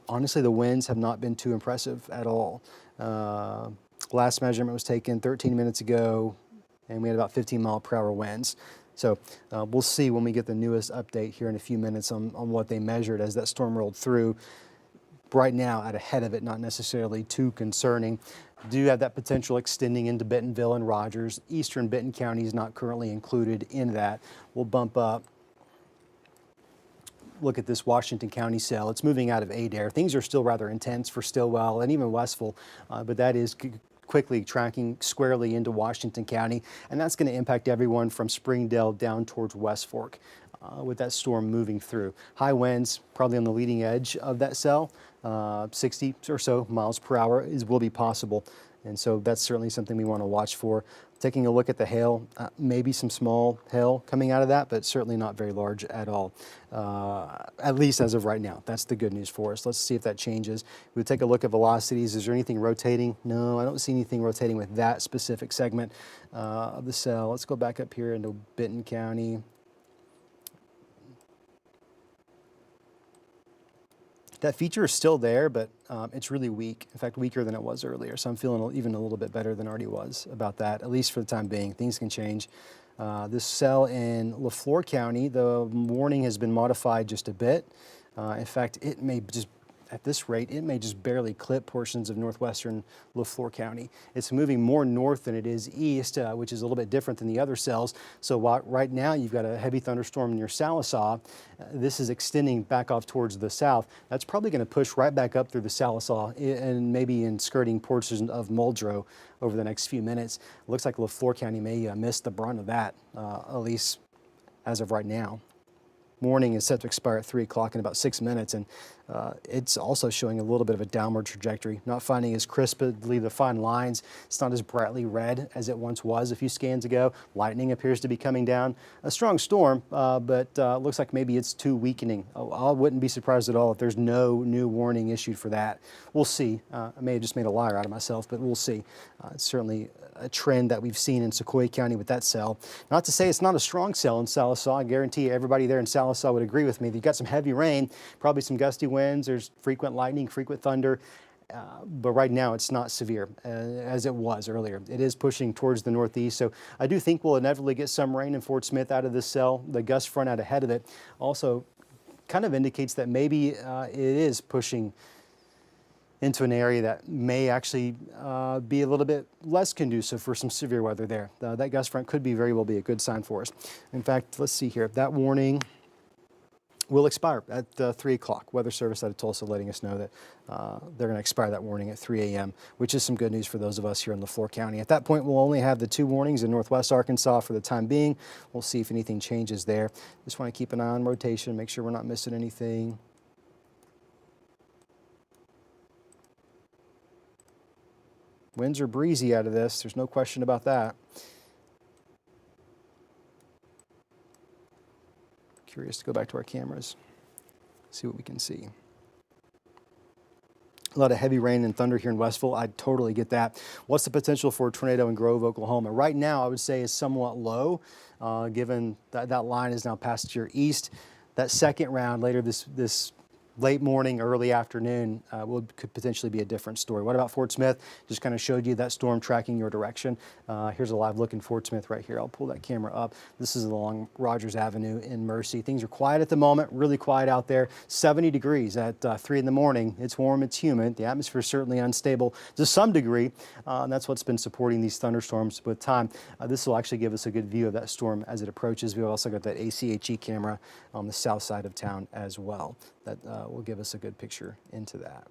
Honestly, the winds have not been too impressive at all. Last measurement was taken 13 minutes ago, and we had about 15-mile-per-hour winds. So we'll see when we get the newest update here in a few minutes on what they measured as that storm rolled through. Right now, out ahead of it, not necessarily too concerning. Do have that potential extending into Bentonville and Rogers. Eastern Benton County is not currently included in that. We'll bump up. Look at this Washington County cell. It's moving out of Adair. Things are still rather intense for Stillwell and even Westville, but that is quickly tracking squarely into Washington County, and that's going to impact everyone from Springdale down towards West Fork with that storm moving through. High winds probably on the leading edge of that cell, 60 or so miles per hour will be possible, and so that's certainly something we want to watch for. Taking a look at the hail, maybe some small hail coming out of that, but certainly not very large at all, at least as of right now. That's the good news for us. Let's see if that changes. We'll take a look at velocities. Is there anything rotating? No, I don't see anything rotating with that specific segment of the cell. Let's go back up here into Benton County. That feature is still there, but it's really weak. In fact, weaker than it was earlier. So I'm feeling even a little bit better than already was about that, at least for the time being. Things can change. This cell in LaFleur County, the warning has been modified just a bit. In fact, it may just, at this rate, it may just barely clip portions of northwestern LaFleur County. It's moving more north than it is east, which is a little bit different than the other cells. So right now you've got a heavy thunderstorm near Salisaw. This is extending back off towards the south. That's probably going to push right back up through the Salisaw and maybe in skirting portions of Muldrow over the next few minutes. It looks like LaFleur County may miss the brunt of that, at least as of right now. Warning is set to expire at 3 o'clock in about 6 minutes, and It's also showing a little bit of a downward trajectory, not finding as crisply defined lines. It's not as brightly red as it once was a few scans ago. Lightning appears to be coming down. A strong storm, but looks like maybe it's too weakening. I wouldn't be surprised at all if there's no new warning issued for that. We'll see. I may have just made a liar out of myself, but we'll see. It's certainly a trend that we've seen in Sequoia County with that cell. Not to say it's not a strong cell in Sallisaw. I guarantee everybody there in Sallisaw would agree with me. You've got some heavy rain, probably some gusty winds. There's frequent lightning, frequent thunder. But right now it's not severe as it was earlier. It is pushing towards the northeast, so I do think we'll inevitably get some rain in Fort Smith out of this cell. The gust front out ahead of it also kind of indicates that maybe it is pushing into an area that may actually be a little bit less conducive for some severe weather there. That gust front could very well be a good sign for us. In fact, let's see here. That warning will expire at 3 o'clock. Weather Service out of Tulsa letting us know that they're going to expire that warning at 3 a.m., which is some good news for those of us here in LeFlore County. At that point, we'll only have the 2 warnings in northwest Arkansas for the time being. We'll see if anything changes there. Just want to keep an eye on rotation, make sure we're not missing anything. Winds are breezy out of this. There's no question about that. Curious to go back to our cameras, see what we can see. A lot of heavy rain and thunder here in Westville. I totally get that. What's the potential for a tornado in Grove, Oklahoma? Right now, I would say is somewhat low, given that that line is now past to your east. That second round later this late morning, early afternoon could potentially be a different story. What about Fort Smith? Just kind of showed you that storm tracking your direction. Here's a live look in Fort Smith right here. I'll pull that camera up. This is along Rogers Avenue in Mercy. Things are quiet at the moment, really quiet out there. 70 degrees at 3 in the morning. It's warm, it's humid. The atmosphere is certainly unstable to some degree. And that's what's been supporting these thunderstorms with time. This will actually give us a good view of that storm as it approaches. We've also got that ACHE camera on the south side of town as well. That will give us a good picture into that.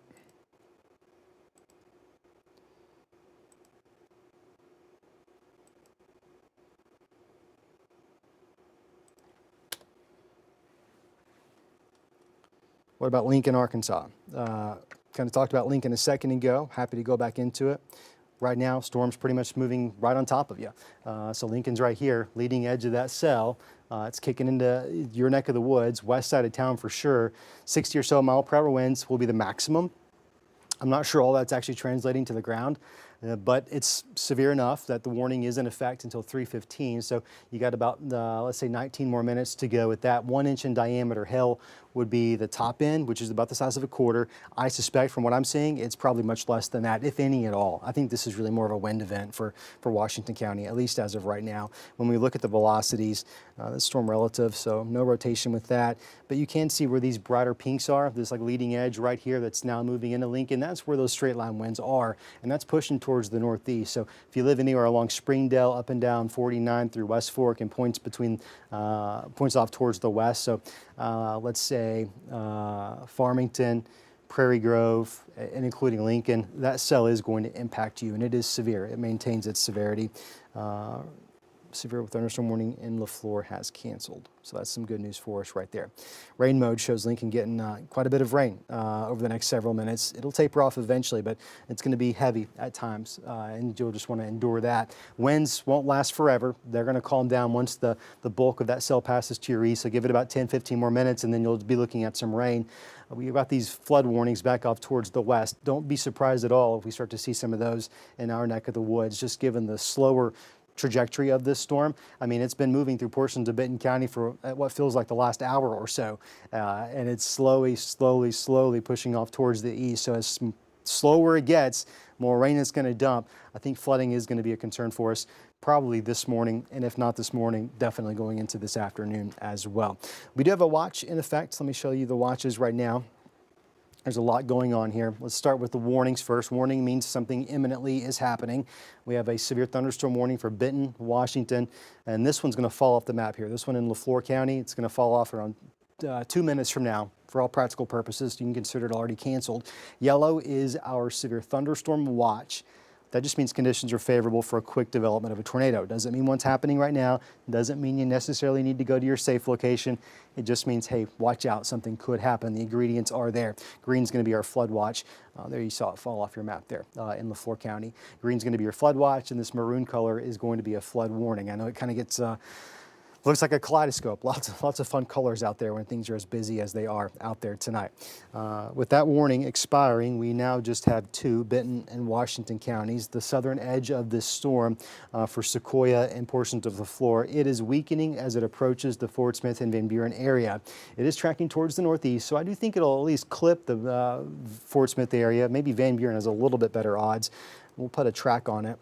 What about Lincoln, Arkansas? Kind of talked about Lincoln a second ago. Happy to go back into it. Right now, storm's pretty much moving right on top of you. So Lincoln's right here, leading edge of that cell. It's kicking into your neck of the woods, west side of town for sure. 60 or so mile-per-hour winds will be the maximum. I'm not sure all that's actually translating to the ground, but it's severe enough that the warning is in effect until 3:15. So you got about, let's say 19 more minutes to go with that. 1 inch in diameter hail would be the top end, which is about the size of a quarter. I suspect from what I'm seeing, it's probably much less than that, if any at all. I think this is really more of a wind event for Washington County, at least as of right now. When we look at the velocities, the storm relative, so no rotation with that. But you can see where these brighter pinks are, this like leading edge right here that's now moving into Lincoln. That's where those straight line winds are, and that's pushing towards the northeast. So if you live anywhere along Springdale, up and down 49 through West Fork, and points off towards the west. So let's say Farmington, Prairie Grove, and including Lincoln, that cell is going to impact you, and it is severe. It maintains its severity. Severe thunderstorm warning in LeFlore has canceled. So that's some good news for us right there. Rain mode shows Lincoln getting quite a bit of rain over the next several minutes. It'll taper off eventually, but it's going to be heavy at times, and you'll just want to endure that. Winds won't last forever. They're going to calm down once the bulk of that cell passes to your east, so give it about 10, 15 more minutes, and then you'll be looking at some rain. We've got these flood warnings back off towards the west. Don't be surprised at all if we start to see some of those in our neck of the woods, just given the slower trajectory of this storm. I mean, it's been moving through portions of Benton County for what feels like the last hour or so, and it's slowly pushing off towards the east. So as slower it gets, more rain is going to dump. I think flooding is going to be a concern for us probably this morning, and if not this morning, definitely going into this afternoon as well. We do have a watch in effect. Let me show you the watches right now. There's a lot going on here. Let's start with the warnings first. Warning means something imminently is happening. We have a severe thunderstorm warning for Benton, Washington, and this one's going to fall off the map here. This one in LeFlore County, it's going to fall off around 2 minutes from now. For all practical purposes, you can consider it already canceled. Yellow is our severe thunderstorm watch. that just means conditions are favorable for a quick development of a tornado. Doesn't mean one's happening right now. Doesn't mean you necessarily need to go to your safe location. It just means, hey, watch out, something could happen. The ingredients are there. Green's going to be our flood watch. There you saw it fall off your map there in LaFleur County. Green's going to be your flood watch, and this maroon color is going to be a flood warning. I know it kind of gets looks like a kaleidoscope. Lots of fun colors out there when things are as busy as they are out there tonight. With that warning expiring, we now just have two, Benton and Washington counties. The southern edge of this storm for Sequoia and portions of LaFleur, it is weakening as it approaches the Fort Smith and Van Buren area. It is tracking towards the northeast, so I do think it'll at least clip the Fort Smith area. Maybe Van Buren has a little bit better odds. We'll put a track on it,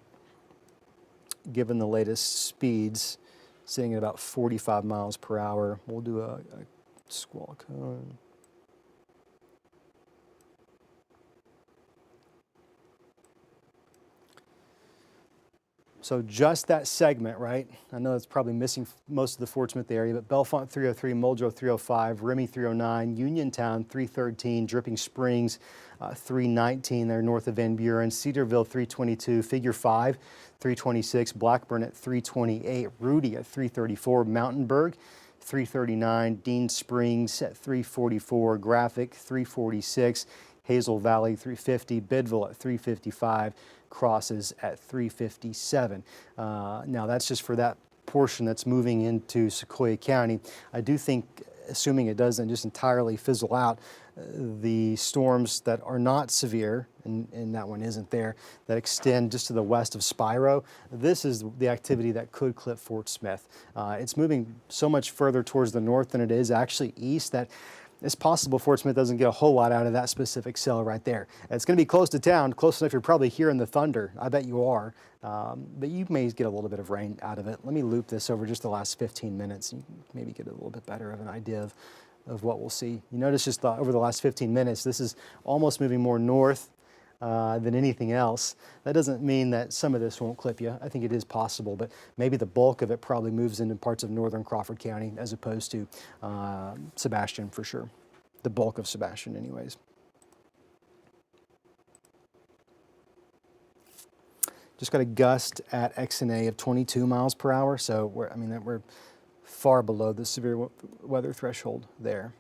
given the latest speeds. Sitting at about 45 miles per hour. We'll do a squall cone. So just that segment, right? I know it's probably missing most of the Fort Smith area, but Bellefonte 303, Muldrow 305, Remy 309, Uniontown 313, Dripping Springs 319 there north of Van Buren, Cedarville 322, Figure 5 326, Blackburn at 328, Rudy at 334, Mountainburg 339, Dean Springs at 344, Graphic 346, Hazel Valley 350, Bidville at 355, Crosses at 357. Now that's just for that portion that's moving into Sequoia County. I do think, assuming it doesn't just entirely fizzle out, the storms that are not severe, and that one isn't there, that extend just to the west of Spiro, this is the activity that could clip Fort Smith. It's moving so much further towards the north than it is actually east that it's possible Fort Smith doesn't get a whole lot out of that specific cell right there. It's going to be close to town, close enough you're probably hearing the thunder. I bet you are. But you may get a little bit of rain out of it. Let me loop this over just the last 15 minutes. You can maybe get a little bit better of an idea of what we'll see. You notice just over the last 15 minutes, this is almost moving more north than anything else. That doesn't mean that some of this won't clip you. I think it is possible, but maybe the bulk of it probably moves into parts of northern Crawford County as opposed to Sebastian for sure. The bulk of Sebastian anyways. Just got a gust at XNA of 22 miles per hour, so we're far below the severe weather threshold there.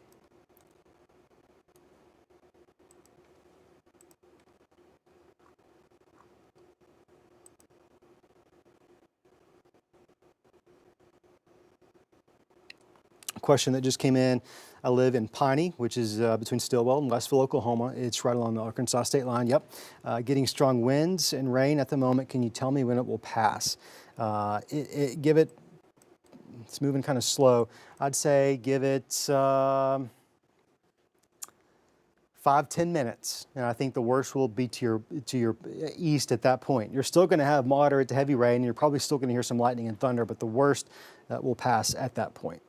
Question that just came in. I live in Piney, which is between Stillwell and Westville, Oklahoma. It's right along the Arkansas state line. Yep. Getting strong winds and rain at the moment. Can you tell me when it will pass? It's moving kind of slow. I'd say give it 5-10 minutes, and I think the worst will be to your east at that point. You're still going to have moderate to heavy rain. You're probably still going to hear some lightning and thunder, but the worst will pass at that point.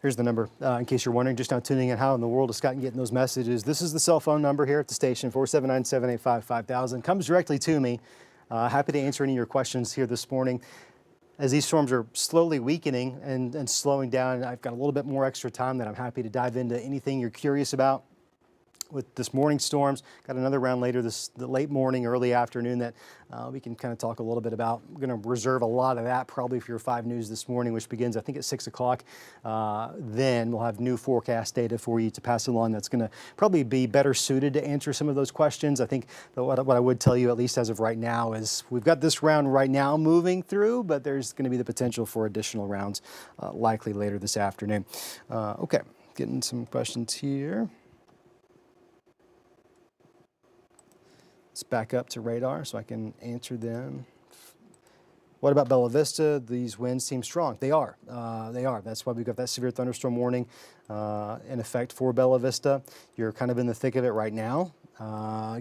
Here's the number, in case you're wondering, just now tuning in, how in the world is Scott getting those messages? This is the cell phone number here at the station, 479-785-5000. Comes directly to me. Happy to answer any of your questions here this morning. As these storms are slowly weakening and slowing down, I've got a little bit more extra time that I'm happy to dive into anything you're curious about. With this morning's storms, got another round later the late morning, early afternoon that we can kind of talk a little bit about. I'm going to reserve a lot of that probably for your 5 News this morning, which begins I think at 6 o'clock. Then we'll have new forecast data for you to pass along that's going to probably be better suited to answer some of those questions. I think what I would tell you, at least as of right now, is we've got this round right now moving through, but there's going to be the potential for additional rounds likely later this afternoon. Okay, getting some questions here. Let's back up to radar so I can answer them. What about Bella Vista? These winds seem strong. They are. They are. That's why we've got that severe thunderstorm warning in effect for Bella Vista. You're kind of in the thick of it right now.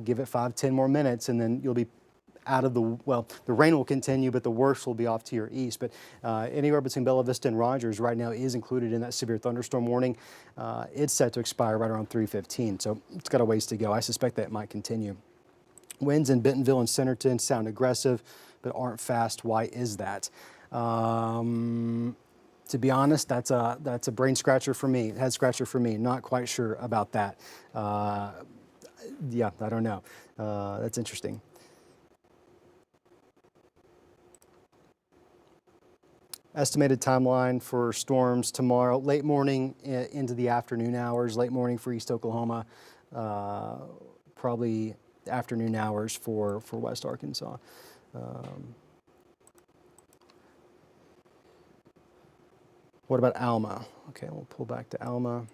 Give it 5-10 more minutes, and then you'll be out of the, well, the rain will continue, but the worst will be off to your east. But anywhere between Bella Vista and Rogers right now is included in that severe thunderstorm warning. It's set to expire right around 3:15, so it's got a ways to go. I suspect that might continue. Winds in Bentonville and Centerton sound aggressive, but aren't fast. Why is that? To be honest, that's a brain scratcher for me, head scratcher for me. Not quite sure about that. Yeah, I don't know. That's interesting. Estimated timeline for storms tomorrow, late morning into the afternoon hours, late morning for East Oklahoma, probably afternoon hours for West Arkansas. What about Alma? Okay, we'll pull back to Alma.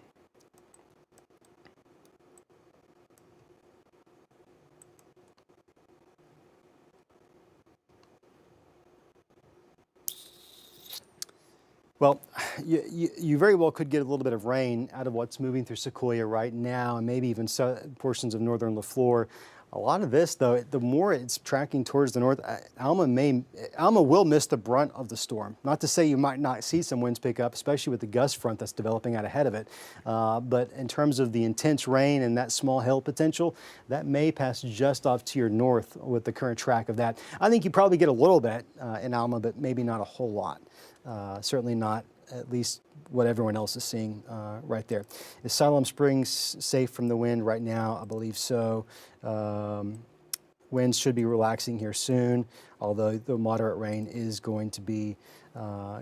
Well, you very well could get a little bit of rain out of what's moving through Sequoia right now, and maybe even portions of northern LaFleur. A lot of this, though, the more it's tracking towards the north, Alma will miss the brunt of the storm. Not to say you might not see some winds pick up, especially with the gust front that's developing out ahead of it. But in terms of the intense rain and that small hail potential, that may pass just off to your north with the current track of that. I think you probably get a little bit in Alma, but maybe not a whole lot. Certainly not at least what everyone else is seeing right there. Is Siloam Springs safe from the wind right now? I believe so. Winds should be relaxing here soon, although the moderate rain is going to be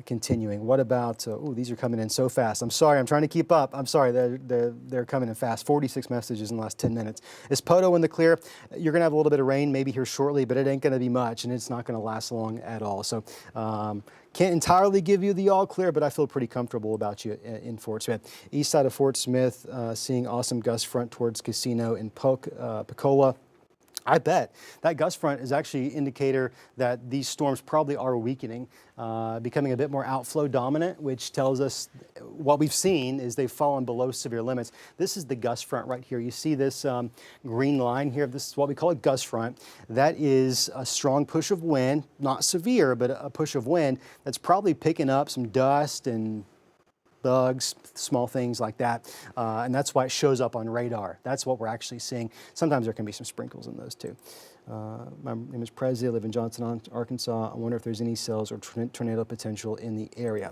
continuing. What about, oh, these are coming in so fast. I'm sorry, I'm trying to keep up. I'm sorry, they're coming in fast. 46 messages in the last 10 minutes. Is Poto in the clear? You're gonna have a little bit of rain maybe here shortly, but it ain't gonna be much, and it's not gonna last long at all. So can't entirely give you the all clear, but I feel pretty comfortable about you in Fort Smith. East side of Fort Smith, seeing awesome gust front towards Casino and Picola. I bet that gust front is actually an indicator that these storms probably are weakening, becoming a bit more outflow dominant, which tells us what we've seen is they've fallen below severe limits. This is the gust front right here. You see this green line here. This is what we call a gust front. That is a strong push of wind, not severe, but a push of wind that's probably picking up some dust and bugs, small things like that, and that's why it shows up on radar. That's what we're actually seeing. Sometimes there can be some sprinkles in those too. My name is Prezi. I live in Johnson, Arkansas. I wonder if there's any cells or tornado potential in the area.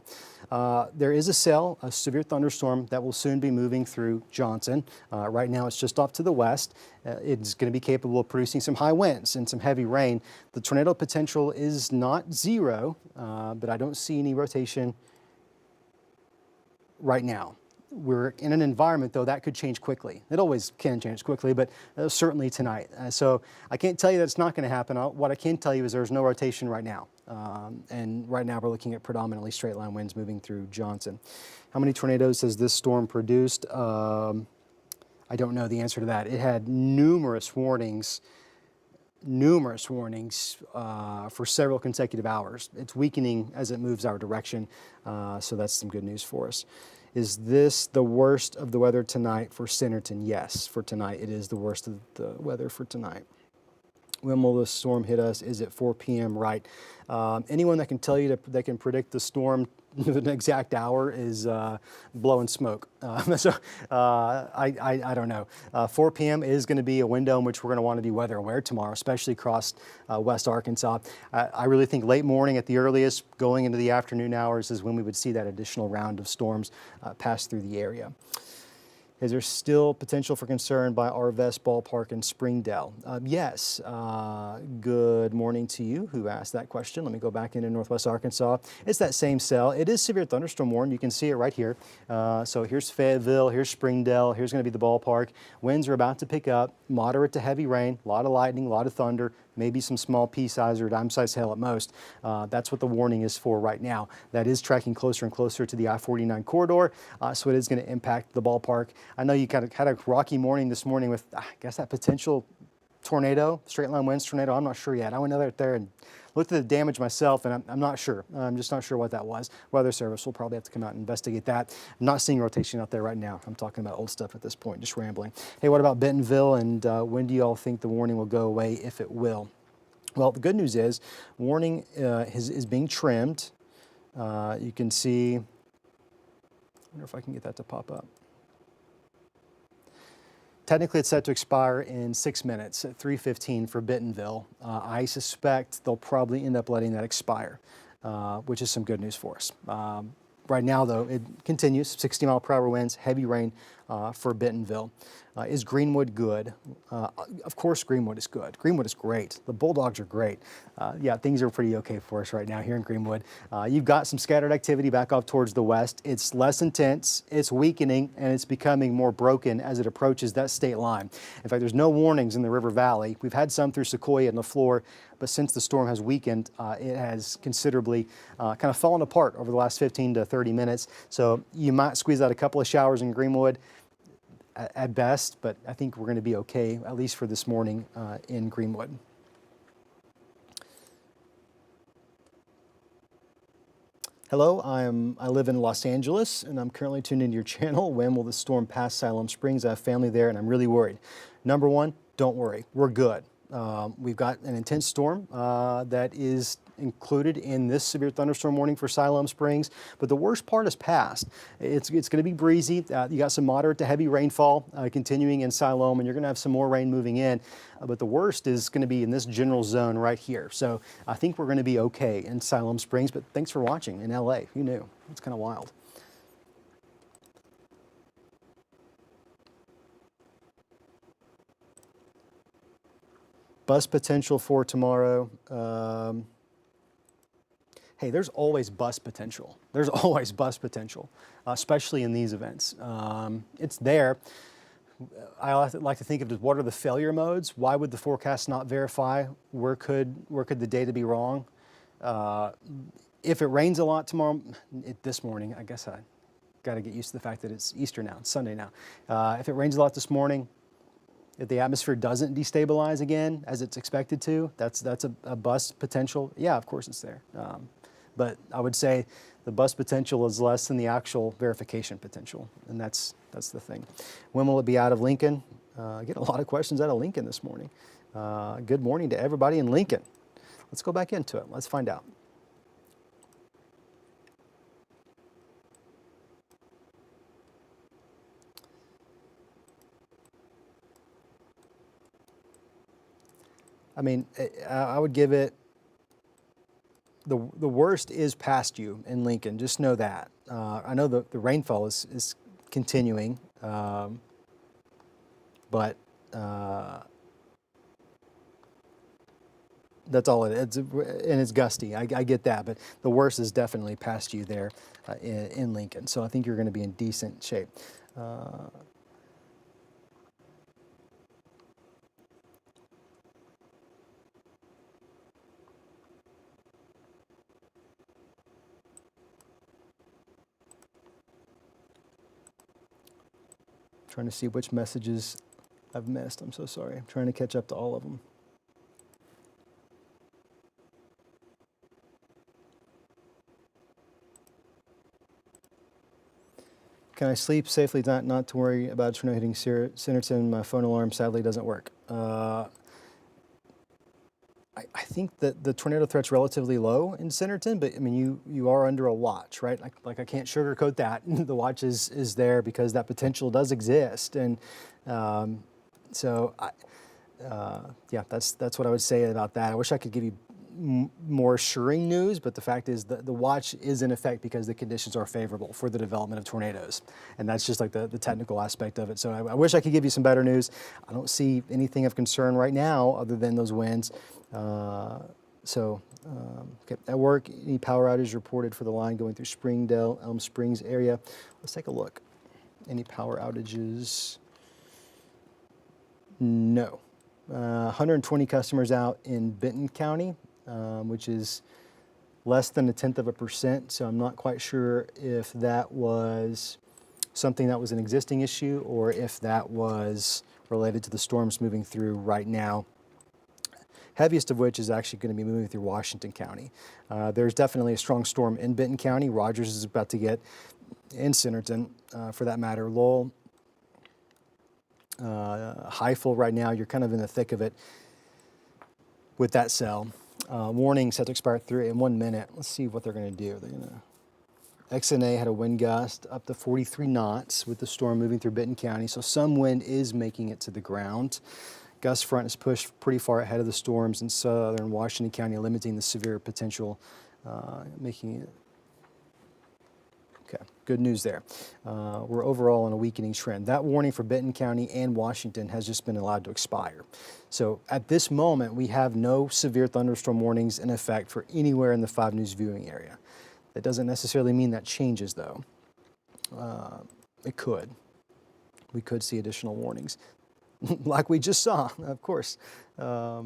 There is a cell, a severe thunderstorm that will soon be moving through Johnson. Right now it's just off to the west. It's going to be capable of producing some high winds and some heavy rain. The tornado potential is not zero, but I don't see any rotation right now. We're in an environment, though, that could change quickly. It always can change quickly, but certainly tonight. So I can't tell you that it's not going to happen. What I can tell you is there's no rotation right now. And right now we're looking at predominantly straight line winds moving through Johnson. How many tornadoes has this storm produced? I don't know the answer to that. It had numerous warnings for several consecutive hours. It's weakening as it moves our direction, so that's some good news for us. Is this the worst of the weather tonight for Centerton? Yes, for tonight it is the worst of the weather for tonight. When will the storm hit us? Is it 4 p.m. right? Anyone that can tell you that can predict the storm an exact hour is blowing smoke. So I don't know. 4 p.m. is going to be a window in which we're going to want to be weather aware tomorrow, especially across West Arkansas. I really think late morning at the earliest, going into the afternoon hours is when we would see that additional round of storms pass through the area. Is there still potential for concern by Arvest Ballpark in Springdale? Yes. Good morning to you who asked that question. Let me go back into Northwest Arkansas. It's that same cell. It is severe thunderstorm warning. You can see it right here. So here's Fayetteville, here's Springdale, here's going to be the ballpark. Winds are about to pick up, moderate to heavy rain, a lot of lightning, a lot of thunder, maybe some small pea-sized or dime-sized hail at most. That's what the warning is for right now. That is tracking closer and closer to the I-49 corridor, so it is going to impact the ballpark. I know you kind of had a rocky morning this morning with, I guess, that potential tornado, straight line winds tornado. I'm not sure yet. I went out there and looked at the damage myself, and I'm not sure. I'm just not sure what that was. Weather Service will probably have to come out and investigate that. I'm not seeing rotation out there right now. I'm talking about old stuff at this point, just rambling. Hey, what about Bentonville, and when do you all think the warning will go away, if it will? Well, the good news is warning is being trimmed. You can see, I wonder if I can get that to pop up. Technically, it's set to expire in 6 minutes at 3:15 for Bentonville. I suspect they'll probably end up letting that expire, which is some good news for us. Right now, though, it continues, 60-mile-per-hour winds, heavy rain for Bentonville. Is Greenwood good? Of course Greenwood is good. Greenwood is great. The Bulldogs are great. Yeah, things are pretty okay for us right now here in Greenwood. You've got some scattered activity back off towards the west. It's less intense, it's weakening, and it's becoming more broken as it approaches that state line. In fact, there's no warnings in the River Valley. We've had some through Sequoia and LaFleur, but since the storm has weakened, it has considerably kind of fallen apart over the last 15 to 30 minutes. So you might squeeze out a couple of showers in Greenwood at best, but I think we're going to be okay, at least for this morning in Greenwood. Hello, I live in Los Angeles, and I'm currently tuned into your channel. When will the storm pass Siloam Springs? I have family there, and I'm really worried. Number one, don't worry, we're good. We've got an intense storm that is included in this severe thunderstorm warning for Siloam Springs, but the worst part is past. It's going to be breezy. You got some moderate to heavy rainfall continuing in Siloam, and you're going to have some more rain moving in, but the worst is going to be in this general zone right here. So I think we're going to be okay in Siloam Springs, but thanks for watching in LA. Who knew? It's kind of wild. Bus potential for tomorrow. Hey, there's always bus potential. There's always bus potential, especially in these events. It's there. I like to think of it, what are the failure modes? Why would the forecast not verify? Where could the data be wrong? If it rains a lot tomorrow, this morning, I guess I got to get used to the fact that it's Easter now, it's Sunday now. If it rains a lot this morning, if the atmosphere doesn't destabilize again as it's expected to, that's a bus potential. Yeah, of course it's there. But I would say the bus potential is less than the actual verification potential, and that's the thing. When will it be out of Lincoln? I get a lot of questions out of Lincoln this morning. Good morning to everybody in Lincoln. Let's go back into it. Let's find out. I mean, I would give it, the worst is past you in Lincoln. Just know that. I know the rainfall is continuing, but that's all it is. And it's gusty. I get that, but the worst is definitely past you there in Lincoln. So I think you're going to be in decent shape. Trying to see which messages I've missed. I'm so sorry. I'm trying to catch up to all of them. Can I sleep safely, not to worry about a tornado hitting Centerton? My phone alarm sadly doesn't work. I think that the tornado threat's relatively low in Centerton, but I mean, you are under a watch, right? Like I can't sugarcoat that. The watch is there because that potential does exist, and so yeah, that's what I would say about that. I wish I could give you more assuring news, but the fact is that the watch is in effect because the conditions are favorable for the development of tornadoes, and that's just like the technical aspect of it. So I wish I could give you some better news. I don't see anything of concern right now other than those winds. Okay. At work, any power outage reported for the line going through Springdale, Elm Springs area? Let's take a look. Any power outages? No. 120 customers out in Benton County, which is less than 0.1%. So I'm not quite sure if that was something that was an existing issue or if that was related to the storms moving through right now. Heaviest of which is actually going to be moving through Washington County. There's definitely a strong storm in Benton County. Rogers is about to get, in Centerton, for that matter. Lowell, Highfill right now, you're kind of in the thick of it. with that cell. Warning set to expire in 1 minute. Let's see what they're going to do. They're going to XNA had a wind gust up to 43 knots with the storm moving through Benton County, so some wind is making it to the ground. Gust front is pushed pretty far ahead of the storms in southern Washington County, limiting the severe potential, making it. Okay, good news there. We're overall on a weakening trend. That warning for Benton County and Washington has just been allowed to expire. So at this moment, we have no severe thunderstorm warnings in effect for anywhere in the 5 News viewing area. That doesn't necessarily mean that changes, though. It could. We could see additional warnings, like we just saw, of course. What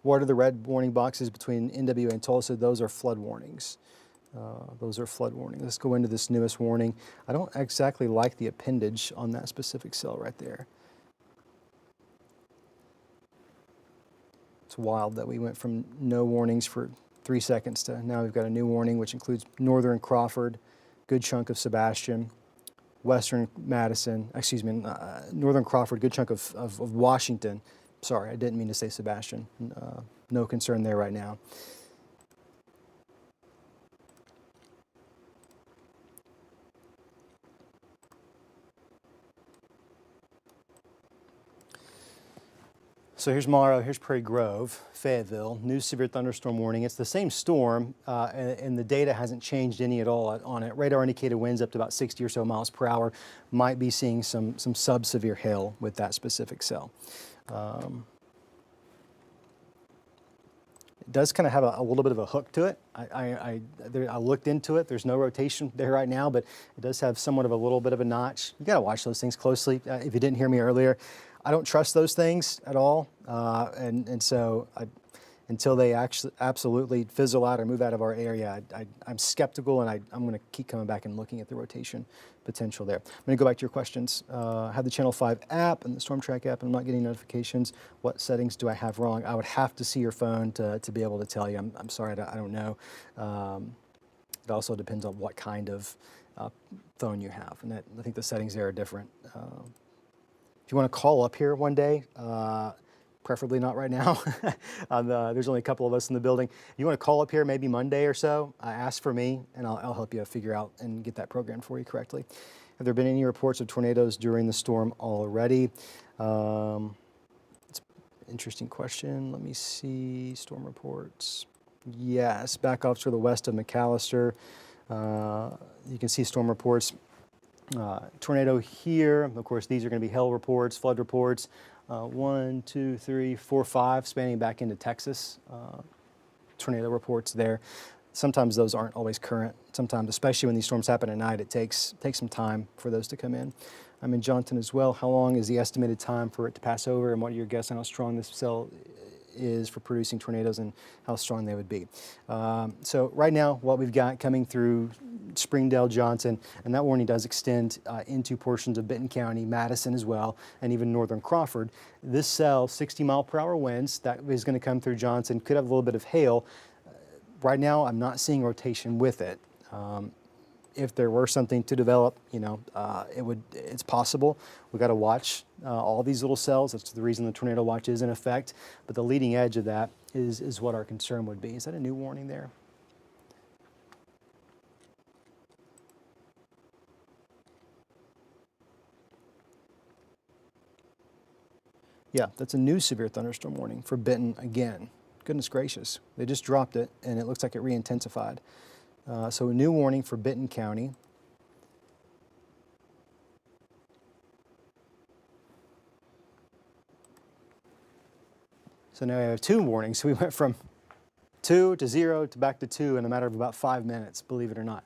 are the red warning boxes between NWA and Tulsa? Those are flood warnings. Let's go into this newest warning. I don't exactly like the appendage on that specific cell right there. It's wild that we went from no warnings for 3 seconds to now we've got a new warning, which includes northern Crawford, good chunk of Sebastian, western Madison, northern Crawford, good chunk of Washington. Sorry, I didn't mean to say Sebastian. No concern there right now. So here's Morrow, here's Prairie Grove, Fayetteville, new severe thunderstorm warning. It's the same storm, and the data hasn't changed any at all on it. Radar indicated winds up to about 60 or so miles per hour. Might be seeing some sub-severe hail with that specific cell. It does kind of have a little bit of a hook to it. I looked into it. There's no rotation there right now, but it does have somewhat of a little bit of a notch. You got to watch those things closely. If you didn't hear me earlier, I don't trust those things at all, and so until they actually absolutely fizzle out or move out of our area, I'm skeptical, and I'm going to keep coming back and looking at the rotation potential there. I'm going to go back to your questions. I have the Channel 5 app and the Storm Track app, and I'm not getting notifications. What settings do I have wrong? I would have to see your phone to be able to tell you. I'm sorry, I don't know. It also depends on what kind of phone you have, and I think the settings there are different. If you want to call up here one day, preferably not right now. There's only a couple of us in the building. You want to call up here maybe Monday or so, ask for me, and I'll help you figure out and get that programmed for you correctly. Have there been any reports of tornadoes during the storm already? It's an interesting question. Let me see. Storm reports. Yes, back off to the west of McAllister. You can see storm reports. Tornado here. Of course, these are going to be hail reports, flood reports. 1, 2, 3, 4, 5, spanning back into Texas. Tornado reports there. Sometimes those aren't always current. Sometimes, especially when these storms happen at night, it takes some time for those to come in. I'm in Johnton as well. How long is the estimated time for it to pass over, and what are your guess on how strong this cell is for producing tornadoes and how strong they would be? So right now, what we've got coming through Springdale, Johnson, and that warning does extend into portions of Benton County, Madison as well, and even northern Crawford. This cell, 60-mile-per-hour winds, that is going to come through Johnson, could have a little bit of hail. Right now, I'm not seeing rotation with it. If there were something to develop, it's possible. We've got to watch all these little cells. That's the reason the tornado watch is in effect. But the leading edge of that is what our concern would be. Is that a new warning there? Yeah, that's a new severe thunderstorm warning for Benton again. Goodness gracious. They just dropped it, and it looks like it re-intensified. So a new warning for Benton County. So now we have 2 warnings. So we went from 2 to 0 to back to 2 in a matter of about 5 minutes, believe it or not.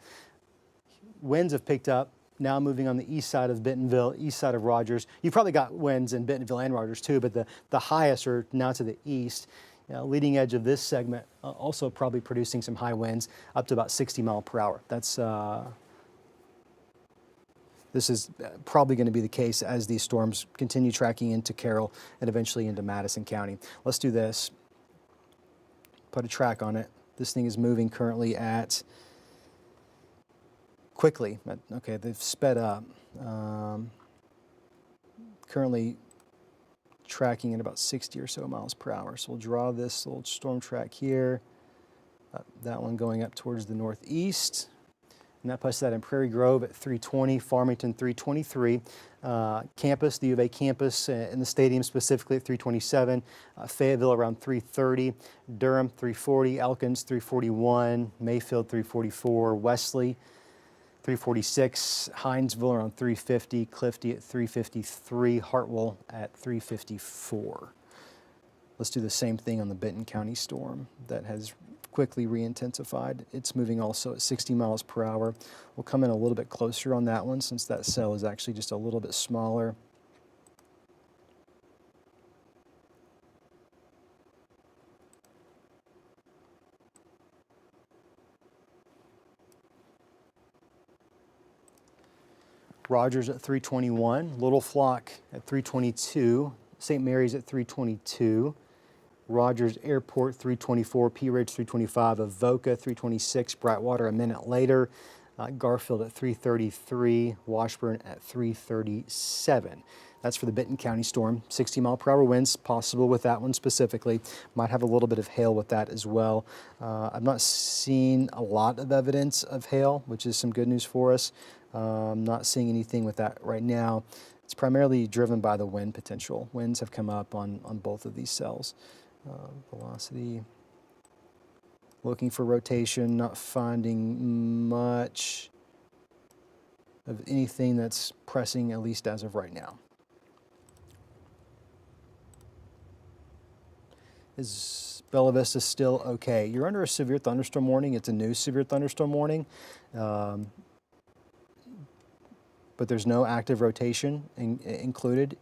Winds have picked up, now moving on the east side of Bentonville, east side of Rogers. You've probably got winds in Bentonville and Rogers too, but the highest are now to the east. Leading edge of this segment also probably producing some high winds up to about 60 miles per hour. That's this is probably going to be the case as these storms continue tracking into Carroll and eventually into Madison County. Let's do this. Put a track on it. This thing is moving currently at quickly. Okay, they've sped up. Currently tracking at about 60 or so miles per hour. So we'll draw this little storm track here. That one going up towards the northeast. And that puts that in Prairie Grove at 320, Farmington 323, campus, the U of A campus in the stadium specifically at 327, Fayetteville around 330, Durham 340, Elkins 341, Mayfield 344, Wesley 346, Hinesville around 350, Clifty at 353, Hartwell at 354. Let's do the same thing on the Benton County storm that has quickly re-intensified. It's moving also at 60 miles per hour. We'll come in a little bit closer on that one since that cell is actually just a little bit smaller. Rogers at 321, Little Flock at 322, St. Mary's at 322, Rogers Airport 324, Pea Ridge 325, Avoca 326, Brightwater a minute later, Garfield at 333, Washburn at 337. That's for the Benton County storm. 60 mile per hour winds possible with that one specifically. Might have a little bit of hail with that as well. I've not seen a lot of evidence of hail, which is some good news for us. Not seeing anything with that right now. It's primarily driven by the wind potential. Winds have come up on both of these cells. Velocity, looking for rotation, not finding much of anything that's pressing, at least as of right now. Is Bella Vista still okay? You're under a severe thunderstorm warning. It's a new severe thunderstorm warning. But there's no active rotation included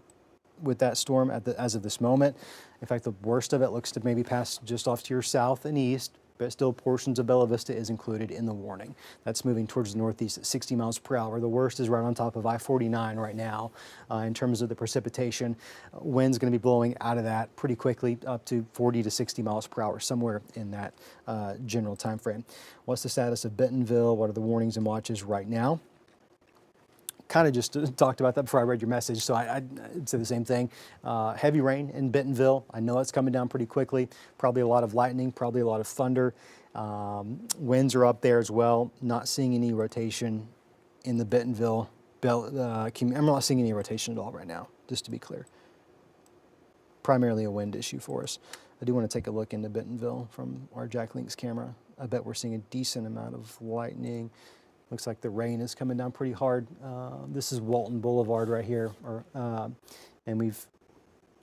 with that storm as of this moment. In fact, the worst of it looks to maybe pass just off to your south and east, but still portions of Bella Vista is included in the warning. That's moving towards the northeast at 60 miles per hour. The worst is right on top of I-49 right now in terms of the precipitation. Wind's going to be blowing out of that pretty quickly up to 40 to 60 miles per hour, somewhere in that general time frame. What's the status of Bentonville? What are the warnings and watches right now? Kind of just talked about that before I read your message, so I'd say the same thing. Heavy rain in Bentonville. I know it's coming down pretty quickly. Probably a lot of lightning, probably a lot of thunder. Winds are up there as well. Not seeing any rotation in the Bentonville. I'm not seeing any rotation at all right now, just to be clear. Primarily a wind issue for us. I do want to take a look into Bentonville from our Jack Link's camera. I bet we're seeing a decent amount of lightning. Looks like the rain is coming down pretty hard. This is Walton Boulevard right here, and we've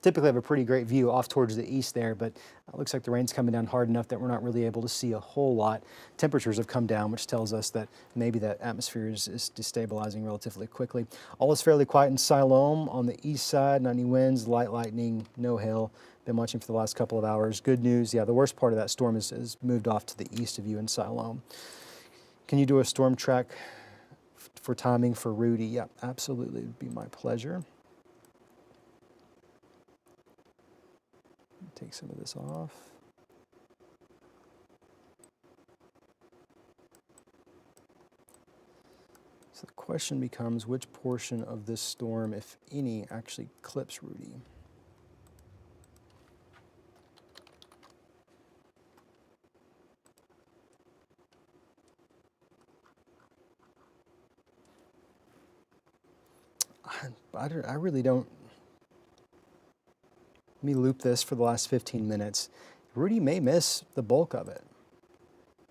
typically have a pretty great view off towards the east there, but it looks like the rain's coming down hard enough that we're not really able to see a whole lot. Temperatures have come down, which tells us that maybe that atmosphere is destabilizing relatively quickly. All is fairly quiet in Siloam on the east side, not any winds, light lightning, no hail. Been watching for the last couple of hours. Good news, yeah, the worst part of that storm is moved off to the east of you in Siloam. Can you do a storm track for timing for Rudy? Yeah, absolutely, it would be my pleasure. Take some of this off. So the question becomes, which portion of this storm, if any, actually clips Rudy? I really don't. Let me loop this for the last 15 minutes. Rudy may miss the bulk of it.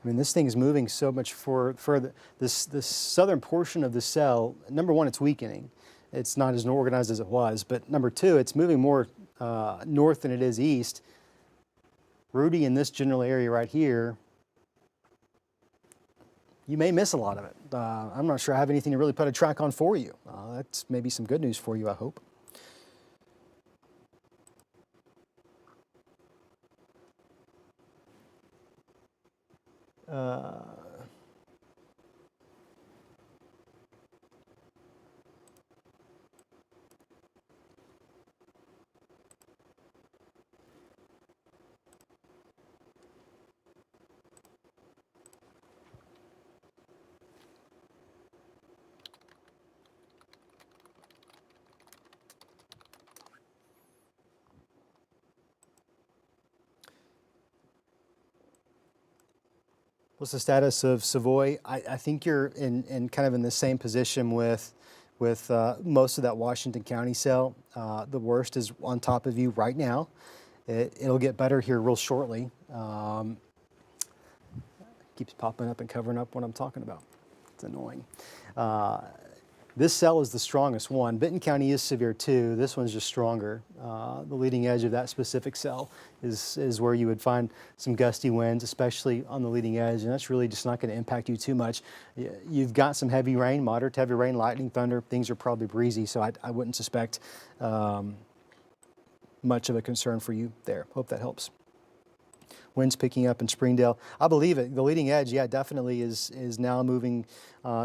I mean, this thing is moving so much further. This southern portion of the cell, number one, it's weakening. It's not as organized as it was. But number two, it's moving more north than it is east. Rudy in this general area right here, you may miss a lot of it. I'm not sure I have anything to really put a track on for you. That's maybe some good news for you, I hope. What's the status of Savoy? I think you're in kind of in the same position with most of that Washington County cell. The worst is on top of you right now. It'll get better here real shortly. Keeps popping up and covering up what I'm talking about. It's annoying. This cell is the strongest one. Benton County is severe too. This one's just stronger. The leading edge of that specific cell is where you would find some gusty winds, especially on the leading edge, and that's really just not going to impact you too much. You've got some heavy rain, moderate to heavy rain, lightning, thunder. Things are probably breezy, so I wouldn't suspect much of a concern for you there. Hope that helps. Winds picking up in Springdale. I believe it. The leading edge, yeah, definitely is now moving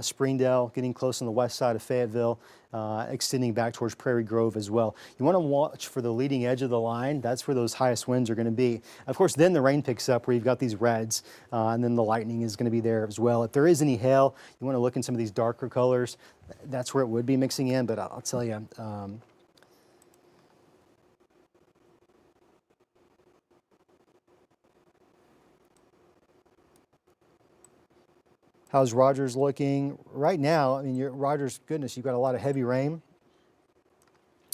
Springdale, getting close on the west side of Fayetteville, extending back towards Prairie Grove as well. You want to watch for the leading edge of the line. That's where those highest winds are going to be. Of course, then the rain picks up where you've got these reds, and then the lightning is going to be there as well. If there is any hail, you want to look in some of these darker colors. That's where it would be mixing in, but I'll tell you, how's Rogers looking right now? I mean, Rogers, goodness, you've got a lot of heavy rain,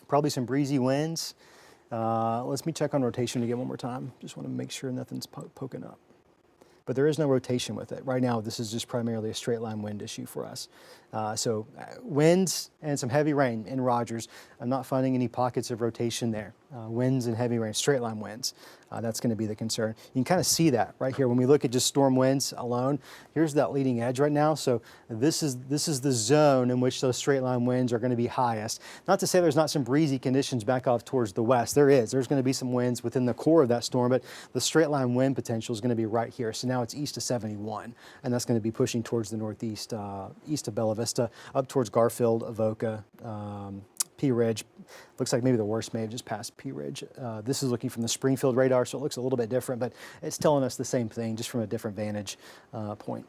probably some breezy winds. Let me check on rotation again one more time. Just want to make sure nothing's poking up. But there is no rotation with it. Right now, this is just primarily a straight line wind issue for us. So winds and some heavy rain in Rogers. I'm not finding any pockets of rotation there. Winds and heavy rain, straight line winds. That's going to be the concern. You can kind of see that right here when we look at just storm winds alone. Here's that leading edge right now. So this is the zone in which those straight line winds are going to be highest. Not to say there's not some breezy conditions back off towards the west. There is. There's going to be some winds within the core of that storm, but the straight line wind potential is going to be right here. So now it's east of 71, and that's going to be pushing towards the northeast, east of Bella Vista, up towards Garfield, Avoca, Pea Ridge. Looks like maybe the worst may have just passed Pea Ridge. This is looking from the Springfield radar, so it looks a little bit different, but it's telling us the same thing, just from a different vantage point.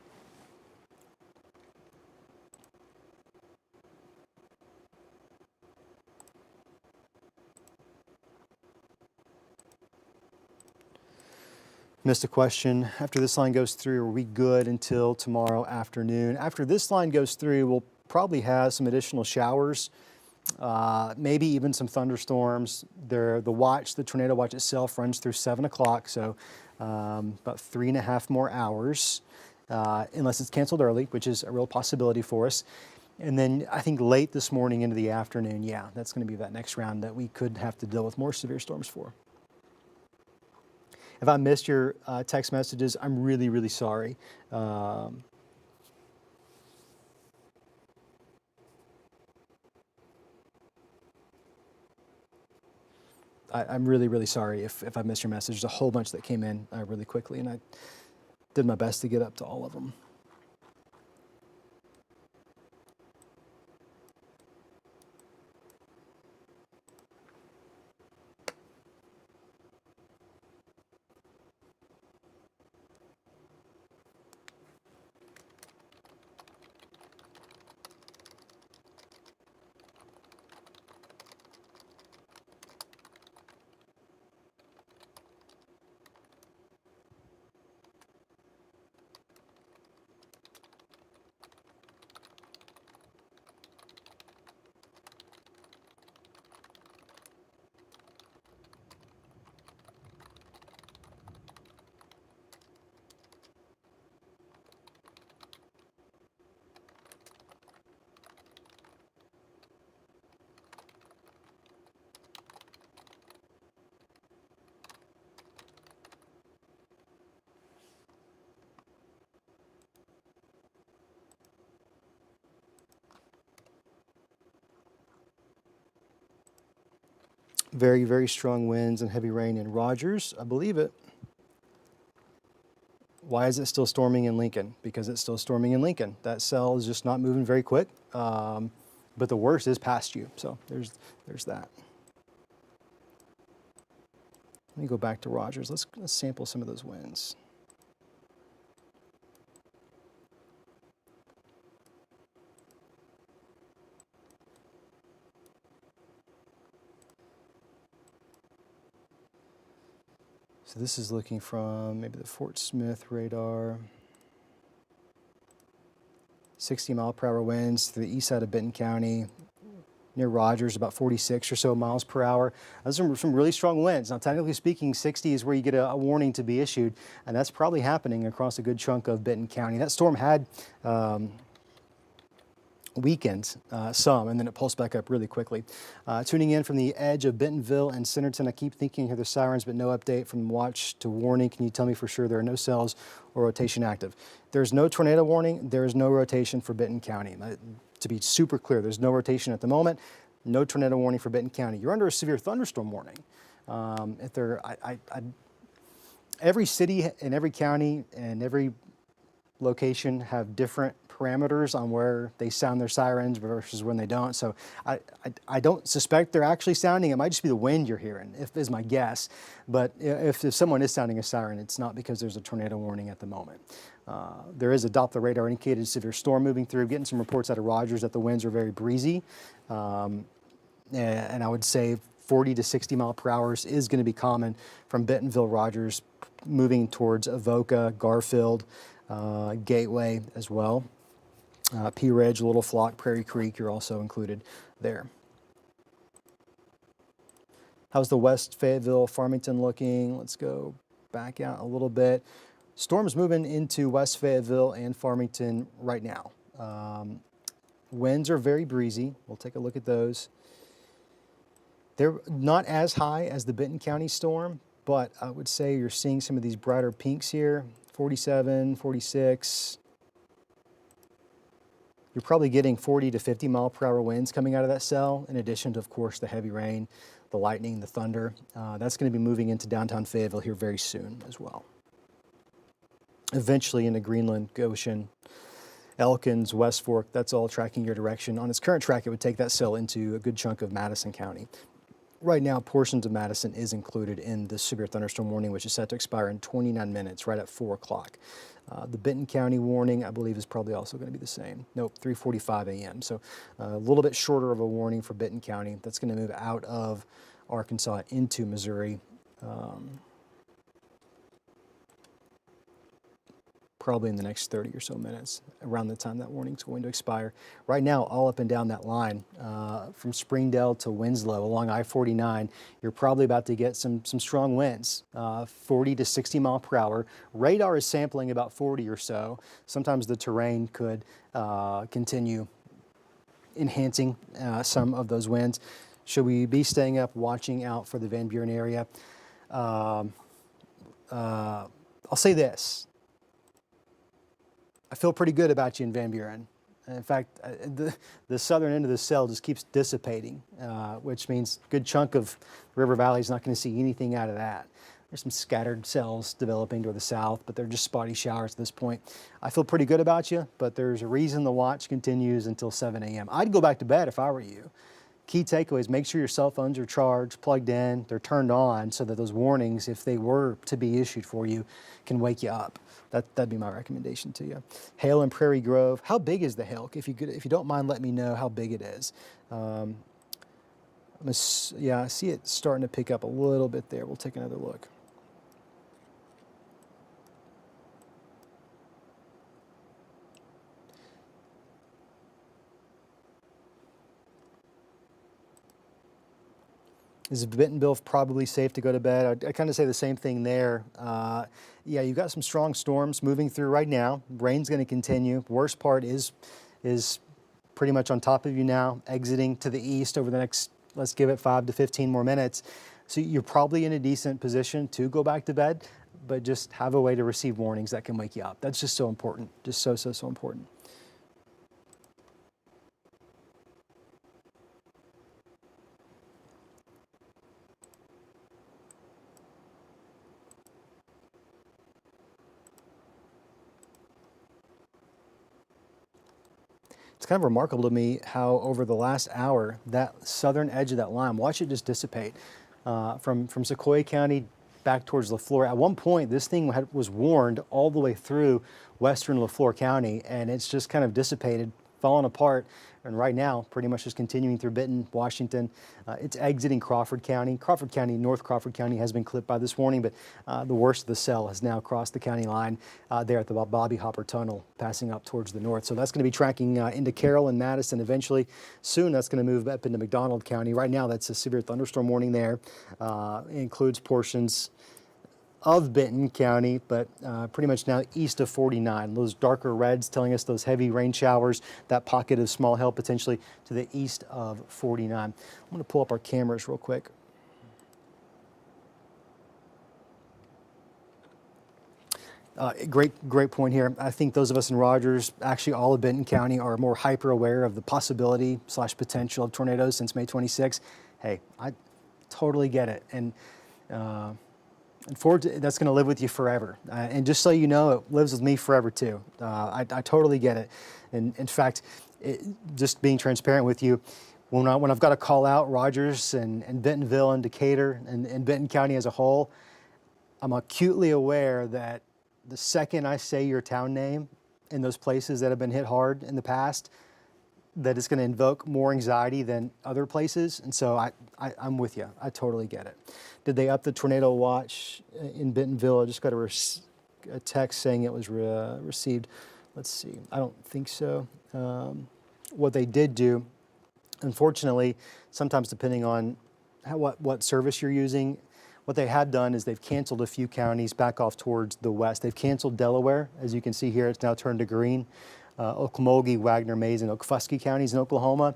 Missed a question. After this line goes through, are we good until tomorrow afternoon? After this line goes through, we'll probably have some additional showers, maybe even some thunderstorms. The tornado watch itself runs through 7 o'clock, so about 3.5 more hours, unless it's canceled early, which is a real possibility for us. And then I think late this morning into the afternoon, yeah, that's going to be that next round that we could have to deal with more severe storms for. If I missed your text messages, I'm really, really sorry. I'm really, really sorry if I missed your message. There's a whole bunch that came in really quickly, and I did my best to get up to all of them. Very, very strong winds and heavy rain in Rogers. I believe it. Why is it still storming in Lincoln? Because it's still storming in Lincoln. That cell is just not moving very quick. But the worst is past you. So there's that. Let me go back to Rogers. Let's sample some of those winds. So this is looking from maybe the Fort Smith radar. 60-mile-per-hour winds through the east side of Benton County. Near Rogers, about 46 or so miles per hour. Those are some really strong winds. Now, technically speaking, 60 is where you get a warning to be issued, and that's probably happening across a good chunk of Benton County. That storm had weakened some, and then it pulsed back up really quickly. Tuning in from the edge of Bentonville and Centerton, I keep thinking I hear the sirens, but no update from watch to warning. Can you tell me for sure there are no cells or rotation active? There's no tornado warning. There is no rotation for Benton County. To be super clear, there's no rotation at the moment. No tornado warning for Benton County. You're under a severe thunderstorm warning. Every city and every county and every location have different parameters on where they sound their sirens versus when they don't. So I don't suspect they're actually sounding. It might just be the wind you're hearing, is my guess. But if someone is sounding a siren, it's not because there's a tornado warning at the moment. There is a Doppler radar indicated severe storm moving through. Getting some reports out of Rogers that the winds are very breezy. And I would say 40 to 60 mile per hour is going to be common from Bentonville, Rogers, moving towards Avoca, Garfield, Gateway as well. Pea Ridge, Little Flock, Prairie Creek, you're also included there. How's the West Fayetteville, Farmington looking? Let's go back out a little bit. Storms moving into West Fayetteville and Farmington right now. Winds are very breezy. We'll take a look at those. They're not as high as the Benton County storm, but I would say you're seeing some of these brighter pinks here, 47, 46. You're probably getting 40 to 50 mile per hour winds coming out of that cell, in addition to, of course, the heavy rain, the lightning, the thunder. That's going to be moving into downtown Fayetteville here very soon as well. Eventually into Greenland, Goshen, Elkins, West Fork, that's all tracking your direction. On its current track, it would take that cell into a good chunk of Madison County. Right now, portions of Madison is included in the severe thunderstorm warning, which is set to expire in 29 minutes, right at 4 o'clock. The Benton County warning, I believe, is probably also going to be the same. Nope, 3:45 a.m. So a little bit shorter of a warning for Benton County. That's going to move out of Arkansas into Missouri. Probably in the next 30 or so minutes, around the time that warning's going to expire. Right now, all up and down that line, from Springdale to Winslow along I-49, you're probably about to get some strong winds, 40 to 60 mile per hour. Radar is sampling about 40 or so. Sometimes the terrain could continue enhancing some of those winds. Should we be staying up, watching out for the Van Buren area? I'll say this. I feel pretty good about you in Van Buren. In fact, the southern end of the cell just keeps dissipating, which means a good chunk of River Valley is not going to see anything out of that. There's some scattered cells developing to the south, but they're just spotty showers at this point. I feel pretty good about you, but there's a reason the watch continues until 7 a.m. I'd go back to bed if I were you. Key takeaways, make sure your cell phones are charged, plugged in, they're turned on so that those warnings, if they were to be issued for you, can wake you up. That'd be my recommendation to you. Hail in Prairie Grove. How big is the hail? If you don't mind, let me know how big it is. Yeah, I see it starting to pick up a little bit there. We'll take another look. Is Bentonville probably safe to go to bed? I kind of say the same thing there. Yeah, you've got some strong storms moving through right now. Rain's going to continue. Worst part is pretty much on top of you now, exiting to the east over the next, let's give it 5 to 15 more minutes. So you're probably in a decent position to go back to bed, but just have a way to receive warnings that can wake you up. That's just so important, just so important. It's kind of remarkable to me how over the last hour, that southern edge of that line, watch it just dissipate from Sequoyah County back towards LaFleur. At one point, this thing was warned all the way through western LaFleur County, and it's just kind of dissipated, fallen apart. and right now pretty much just continuing through Benton, Washington. It's exiting Crawford County. Crawford County, North Crawford County has been clipped by this warning, but the worst of the cell has now crossed the county line there at the Bobby Hopper Tunnel, passing up towards the north. So that's going to be tracking into Carroll and Madison eventually. Soon that's going to move up into McDonald County. Right now that's a severe thunderstorm warning there. It includes portions of Benton County, but pretty much now east of 49. Those darker reds telling us those heavy rain showers, that pocket of small hail potentially to the east of 49. I'm going to pull up our cameras real quick. Great point here. I think those of us in Rogers, actually all of Benton County, are more hyper aware of the possibility / potential of tornadoes since May 26. Hey, I totally get it. And that's going to live with you forever. And just so you know, it lives with me forever too. I totally get it. And in fact, just being transparent with you, when I've got to call out Rogers and Bentonville and Decatur and Benton County as a whole, I'm acutely aware that the second I say your town name in those places that have been hit hard in the past, that it's going to invoke more anxiety than other places. And so I'm with you. I totally get it. Did they up the tornado watch in Bentonville? I just got a text saying it was received. Let's see. I don't think so. What they did do, unfortunately, sometimes depending on what service you're using, what they had done is they've canceled a few counties back off towards the west. They've canceled Delaware. As you can see here, it's now turned to green. Okmulgee, Wagner, Mays, and Okfuskee counties in Oklahoma.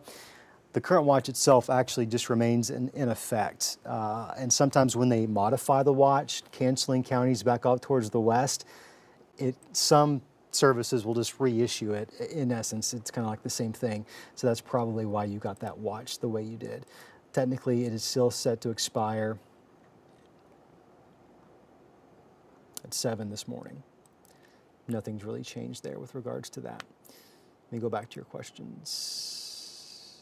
The current watch itself actually just remains in effect. And sometimes when they modify the watch, canceling counties back off towards the west, some services will just reissue it. In essence, it's kind of like the same thing. So that's probably why you got that watch the way you did. Technically, it is still set to expire at 7 this morning. Nothing's really changed there with regards to that. Let me go back to your questions.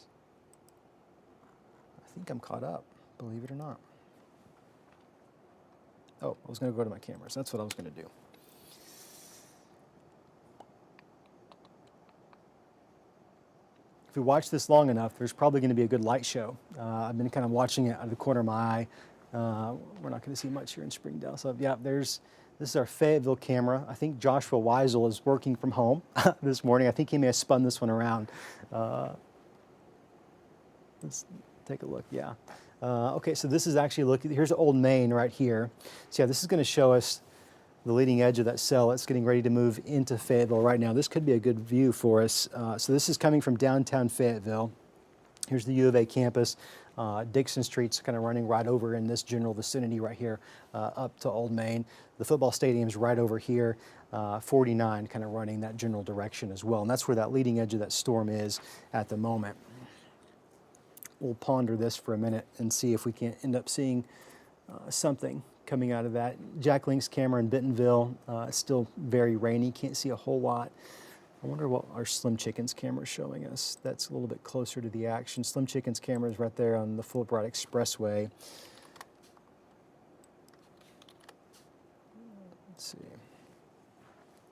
I think I'm caught up, believe it or not. Oh, I was going to go to my cameras. That's what I was going to do. If we watch this long enough, there's probably going to be a good light show. I've been kind of watching it out of the corner of my eye. We're not going to see much here in Springdale. So yeah, this is our Fayetteville camera. I think Joshua Weisel is working from home this morning. I think he may have spun this one around. Let's take a look, yeah. Okay, so this is actually, here's Old Main right here. So yeah, this is gonna show us the leading edge of that cell. It's getting ready to move into Fayetteville right now. This could be a good view for us. So this is coming from downtown Fayetteville. Here's the U of A campus. Dixon Street's kind of running right over in this general vicinity right here up to Old Main. The football stadium's right over here. 49 kind of running that general direction as well. And that's where that leading edge of that storm is at the moment. We'll ponder this for a minute and see if we can end up seeing something coming out of that. Jack Link's camera in Bentonville, still very rainy, can't see a whole lot. I wonder what our Slim Chickens camera is showing us. That's a little bit closer to the action. Slim Chickens camera is right there on the Fulbright Expressway. Let's see.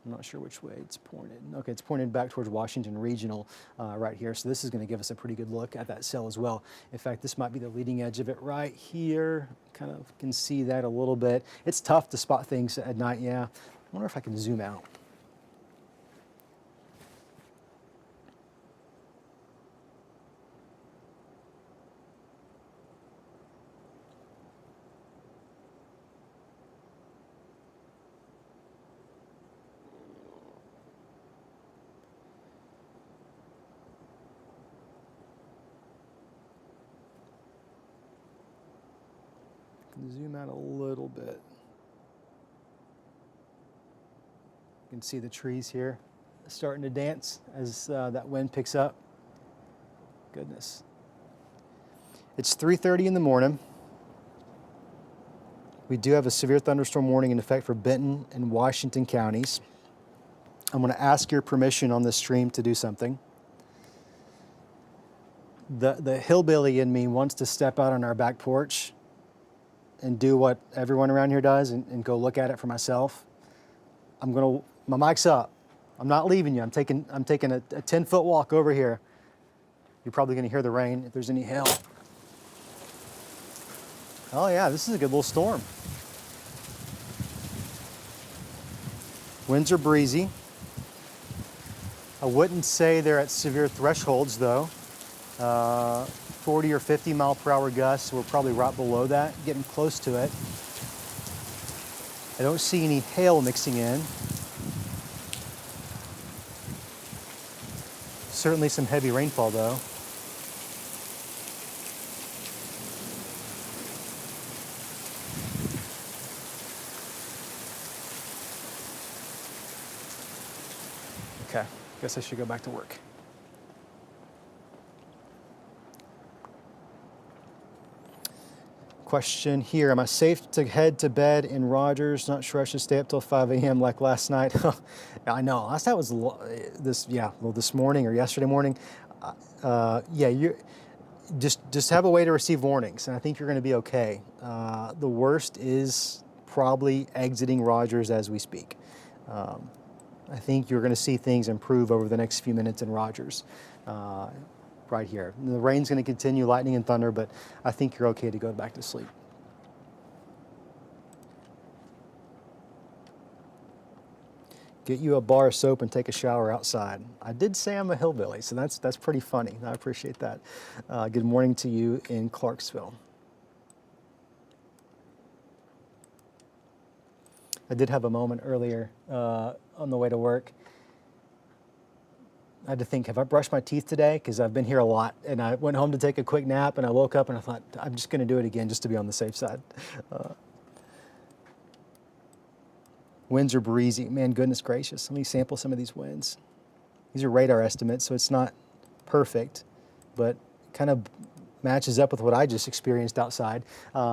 I'm not sure which way it's pointed. Okay, it's pointed back towards Washington Regional right here. So this is going to give us a pretty good look at that cell as well. In fact, this might be the leading edge of it right here. Kind of can see that a little bit. It's tough to spot things at night, yeah. I wonder if I can zoom out. Zoom out a little bit. You can see the trees here starting to dance as that wind picks up. Goodness. It's 3:30 in the morning. We do have a severe thunderstorm warning in effect for Benton and Washington counties. I'm going to ask your permission on this stream to do something. The hillbilly in me wants to step out on our back porch and do what everyone around here does and go look at it for myself. My mic's up. I'm not leaving you. I'm taking a 10-foot walk over here You're probably going to hear the rain if there's any hail. Oh yeah, this is a good little storm. Winds are breezy. I wouldn't say they're at severe thresholds though. 40 or 50 mile per hour gusts, we're probably right below that, getting close to it. I don't see any hail mixing in. Certainly some heavy rainfall though. Okay, guess I should go back to work. Question here, am I safe to head to bed in Rogers? Not sure I should stay up till 5 a.m. like last night. I know, last night was this morning or yesterday morning. Yeah, you just have a way to receive warnings, and I think you're going to be okay. The worst is probably exiting Rogers as we speak. I think you're going to see things improve over the next few minutes in Rogers. Right here. The rain's going to continue, lightning and thunder, but I think you're okay to go back to sleep. Get you a bar of soap and take a shower outside. I did say I'm a hillbilly, so that's pretty funny. I appreciate that. Good morning to you in Clarksville. I did have a moment earlier on the way to work. I had to think, have I brushed my teeth today? Because I've been here a lot, and I went home to take a quick nap, and I woke up and I thought, I'm just going to do it again just to be on the safe side. Winds are breezy. Man, goodness gracious. Let me sample some of these winds. These are radar estimates, so it's not perfect, but kind of matches up with what I just experienced outside.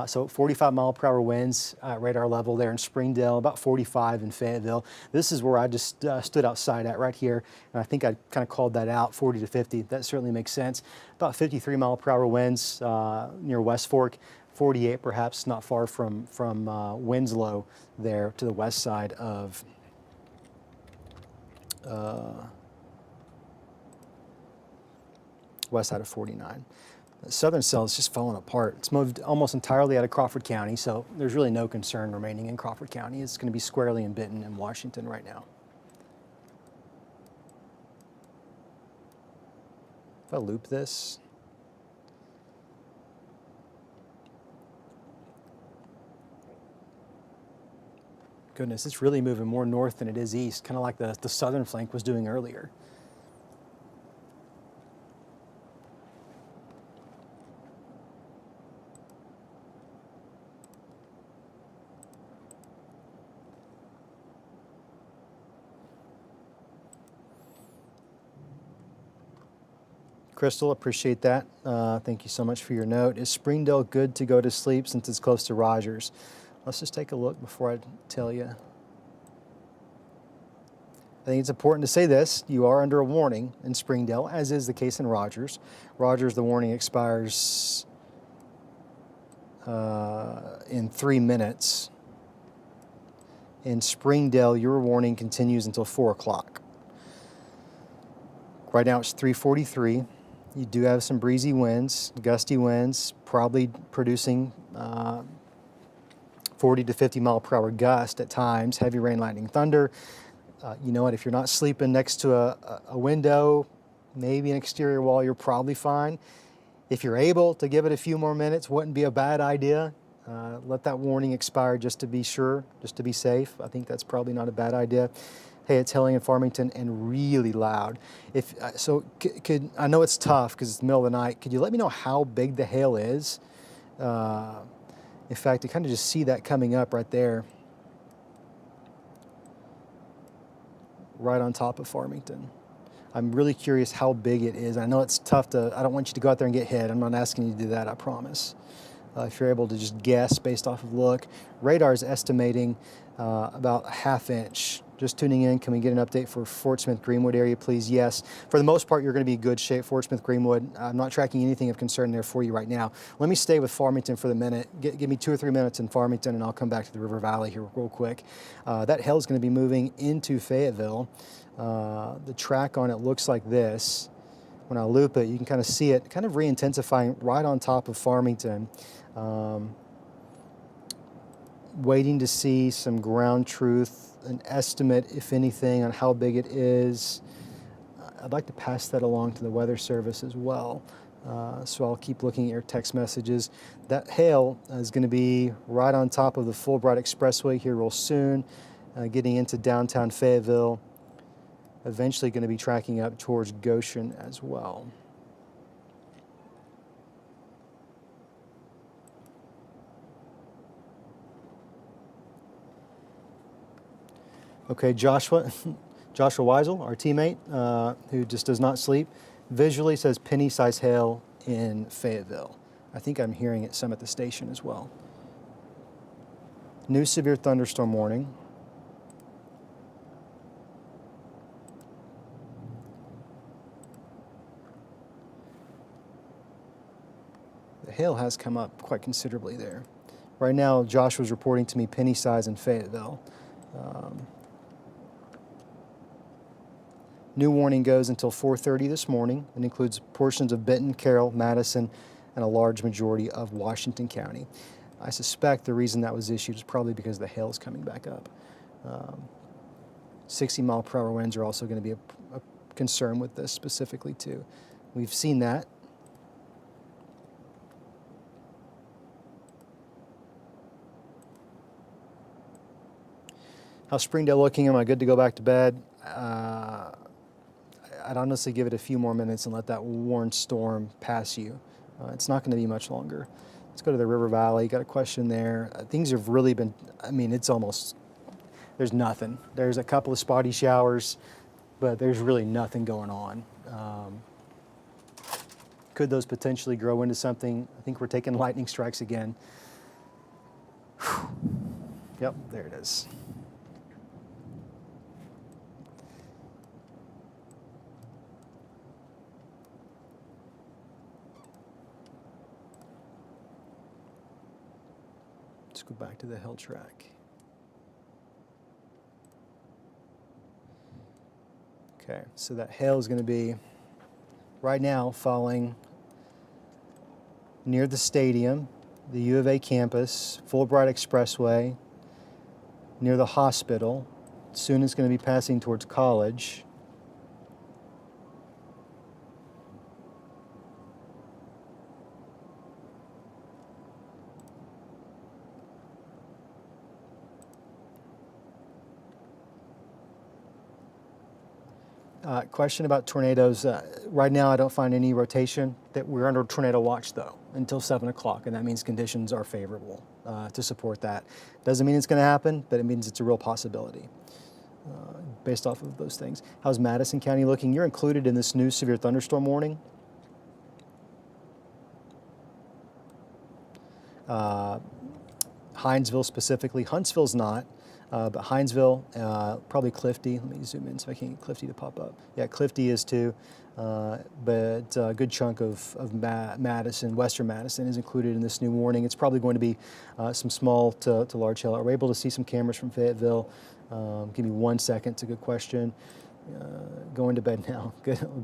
So 45 mile per hour winds radar level there in Springdale, about 45 in Fayetteville. This is where I just stood outside at right here, and I think I kind of called that out, 40 to 50. That certainly makes sense. About 53 mile per hour winds near West Fork, 48 perhaps, not far from Winslow there to the west side of west side of 49. The southern cell is just falling apart. It's moved almost entirely out of Crawford County, so there's really no concern remaining in Crawford County. It's going to be squarely in Benton and Washington right now. If I loop this, goodness, it's really moving more north than it is east, kind of like the southern flank was doing earlier. Crystal, appreciate that. Thank you so much for your note. Is Springdale good to go to sleep since it's close to Rogers? Let's just take a look before I tell you. I think it's important to say this. You are under a warning in Springdale, as is the case in Rogers. Rogers, the warning expires in 3 minutes. In Springdale, your warning continues until 4 o'clock. Right now it's 3:43. You do have some breezy winds, gusty winds, probably producing 40 to 50 mile per hour gust at times, heavy rain, lightning, thunder. You know what, if you're not sleeping next to a window, maybe an exterior wall, you're probably fine. If you're able to give it a few more minutes, wouldn't be a bad idea. Let that warning expire just to be sure, just to be safe. I think that's probably not a bad idea. Hey, it's hailing in Farmington and really loud. Could I know it's tough because it's the middle of the night. Could you let me know how big the hail is? In fact, I kind of just see that coming up right there, right on top of Farmington. I'm really curious how big it is. I know it's tough I don't want you to go out there and get hit. I'm not asking you to do that, I promise. If you're able to just guess based off of look. Radar is estimating about a ½ inch. Just tuning in, can we get an update for Fort Smith Greenwood area, please? Yes. For the most part, you're going to be in good shape. Fort Smith Greenwood, I'm not tracking anything of concern there for you right now. Let me stay with Farmington for the minute. Give me 2 or 3 minutes in Farmington, and I'll come back to the River Valley here real quick. That hail is going to be moving into Fayetteville. The track on it looks like this. when I loop it, you can kind of see it kind of re-intensifying right on top of Farmington. Waiting to see some ground truth, an estimate, if anything, on how big it is. I'd like to pass that along to the Weather Service as well. So I'll keep looking at your text messages. That hail is going to be right on top of the Fulbright Expressway here real soon, getting into downtown Fayetteville. Eventually going to be tracking up towards Goshen as well. Okay, Joshua Weisel, our teammate, who just does not sleep, visually says penny-sized hail in Fayetteville. I think I'm hearing it some at the station as well. New severe thunderstorm warning. The hail has come up quite considerably there. Right now, Josh was reporting to me penny size in Fayetteville. New warning goes until 4:30 this morning and includes portions of Benton, Carroll, Madison, and a large majority of Washington County. I suspect the reason that was issued is probably because the hail is coming back up. 60-mile-per-hour winds are also going to be a concern with this specifically too. We've seen that. How's Springdale looking? Am I good to go back to bed? I'd honestly give it a few more minutes and let that warned storm pass you. It's not going to be much longer. Let's go to the River Valley. Got a question there. Things have really been, I mean, it's almost, there's nothing. There's a couple of spotty showers, but there's really nothing going on. Could those potentially grow into something? I think we're taking lightning strikes again. Whew. Yep, there it is. Let's go back to the hill track. Okay, so that hail is going to be right now falling near the stadium, the U of A campus, Fulbright Expressway, near the hospital. Soon it's going to be passing towards College. Question about tornadoes. Right now I don't find any rotation. That we're under tornado watch though until 7 o'clock, and that means conditions are favorable to support that. Doesn't mean it's going to happen, but it means it's a real possibility based off of those things. How's Madison County looking? You're included in this new severe thunderstorm warning. Hinesville specifically. Huntsville's not. But Hinesville, probably Clifty. Let me zoom in so I can get Clifty to pop up. Yeah, Clifty is too, but a good chunk of Madison, Western Madison is included in this new warning. It's probably going to be some small to large hail. Are we able to see some cameras from Fayetteville? Give me 1 second. It's a good question. Going to bed now.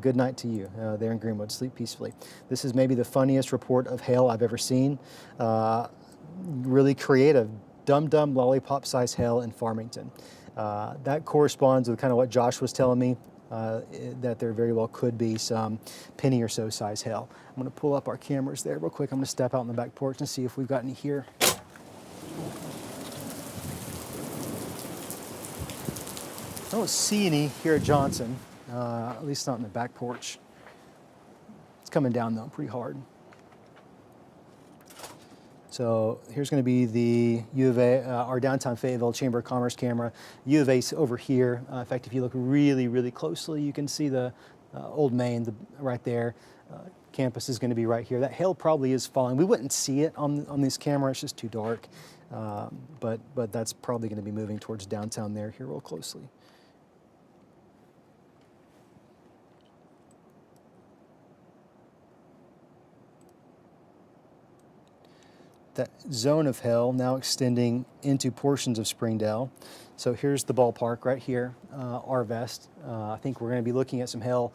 Good night to you there in Greenwood. Sleep peacefully. This is maybe the funniest report of hail I've ever seen. Really creative. Dum-dum lollipop-sized hail in Farmington. That corresponds with kind of what Josh was telling me, that there very well could be some penny or so size hail. I'm going to pull up our cameras there real quick. I'm going to step out on the back porch and see if we've got any here. I don't see any here at Johnson, at least not in the back porch. It's coming down though, pretty hard. So here's going to be the U of A, our downtown Fayetteville Chamber of Commerce camera. U of A's over here. In fact, if you look really, really closely, you can see the Old Main right there. Campus is going to be right here. That hail probably is falling. We wouldn't see it on this camera. It's just too dark. But that's probably going to be moving towards downtown there here real closely. That zone of hail now extending into portions of Springdale. So here's the ballpark right here, Arvest. I think we're going to be looking at some hail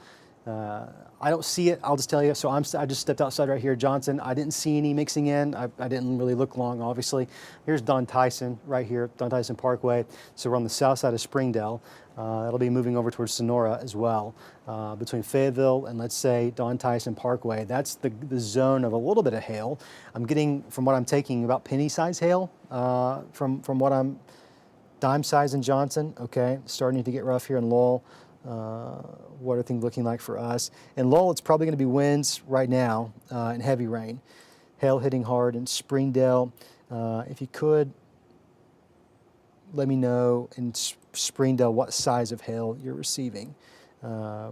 I don't see it. I'll just tell you. So I just stepped outside right here, Johnson. I didn't see any mixing in. I didn't really look long, obviously. Here's Don Tyson right here, Don Tyson Parkway. So we're on the south side of Springdale. It'll be moving over towards Sonora as well. Between Fayetteville and, let's say, Don Tyson Parkway, that's the zone of a little bit of hail. I'm getting, from what I'm taking, about penny-size hail from what I'm dime size in Johnson. Okay, starting to get rough here in Lowell. What are things looking like for us? In Lowell, it's probably going to be winds right now and heavy rain. Hail hitting hard in Springdale. If you could, let me know in Springdale what size of hail you're receiving. I've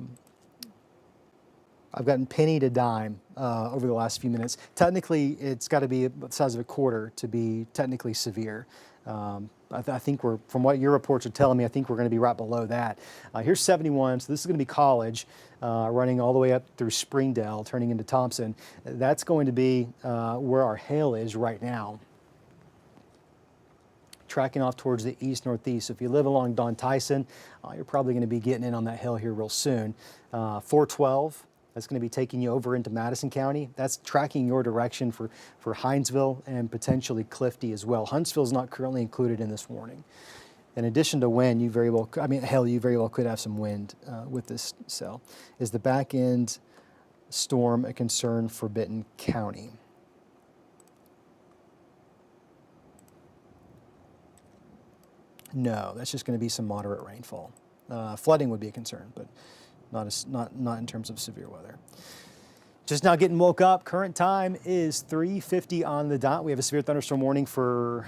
gotten penny to dime over the last few minutes. Technically, it's got to be the size of a quarter to be technically severe. I think we're, from what your reports are telling me, I think we're going to be right below that. Here's 71, so this is going to be College, running all the way up through Springdale, turning into Thompson. That's going to be where our hail is right now, tracking off towards the east-northeast. So if you live along Don Tyson, you're probably going to be getting in on that hail here real soon. 412. That's going to be taking you over into Madison County. That's tracking your direction for Hinesville and potentially Clifty as well. Huntsville is not currently included in this warning. In addition to wind, you very well, hail, you very well could have some wind with this cell. Is the back end storm a concern for Benton County? No, that's just going to be some moderate rainfall. Flooding would be a concern, but not in terms of severe weather. Just now getting woke up. Current time is 3:50 on the dot. We have a severe thunderstorm warning for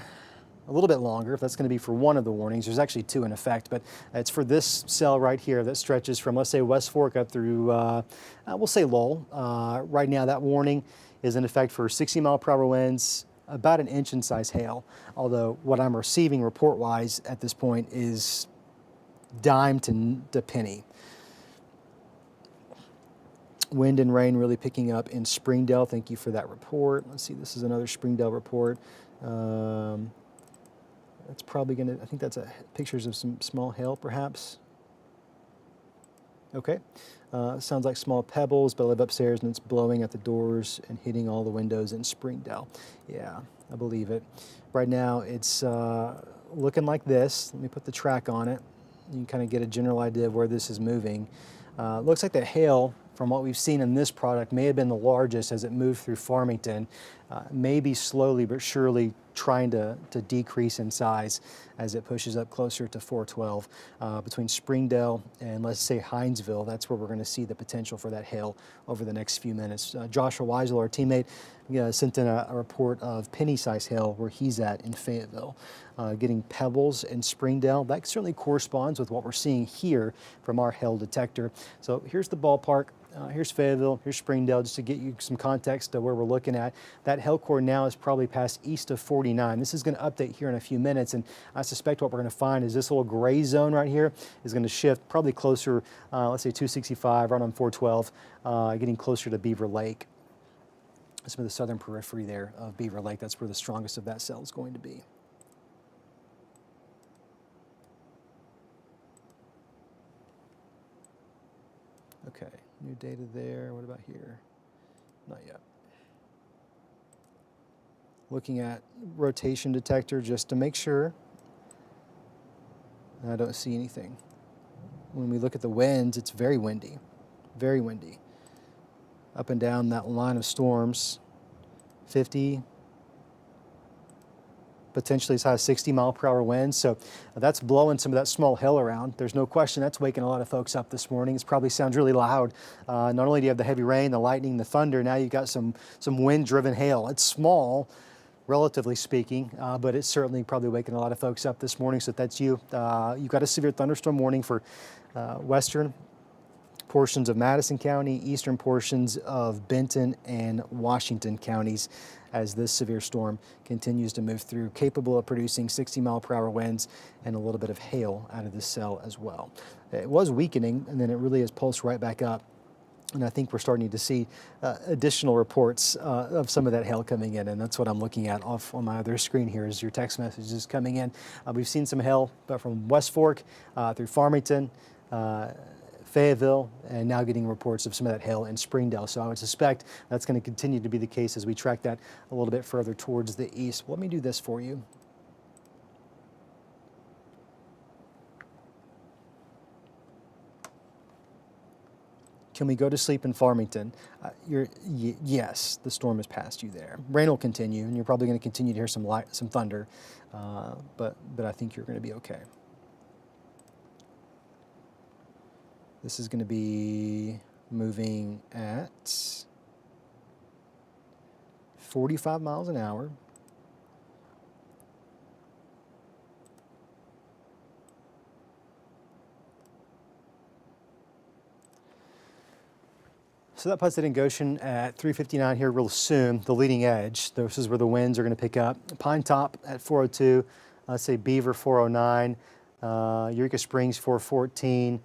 a little bit longer. If that's going to be for one of the warnings, there's actually two in effect, but it's for this cell right here that stretches from, let's say, West Fork up through, we'll say Lowell. Right now, that warning is in effect for 60-mile-per-hour winds, about an inch in size hail. Although what I'm receiving report-wise at this point is dime to penny. Wind and rain really picking up in Springdale. Thank you for that report. Let's see, this is another Springdale report. That's probably going to, I think that's pictures of some small hail perhaps. Okay, sounds like small pebbles, but I live upstairs and it's blowing at the doors and hitting all the windows in Springdale. Yeah, I believe it. Right now it's looking like this. Let me put the track on it. You can kind of get a general idea of where this is moving. Looks like the hail, from what we've seen in this product, may have been the largest as it moved through Farmington, maybe slowly but surely trying to decrease in size as it pushes up closer to 412. Between Springdale and, let's say, Hinesville, that's where we're going to see the potential for that hail over the next few minutes. Joshua Weisel, our teammate, sent in a report of penny-size hail where he's at in Fayetteville. Getting pebbles in Springdale, that certainly corresponds with what we're seeing here from our hail detector. So here's the ballpark. Here's Fayetteville, here's Springdale, just to get you some context to where we're looking at. That hail core now is probably past east of 49. This is going to update here in a few minutes, and I suspect what we're going to find is this little gray zone right here is going to shift probably closer, let's say 265, right on 412, getting closer to Beaver Lake. Some of the southern periphery there of Beaver Lake, that's where the strongest of that cell is going to be. Okay, new data there. What about here? Not yet. Looking at rotation detector just to make sure. I don't see anything. When we look at the winds, it's very windy, very windy. Up and down that line of storms, 50, potentially as high as 60-mile-per-hour winds. So that's blowing some of that small hail around. There's no question that's waking a lot of folks up this morning. It probably sounds really loud. Not only do you have the heavy rain, the lightning, the thunder, now you've got some wind-driven hail. It's small, relatively speaking, but it's certainly probably waking a lot of folks up this morning. So if that's you, you've got a severe thunderstorm warning for western portions of Madison County, eastern portions of Benton and Washington counties as this severe storm continues to move through, capable of producing 60-mile-per-hour winds and a little bit of hail out of this cell as well. It was weakening, and then it really has pulsed right back up. And I think we're starting to see additional reports of some of that hail coming in, and that's what I'm looking at off on my other screen here as your text messages coming in. We've seen some hail from West Fork through Farmington, Fayetteville, and now getting reports of some of that hail in Springdale. So I would suspect that's going to continue to be the case as we track that a little bit further towards the east. Let me do this for you. Can we go to sleep in Farmington? Yes, the storm has passed you there. Rain will continue, and you're probably going to continue to hear some thunder, but I think you're going to be okay. This is going to be moving at 45 miles an hour. So that puts it in Goshen at 359 here real soon, the leading edge. This is where the winds are going to pick up. Pine Top at 402, let's say Beaver 409, Eureka Springs 414,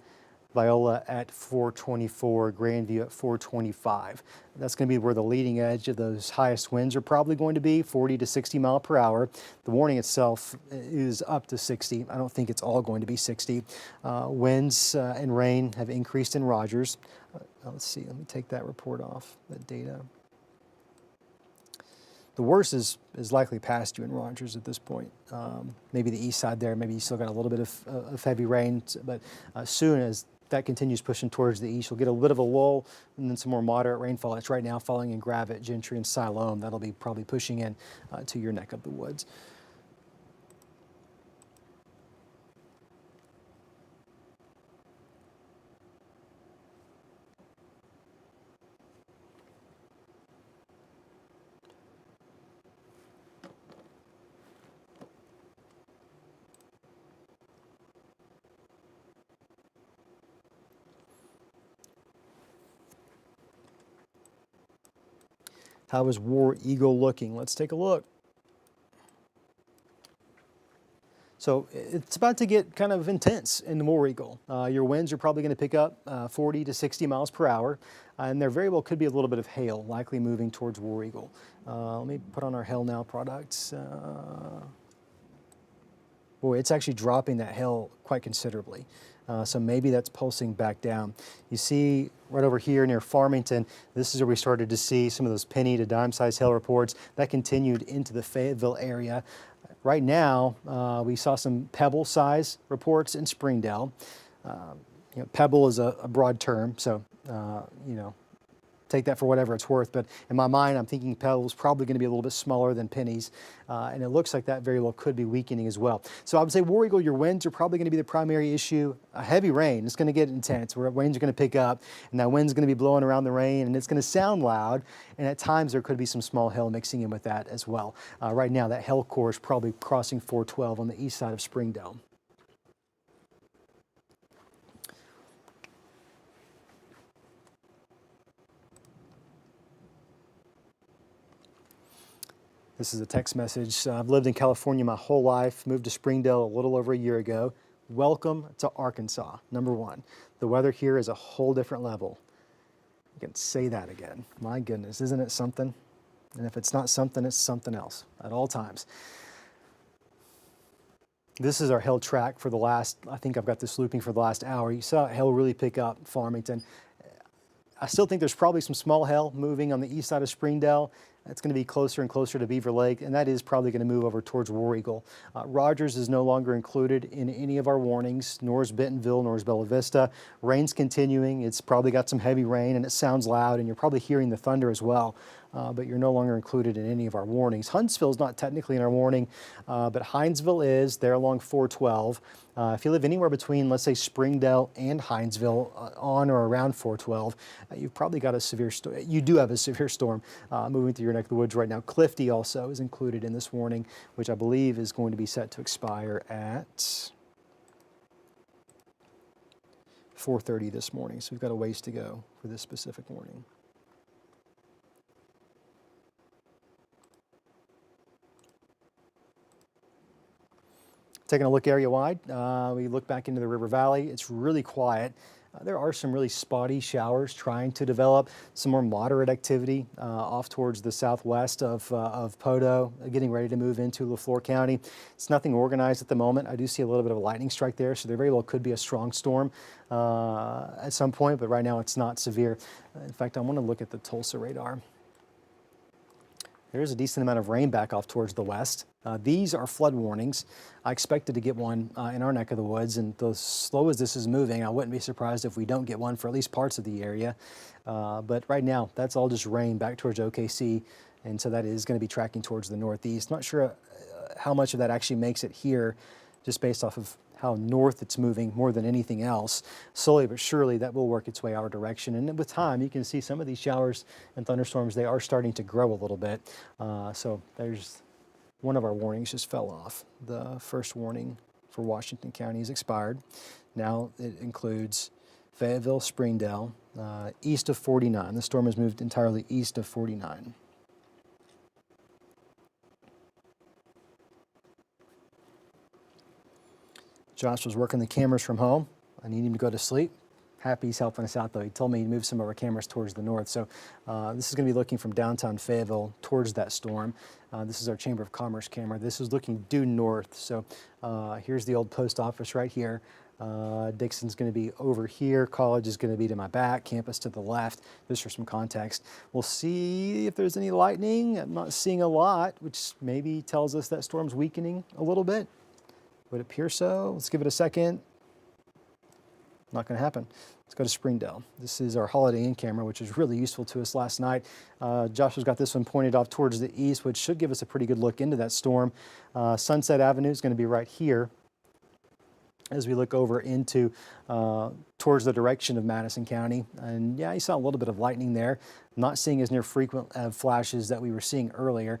Viola at 424, Grandview at 425. That's going to be where the leading edge of those highest winds are probably going to be, 40 to 60 mile per hour. The warning itself is up to 60. I don't think it's all going to be 60. Winds and rain have increased in Rogers. Let's see, let me take that report off, that data. The worst is likely past you in Rogers at this point. Maybe the east side there, maybe you still got a little bit of heavy rain, but as soon as that continues pushing towards the east, you'll get a bit of a lull and then some more moderate rainfall. It's right now falling in Gravette, Gentry, and Siloam. That'll be probably pushing in to your neck of the woods. How is War Eagle looking? Let's take a look. So it's about to get kind of intense in the War Eagle. Your winds are probably going to pick up 40 to 60 miles per hour, and there very well could be a little bit of hail, likely moving towards War Eagle. Let me put on our Hail Now products. Boy, it's actually dropping that hail quite considerably. So maybe that's pulsing back down. You see right over here near Farmington, this is where we started to see some of those penny to dime size hail reports. That continued into the Fayetteville area. Right now, we saw some pebble size reports in Springdale. Pebble is a broad term, so take that for whatever it's worth, but in my mind, I'm thinking pebbles probably going to be a little bit smaller than pennies, and it looks like that very well could be weakening as well. So I would say War Eagle, your winds are probably going to be the primary issue. Heavy rain, it's going to get intense, where winds are going to pick up, and that wind's going to be blowing around the rain, and it's going to sound loud, and at times there could be some small hail mixing in with that as well. Right now, that hail core is probably crossing 412 on the east side of Springdale. This is a text message. I've lived in California my whole life, moved to Springdale a little over a year ago. Welcome to Arkansas, number one. The weather here is a whole different level. You can say that again. My goodness, isn't it something? And if it's not something, it's something else at all times. This is our hail track for the last, I think I've got this looping for the last hour. You saw hail really pick up Farmington. I still think there's probably some small hail moving on the east side of Springdale. It's going to be closer and closer to Beaver Lake, and that is probably going to move over towards War Eagle. Rogers is no longer included in any of our warnings, nor is Bentonville, nor is Bella Vista. Rain's continuing. It's probably got some heavy rain, and it sounds loud, and you're probably hearing the thunder as well. But you're no longer included in any of our warnings. Huntsville is not technically in our warning, but Hinesville is. They're along 412. If you live anywhere between, let's say, Springdale and Hinesville, on or around 412, you've probably got a severe storm. You do have a severe storm moving through your neck of the woods right now. Clifty also is included in this warning, which I believe is going to be set to expire at 4:30 this morning. So we've got a ways to go for this specific warning. Taking a look area-wide, we look back into the river valley. It's really quiet. There are some really spotty showers trying to develop, some more moderate activity off towards the southwest of Podo, getting ready to move into Lafleur County. It's nothing organized at the moment. I do see a little bit of a lightning strike there, so there very well could be a strong storm at some point, but right now it's not severe. In fact, I want to look at the Tulsa radar. There's a decent amount of rain back off towards the west. These are flood warnings. I expected to get one in our neck of the woods, and as slow as this is moving, I wouldn't be surprised if we don't get one for at least parts of the area. But right now, that's all just rain back towards OKC, and so that is going to be tracking towards the northeast. Not sure how much of that actually makes it here, just based off of how north it's moving more than anything else. Slowly but surely that will work its way our direction, and with time you can see some of these showers and thunderstorms, they are starting to grow a little bit. So there's one of our warnings just fell off. The first warning for Washington County is expired. Now it includes Fayetteville, Springdale, east of 49. The storm has moved entirely east of 49. Josh was working the cameras from home. I need him to go to sleep. Happy he's helping us out, though. He told me to move some of our cameras towards the north. So this is going to be looking from downtown Fayetteville towards that storm. This is our Chamber of Commerce camera. This is looking due north. So here's the old post office right here. Dixon's going to be over here. College is going to be to my back. Campus to the left. Just for some context. We'll see if there's any lightning. I'm not seeing a lot, which maybe tells us that storm's weakening a little bit. Would appear so. Let's give it a second. Not going to happen. Let's go to Springdale. This is our Holiday Inn camera, which was really useful to us last night. Josh has got this one pointed off towards the east, which should give us a pretty good look into that storm. Sunset Avenue is going to be right here as we look over into towards the direction of Madison County. And yeah, you saw a little bit of lightning there. Not seeing as near frequent flashes that we were seeing earlier.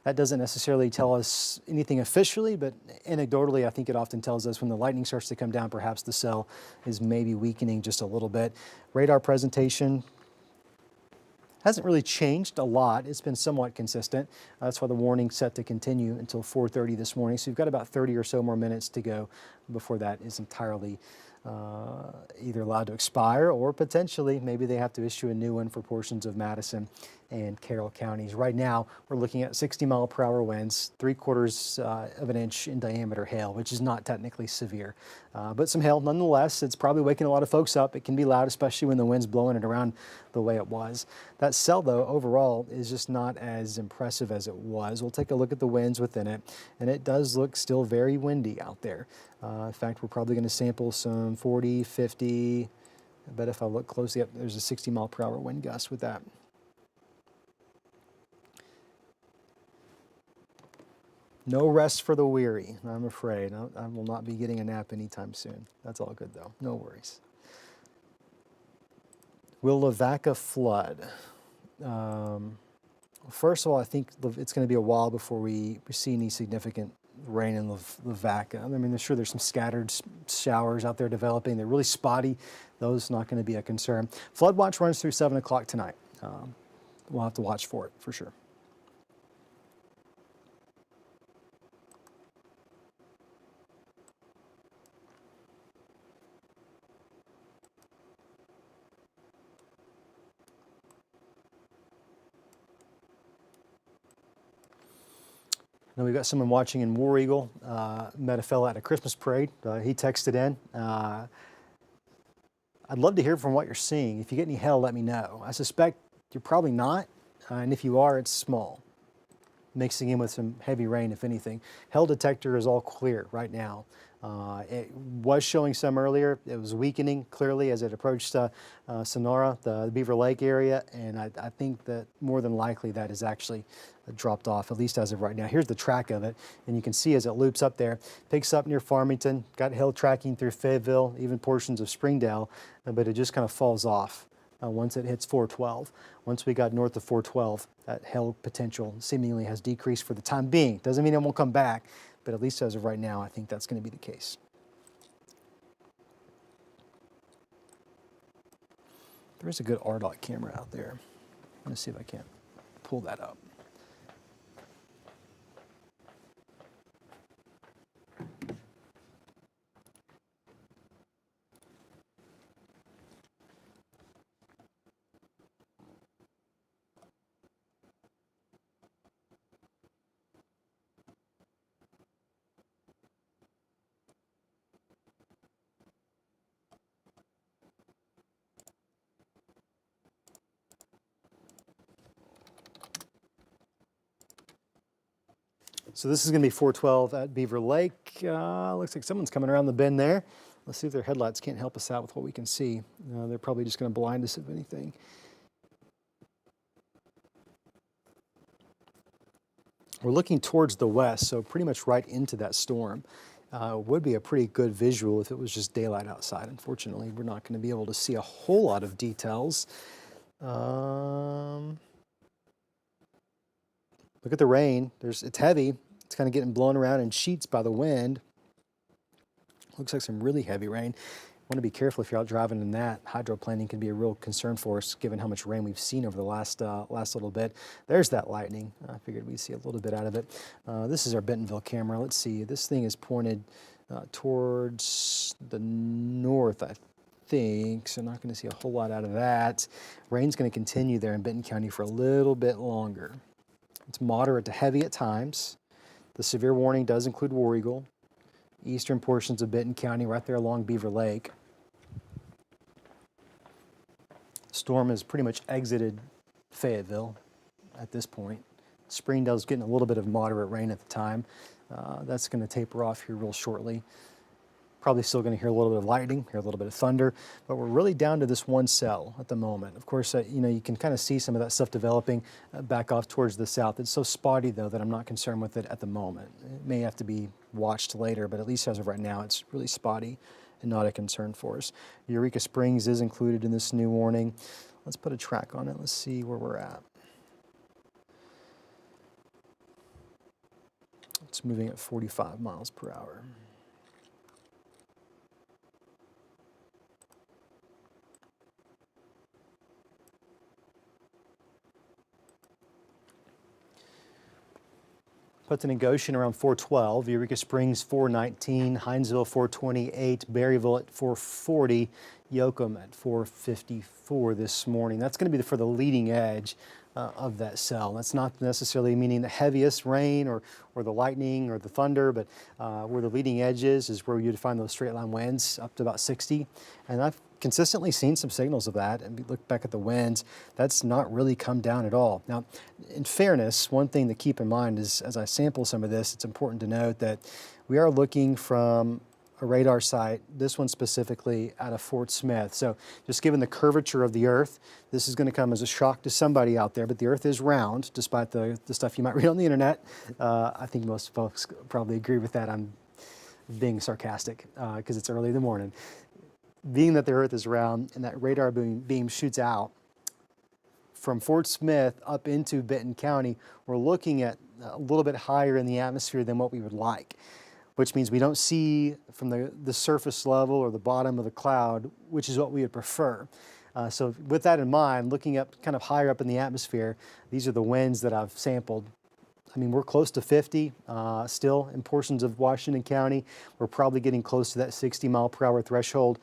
That doesn't necessarily tell us anything officially, but anecdotally, I think it often tells us when the lightning starts to come down, perhaps the cell is maybe weakening just a little bit. Radar presentation hasn't really changed a lot. It's been somewhat consistent. That's why the warning's set to continue until 4:30 this morning. So you've got about 30 or so more minutes to go before that is entirely either allowed to expire, or potentially maybe they have to issue a new one for portions of Madison and Carroll counties. Right now, we're looking at 60-mile-per-hour winds, 3/4 of an inch in diameter hail, which is not technically severe, but some hail nonetheless. It's probably waking a lot of folks up. It can be loud, especially when the wind's blowing it around the way it was. That cell, though, overall is just not as impressive as it was. We'll take a look at the winds within it, and it does look still very windy out there. In fact, we're probably going to sample some 40, 50. I bet if I look closely up, there's a 60-mile-per-hour wind gust with that. No rest for the weary, I'm afraid. I will not be getting a nap anytime soon. That's all good, though. No worries. Will Lavaca flood? First of all, I think it's going to be a while before we see any significant rain in Lavaca. I mean, sure, there's some scattered showers out there developing. They're really spotty. Those not going to be a concern. Flood watch runs through 7 o'clock tonight. We'll have to watch for it for sure. Now we've got someone watching in War Eagle, met a fella at a Christmas parade. He texted in. I'd love to hear from what you're seeing. If you get any hail, let me know. I suspect you're probably not, and if you are, it's small, mixing in with some heavy rain, if anything. Hail detector is all clear right now. It was showing some earlier. It was weakening clearly as it approached Sonora, the Beaver Lake area, and I think that more than likely that is actually dropped off, at least as of right now. Here's the track of it, and you can see as it loops up there, picks up near Farmington, got hail tracking through Fayetteville, even portions of Springdale, but it just kind of falls off once it hits 412. Once we got north of 412, that hail potential seemingly has decreased for the time being. Doesn't mean it won't come back, but at least as of right now, I think that's going to be the case. There is a good RDOT camera out there. I'm going to see if I can pull that up. So this is going to be 412 at Beaver Lake. Looks like someone's coming around the bend there. Let's see if their headlights can't help us out with what we can see. They're probably just going to blind us if anything. We're looking towards the west, so pretty much right into that storm. Would be a pretty good visual if it was just daylight outside. Unfortunately, we're not going to be able to see a whole lot of details. Look at the rain. It's heavy. It's kind of getting blown around in sheets by the wind. Looks like some really heavy rain. Want to be careful if you're out driving in that. Hydroplaning can be a real concern for us given how much rain we've seen over the last little bit. There's that lightning. I figured we'd see a little bit out of it. This is our Bentonville camera. Let's see. This thing is pointed towards the north, I think, so not going to see a whole lot out of that. Rain's going to continue there in Benton County for a little bit longer. It's moderate to heavy at times. The severe warning does include War Eagle. Eastern portions of Benton County, right there along Beaver Lake. Storm has pretty much exited Fayetteville at this point. Springdale's getting a little bit of moderate rain at the time. That's going to taper off here real shortly. Probably still going to hear a little bit of lightning, hear a little bit of thunder, but we're really down to this one cell at the moment. Of course, you can kind of see some of that stuff developing back off towards the south. It's so spotty, though, that I'm not concerned with it at the moment. It may have to be watched later, but at least as of right now, it's really spotty and not a concern for us. Eureka Springs is included in this new warning. Let's put a track on it. Let's see where we're at. It's moving at 45 miles per hour. Puts in Goshen around 412, Eureka Springs 419, Hinesville 428, Berryville at 440, Yoakum at 454 this morning. That's going to be for the leading edge of that cell. That's not necessarily meaning the heaviest rain or the lightning or the thunder, but where the leading edge is where you'd find those straight line winds up to about 60. And I've consistently seen some signals of that, and we look back at the winds, that's not really come down at all. Now, in fairness, one thing to keep in mind is as I sample some of this, it's important to note that we are looking from a radar site, this one specifically out of Fort Smith. So just given the curvature of the Earth, this is going to come as a shock to somebody out there, but the Earth is round, despite the stuff you might read on the internet. I think most folks probably agree with that. I'm being sarcastic because it's early in the morning. Being that the Earth is round and that radar beam shoots out from Fort Smith up into Benton County, we're looking at a little bit higher in the atmosphere than what we would like, which means we don't see from the surface level or the bottom of the cloud, which is what we would prefer. So with that in mind, looking up kind of higher up in the atmosphere, these are the winds that I've sampled. I mean, we're close to 50 still in portions of Washington County. We're probably getting close to that 60 mile per hour threshold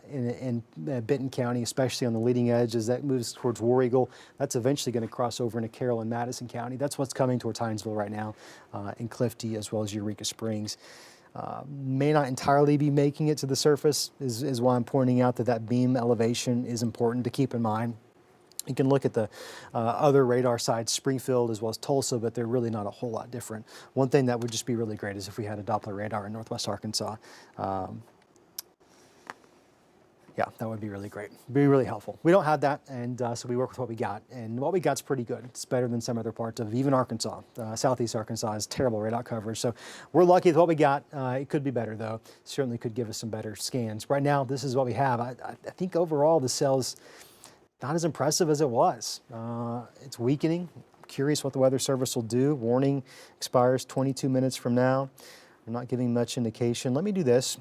in Benton County, especially on the leading edge as that moves towards War Eagle. That's eventually going to cross over into Carroll and Madison County. That's what's coming towards Hinesville right now, in Clifty as well as Eureka Springs. May not entirely be making it to the surface is why I'm pointing out that beam elevation is important to keep in mind. You can look at the other radar sites, Springfield as well as Tulsa, but they're really not a whole lot different. One thing that would just be really great is if we had a Doppler radar in Northwest Arkansas. Yeah, that would be really great. Be really helpful. We don't have that, and so we work with what we got, and what we got's pretty good. It's better than some other parts of even Arkansas. Southeast Arkansas has terrible radar coverage, so we're lucky with what we got. It could be better, though. Certainly could give us some better scans. Right now, this is what we have. I think overall the cell's not as impressive as it was. It's weakening. I'm curious what the Weather Service will do. Warning expires 22 minutes from now. We're not giving much indication. Let me do this.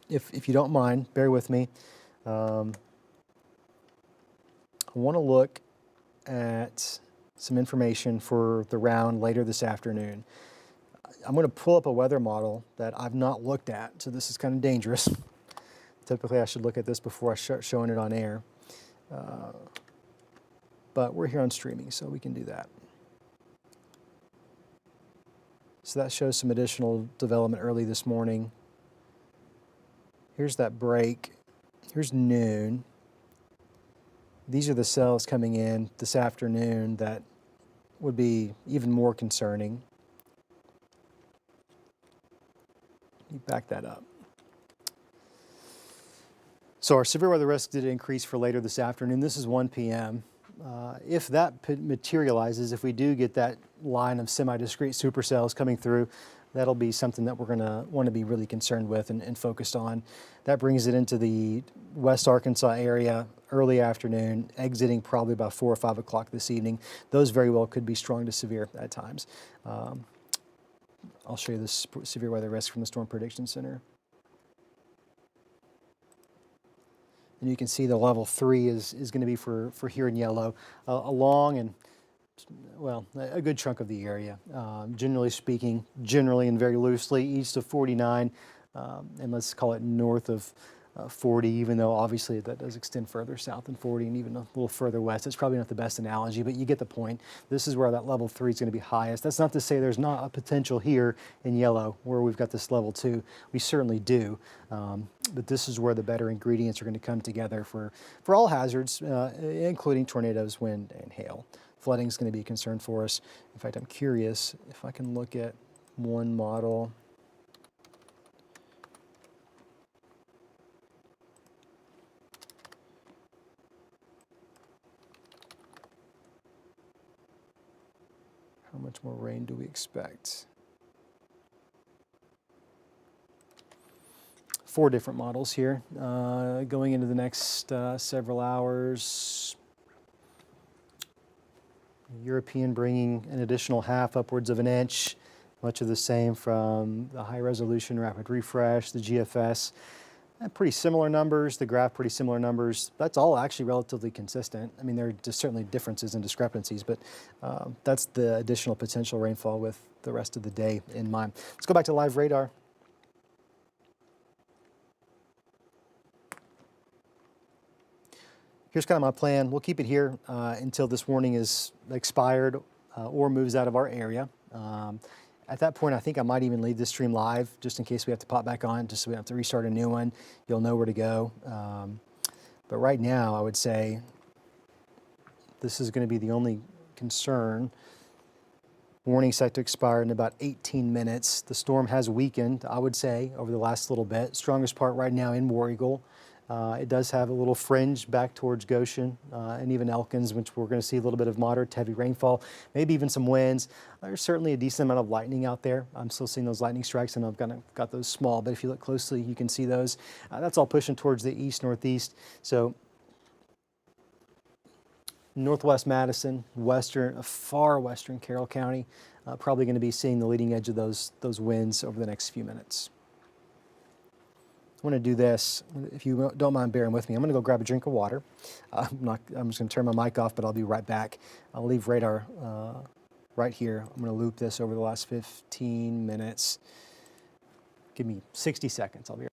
If you don't mind, bear with me. I want to look at some information for the round later this afternoon. I'm going to pull up a weather model that I've not looked at, so this is kind of dangerous. Typically, I should look at this before I start showing it on air. But we're here on streaming, so we can do that. So that shows some additional development early this morning. Here's that break. Here's noon. These are the cells coming in this afternoon that would be even more concerning. Let me back that up. So our severe weather risk did increase for later this afternoon. This is 1 p.m. If that materializes, if we do get that line of semi-discrete supercells coming through, that'll be something that we're going to want to be really concerned with and focused on. That brings it into the West Arkansas area early afternoon, exiting probably about 4 or 5 o'clock this evening. Those very well could be strong to severe at times. I'll show you this severe weather risk from the Storm Prediction Center. And you can see the level 3 is going to be for here in yellow, along and, well, a good chunk of the area. Generally speaking, generally and very loosely, east of 49, and let's call it north of 40, even though obviously that does extend further south than 40 and even a little further west. It's probably not the best analogy, but you get the point. This is where that level 3 is going to be highest. That's not to say there's not a potential here in yellow where we've got this level 2. We certainly do, but this is where the better ingredients are going to come together for all hazards, including tornadoes, wind, and hail. Flooding is going to be a concern for us. In fact, I'm curious if I can look at one model. How much more rain do we expect? 4 different models here going into the next several hours. European bringing an additional half, upwards of an inch. Much of the same from the high resolution rapid refresh, the GFS. Pretty similar numbers, the graph pretty similar numbers. That's all actually relatively consistent. I mean, there are just certainly differences and discrepancies, but that's the additional potential rainfall with the rest of the day in mind. Let's go back to live radar. Here's kind of my plan. We'll keep it here until this warning is expired or moves out of our area. At that point, I think I might even leave this stream live just in case we have to pop back on, just so we don't have to restart a new one. You'll know where to go. But right now, I would say this is going to be the only concern. Warning set to expire in about 18 minutes. The storm has weakened, I would say, over the last little bit. Strongest part right now in War Eagle. It does have a little fringe back towards Goshen and even Elkins, which we're going to see a little bit of moderate to heavy rainfall, maybe even some winds. There's certainly a decent amount of lightning out there. I'm still seeing those lightning strikes, and I've got those small, but if you look closely, you can see those. That's all pushing towards the east, northeast. So northwest Madison, far western Carroll County, probably going to be seeing the leading edge of those winds over the next few minutes. I'm going to do this, if you don't mind bearing with me. I'm going to go grab a drink of water. I'm just going to turn my mic off, but I'll be right back. I'll leave radar right here. I'm going to loop this over the last 15 minutes. Give me 60 seconds. I'll be right back.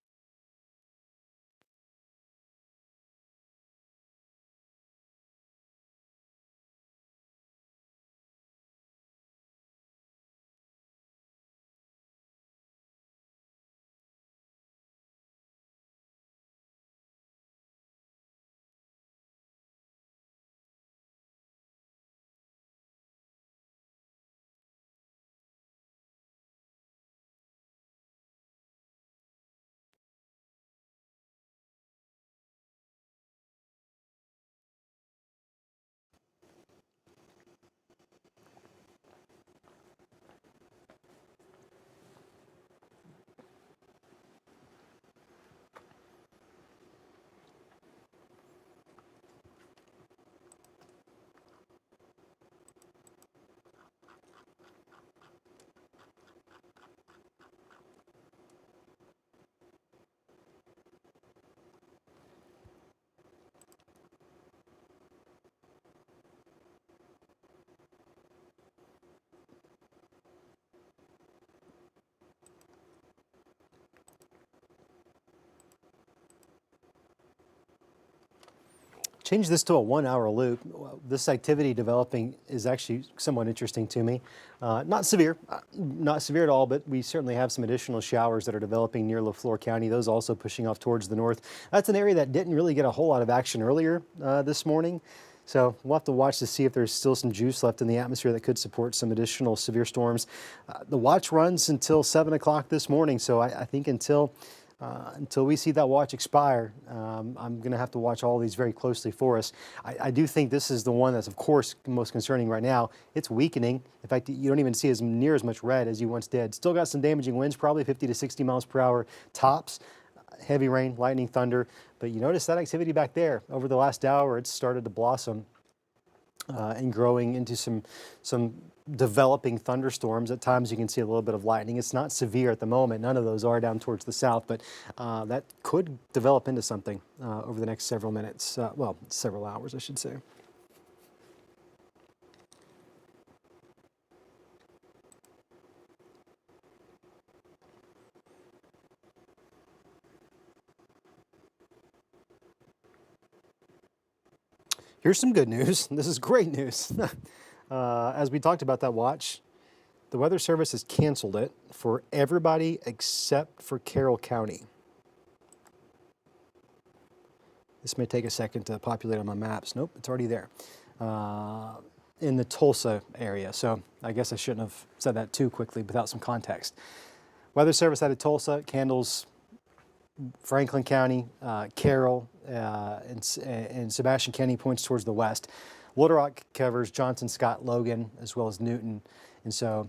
Change this to a 1-hour loop. This activity developing is actually somewhat interesting to me. Not severe at all, but we certainly have some additional showers that are developing near Leflore County, those also pushing off towards the north. That's an area that didn't really get a whole lot of action earlier this morning. So we'll have to watch to see if there's still some juice left in the atmosphere that could support some additional severe storms. The watch runs until 7 o'clock this morning, so I think until we see that watch expire, I'm going to have to watch all these very closely for us. I do think this is the one that's, of course, most concerning right now. It's weakening. In fact, you don't even see as near as much red as you once did. Still got some damaging winds, probably 50 to 60 miles per hour tops. Heavy rain, lightning, thunder. But you notice that activity back there. Over the last hour, it's started to blossom and growing into some developing thunderstorms. At times you can see a little bit of lightning. It's not severe at the moment. None of those are down towards the south, but that could develop into something over the next several minutes. Well, several hours, I should say. Here's some good news. This is great news. As we talked about that watch, the Weather Service has canceled it for everybody except for Carroll County. This may take a second to populate on my maps. Nope, it's already there. In the Tulsa area. So I guess I shouldn't have said that too quickly without some context. Weather Service out of Tulsa, it handles Franklin County, Carroll, and Sebastian County points towards the west. Little Rock covers Johnson, Scott, Logan, as well as Newton. And so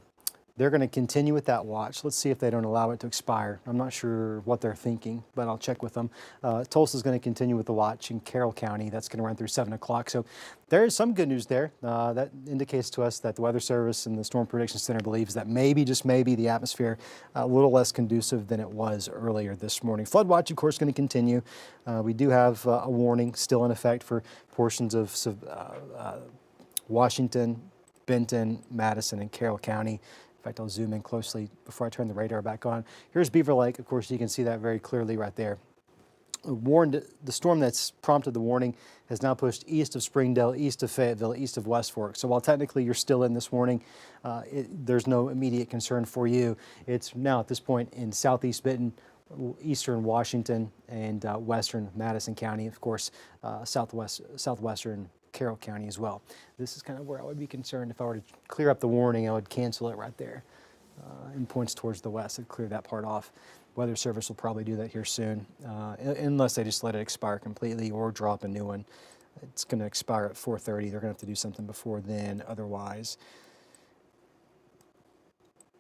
they're going to continue with that watch. Let's see if they don't allow it to expire. I'm not sure what they're thinking, but I'll check with them. Tulsa's going to continue with the watch in Carroll County. That's going to run through 7 o'clock. So there is some good news there. That indicates to us that the Weather Service and the Storm Prediction Center believes that maybe, just maybe, the atmosphere a little less conducive than it was earlier this morning. Flood watch, of course, going to continue. We do have a warning still in effect for portions of Washington, Benton, Madison, and Carroll County. In fact, I'll zoom in closely before I turn the radar back on. Here's Beaver Lake. Of course, you can see that very clearly right there. The storm that's prompted the warning has now pushed east of Springdale, east of Fayetteville, east of West Fork. So while technically you're still in this warning, there's no immediate concern for you. It's now at this point in southeast Benton, eastern Washington, and western Madison County. Of course, southwestern Carroll County as well. This is kind of where I would be concerned. If I were to clear up the warning, I would cancel it right there. And points towards the west, I'd clear that part off. Weather Service will probably do that here soon, unless they just let it expire completely or drop a new one. It's going to expire at 4:30. They're going to have to do something before then otherwise.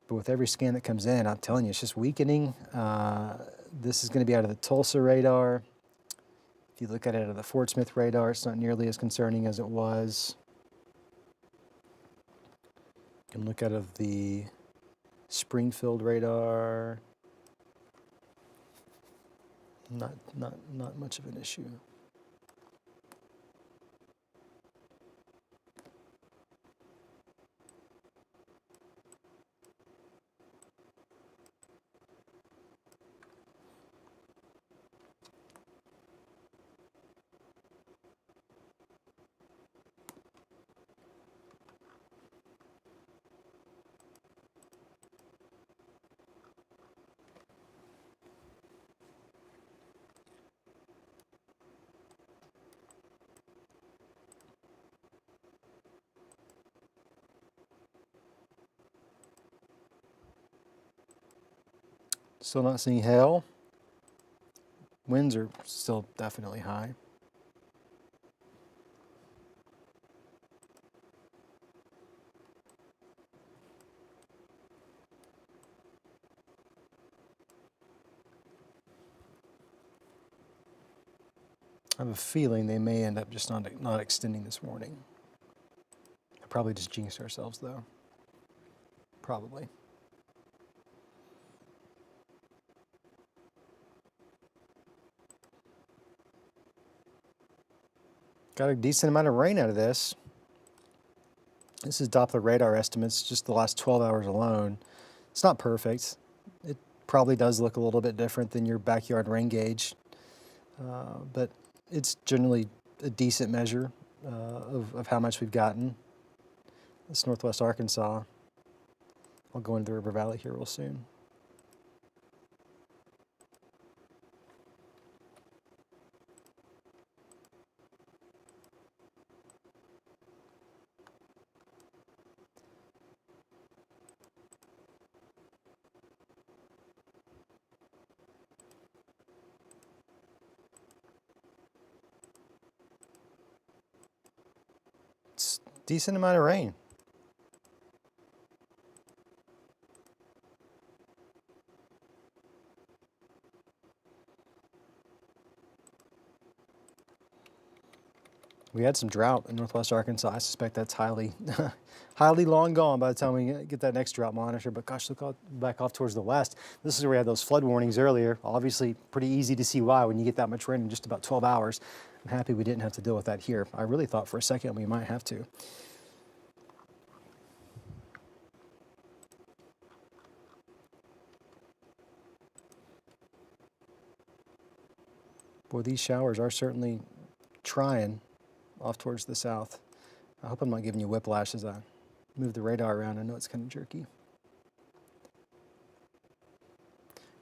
But with every scan that comes in, I'm telling you, it's just weakening. This is going to be out of the Tulsa radar. If you look at it out of the Fort Smith radar, it's not nearly as concerning as it was. You can look out of the Springfield radar. Not much of an issue. Still not seeing hail. Winds are still definitely high. I have a feeling they may end up just not extending this warning. I'll probably just jinx ourselves though. Probably. Got a decent amount of rain out of this. This is Doppler radar estimates, just the last 12 hours alone. It's not perfect. It probably does look a little bit different than your backyard rain gauge, but it's generally a decent measure of how much we've gotten. It's northwest Arkansas. I'll go into the River Valley here real soon. Decent amount of rain. We had some drought in northwest Arkansas. I suspect that's highly, highly long gone by the time we get that next drought monitor. But gosh, look back off towards the west. This is where we had those flood warnings earlier. Obviously, pretty easy to see why when you get that much rain in just about 12 hours. I'm happy we didn't have to deal with that here. I really thought for a second we might have to. Boy, these showers are certainly trying off towards the south. I hope I'm not giving you whiplash as I move the radar around. I know it's kind of jerky.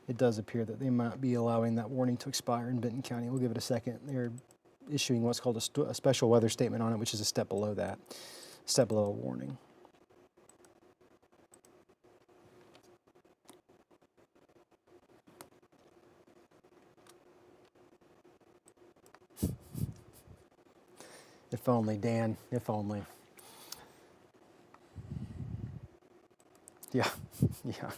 It does appear that they might be allowing that warning to expire in Benton County. We'll give it a second. They're issuing what's called a special weather statement on it, which is a step below that, step below a warning. If only, Dan, if only. Yeah, yeah.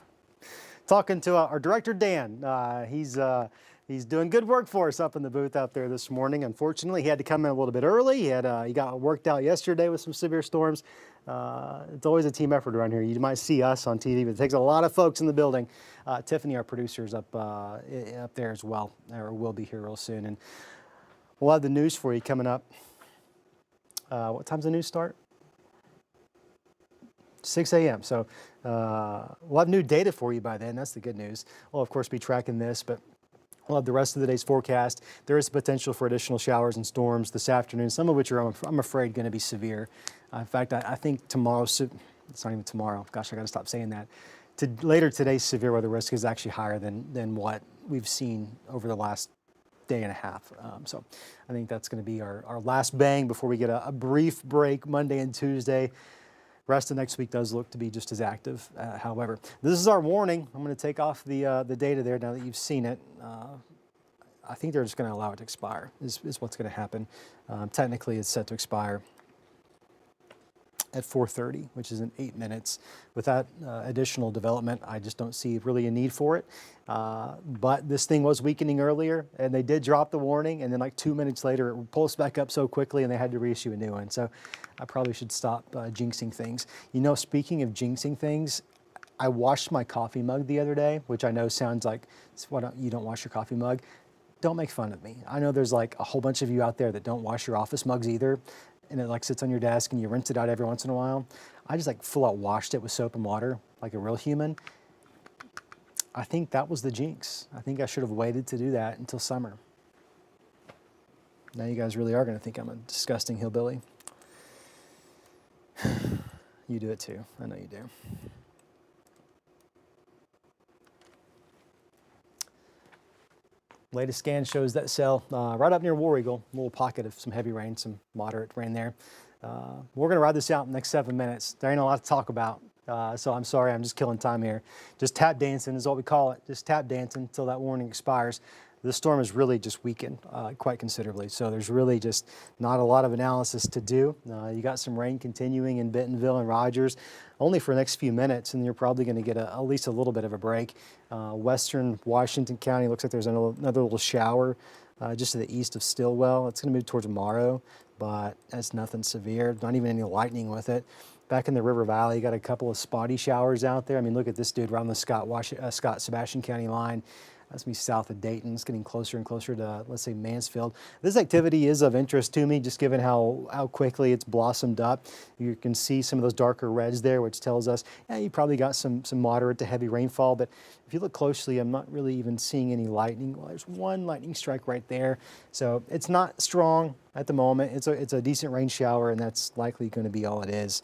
Talking to our director, Dan. He's doing good work for us up in the booth out there this morning. Unfortunately, he had to come in a little bit early. He got worked out yesterday with some severe storms. It's always a team effort around here. You might see us on TV, but it takes a lot of folks in the building. Tiffany, our producer, is up there as well, or will be here real soon. And we'll have the news for you coming up. What time's the news start? 6 a.m. So we'll have new data for you by then. That's the good news. We'll, of course, be tracking this, but we'll have the rest of the day's forecast. There is potential for additional showers and storms this afternoon, some of which are, I'm afraid, going to be severe. In fact, I think tomorrow, it's not even tomorrow. Gosh, I got to stop saying that. Later today's severe weather risk is actually higher than what we've seen over the last day and a half. So I think that's going to be our last bang before we get a brief break Monday and Tuesday. Rest of next week does look to be just as active. However, this is our warning. I'm going to take off the data there now that you've seen it. I think they're just going to allow it to expire is what's going to happen. Technically, it's set to expire at 4:30, which is in 8 minutes. With that additional development, I just don't see really a need for it. But this thing was weakening earlier, and they did drop the warning, and then like 2 minutes later, it pulsed back up so quickly, and they had to reissue a new one. So I probably should stop jinxing things. You know, speaking of jinxing things, I washed my coffee mug the other day, which I know sounds like, you don't wash your coffee mug. Don't make fun of me. I know there's like a whole bunch of you out there that don't wash your office mugs either, and it like sits on your desk and you rinse it out every once in a while. I just like full out washed it with soap and water like a real human. I think that was the jinx. I think I should have waited to do that until summer. Now you guys really are going to think I'm a disgusting hillbilly. You do it too. I know you do. Latest scan shows that cell right up near War Eagle, a little pocket of some heavy rain, some moderate rain there. We're going to ride this out in the next 7 minutes. There ain't a lot to talk about, so I'm sorry, I'm just killing time here. Just tap dancing is what we call it. Just tap dancing until that warning expires. This storm has really just weakened quite considerably, so there's really just not a lot of analysis to do. You got some rain continuing in Bentonville and Rogers, only for the next few minutes, and you're probably going to get at least a little bit of a break. Western Washington County looks like there's another little shower just to the east of Stillwell. It's going to move towards tomorrow, but that's nothing severe, not even any lightning with it. Back in the River Valley, you got a couple of spotty showers out there. I mean, look at this dude around the Scott-Sebastian County line. That's me south of Dayton. It's getting closer and closer to, let's say, Mansfield. This activity is of interest to me, just given how quickly it's blossomed up. You can see some of those darker reds there, which tells us, yeah, you probably got some moderate to heavy rainfall. But if you look closely, I'm not really even seeing any lightning. Well, there's one lightning strike right there. So it's not strong at the moment. It's a decent rain shower, and that's likely going to be all it is,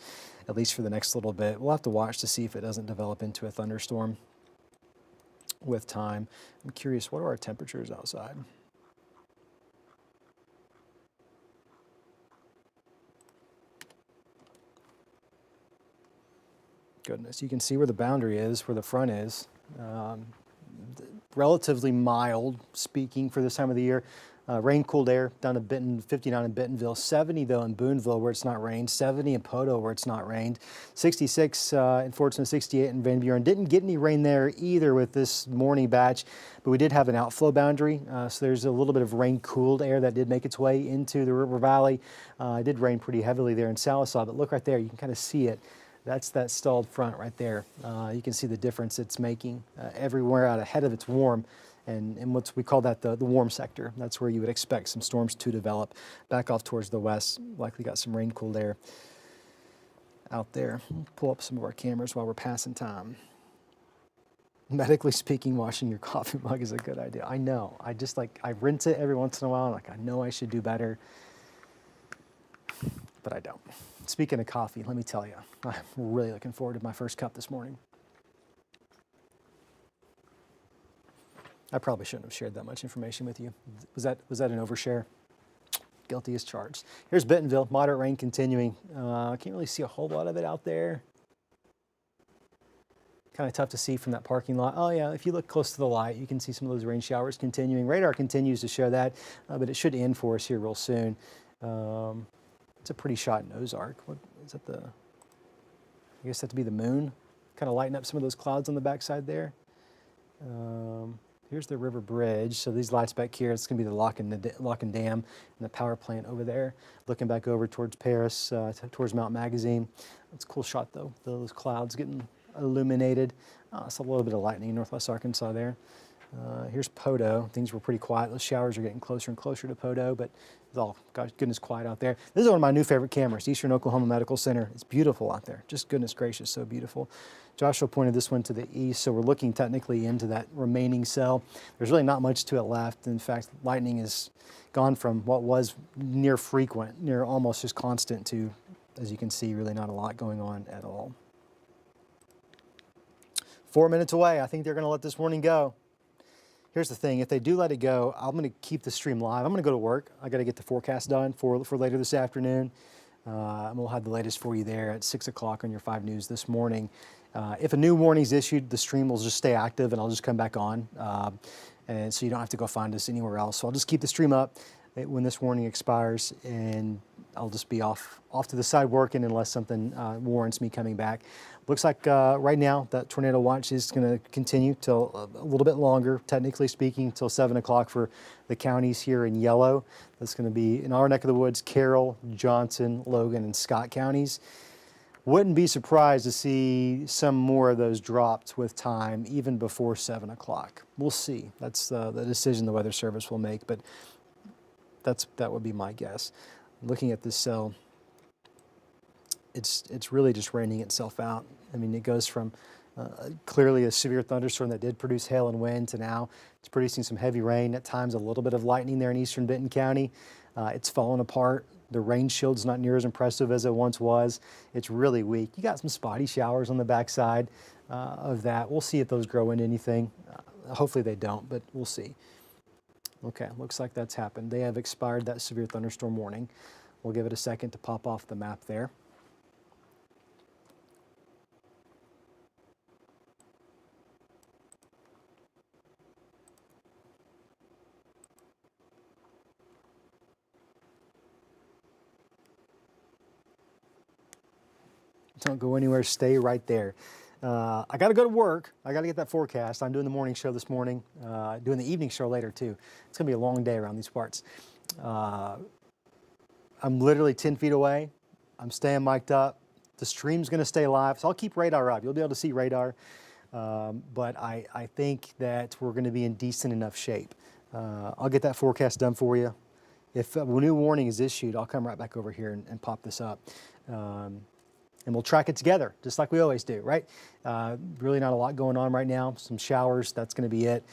at least for the next little bit. We'll have to watch to see if it doesn't develop into a thunderstorm with time. I'm curious, what are our temperatures outside? Goodness, you can see where the boundary is, where the front is. Relatively mild, speaking for this time of the year. Rain-cooled air down to Benton, 59 in Bentonville, 70 though in Boonville where it's not rained, 70 in Poto where it's not rained, 66 in Fort Smith, 68 in Van Buren. Didn't get any rain there either with this morning batch, but we did have an outflow boundary, so there's a little bit of rain-cooled air that did make its way into the River Valley. It did rain pretty heavily there in Sallisaw, but look right there, you can kind of see it. That's that stalled front right there. You can see the difference it's making everywhere out ahead of its warm. And what we call that the warm sector. That's where you would expect some storms to develop. Back off towards the west, likely got some rain-cooled air out there. We'll pull up some of our cameras while we're passing time. Medically speaking, washing your coffee mug is a good idea. I know. I rinse it every once in a while. I know I should do better, but I don't. Speaking of coffee, let me tell you, I'm really looking forward to my first cup this morning. I probably shouldn't have shared that much information with you. Was that an overshare? Guilty as charged. Here's Bentonville, moderate rain continuing. I can't really see a whole lot of it out there. Kind of tough to see from that parking lot. Oh yeah, if you look close to the light, you can see some of those rain showers continuing. Radar continues to show that, but it should end for us here real soon. It's a pretty shot in Ozark. What is that? I guess that'd be the moon. Kind of lighten up some of those clouds on the backside there. Here's the river bridge. So these lights back here, it's going to be the lock and dam and the power plant over there. Looking back over towards Paris, towards Mount Magazine. It's a cool shot though. Those clouds getting illuminated. It's a little bit of lightning in northwest Arkansas there. Here's Poto. Things were pretty quiet. Those showers are getting closer and closer to Poto, but it's all, gosh, goodness, quiet out there. This is one of my new favorite cameras, Eastern Oklahoma Medical Center. It's beautiful out there. Just goodness gracious, so beautiful. Joshua pointed this one to the east, so we're looking technically into that remaining cell. There's really not much to it left. In fact, lightning has gone from what was near frequent, near almost just constant to, as you can see, really not a lot going on at all. 4 minutes away. I think they're going to let this warning go. Here's the thing, if they do let it go, I'm going to keep the stream live. I'm going to go to work. I got to get the forecast done for later this afternoon. And we'll have the latest for you there at 6 o'clock on your 5 News this morning. If a new warning is issued, the stream will just stay active and I'll just come back on. And so you don't have to go find us anywhere else. So I'll just keep the stream up when this warning expires, and I'll just be off to the side working unless something warrants me coming back. Looks like right now that tornado watch is going to continue till a little bit longer, technically speaking, till 7 o'clock for the counties here in yellow. That's going to be in our neck of the woods, Carroll, Johnson, Logan, and Scott counties. Wouldn't be surprised to see some more of those dropped with time, even before 7 o'clock. We'll see. That's the decision the Weather Service will make, but that would be my guess. Looking at this cell, it's really just raining itself out. I mean, it goes from clearly a severe thunderstorm that did produce hail and wind to now it's producing some heavy rain, at times a little bit of lightning there in eastern Benton County. It's fallen apart. The rain shield's not near as impressive as it once was. It's really weak. You got some spotty showers on the backside of that. We'll see if those grow into anything. Hopefully they don't, but we'll see. Okay, looks like that's happened. They have expired that severe thunderstorm warning. We'll give it a second to pop off the map there. Don't go anywhere, stay right there. I got to go to work. I got to get that forecast. I'm doing the morning show this morning, doing the evening show later too. It's going to be a long day around these parts. I'm literally 10 feet away. I'm staying mic'd up. The stream's going to stay live, so I'll keep radar up. You'll be able to see radar. But I think that we're going to be in decent enough shape. I'll get that forecast done for you. If a new warning is issued, I'll come right back over here and pop this up. And we'll track it together, just like we always do, right? Really not a lot going on right now. Some showers, that's going to be it.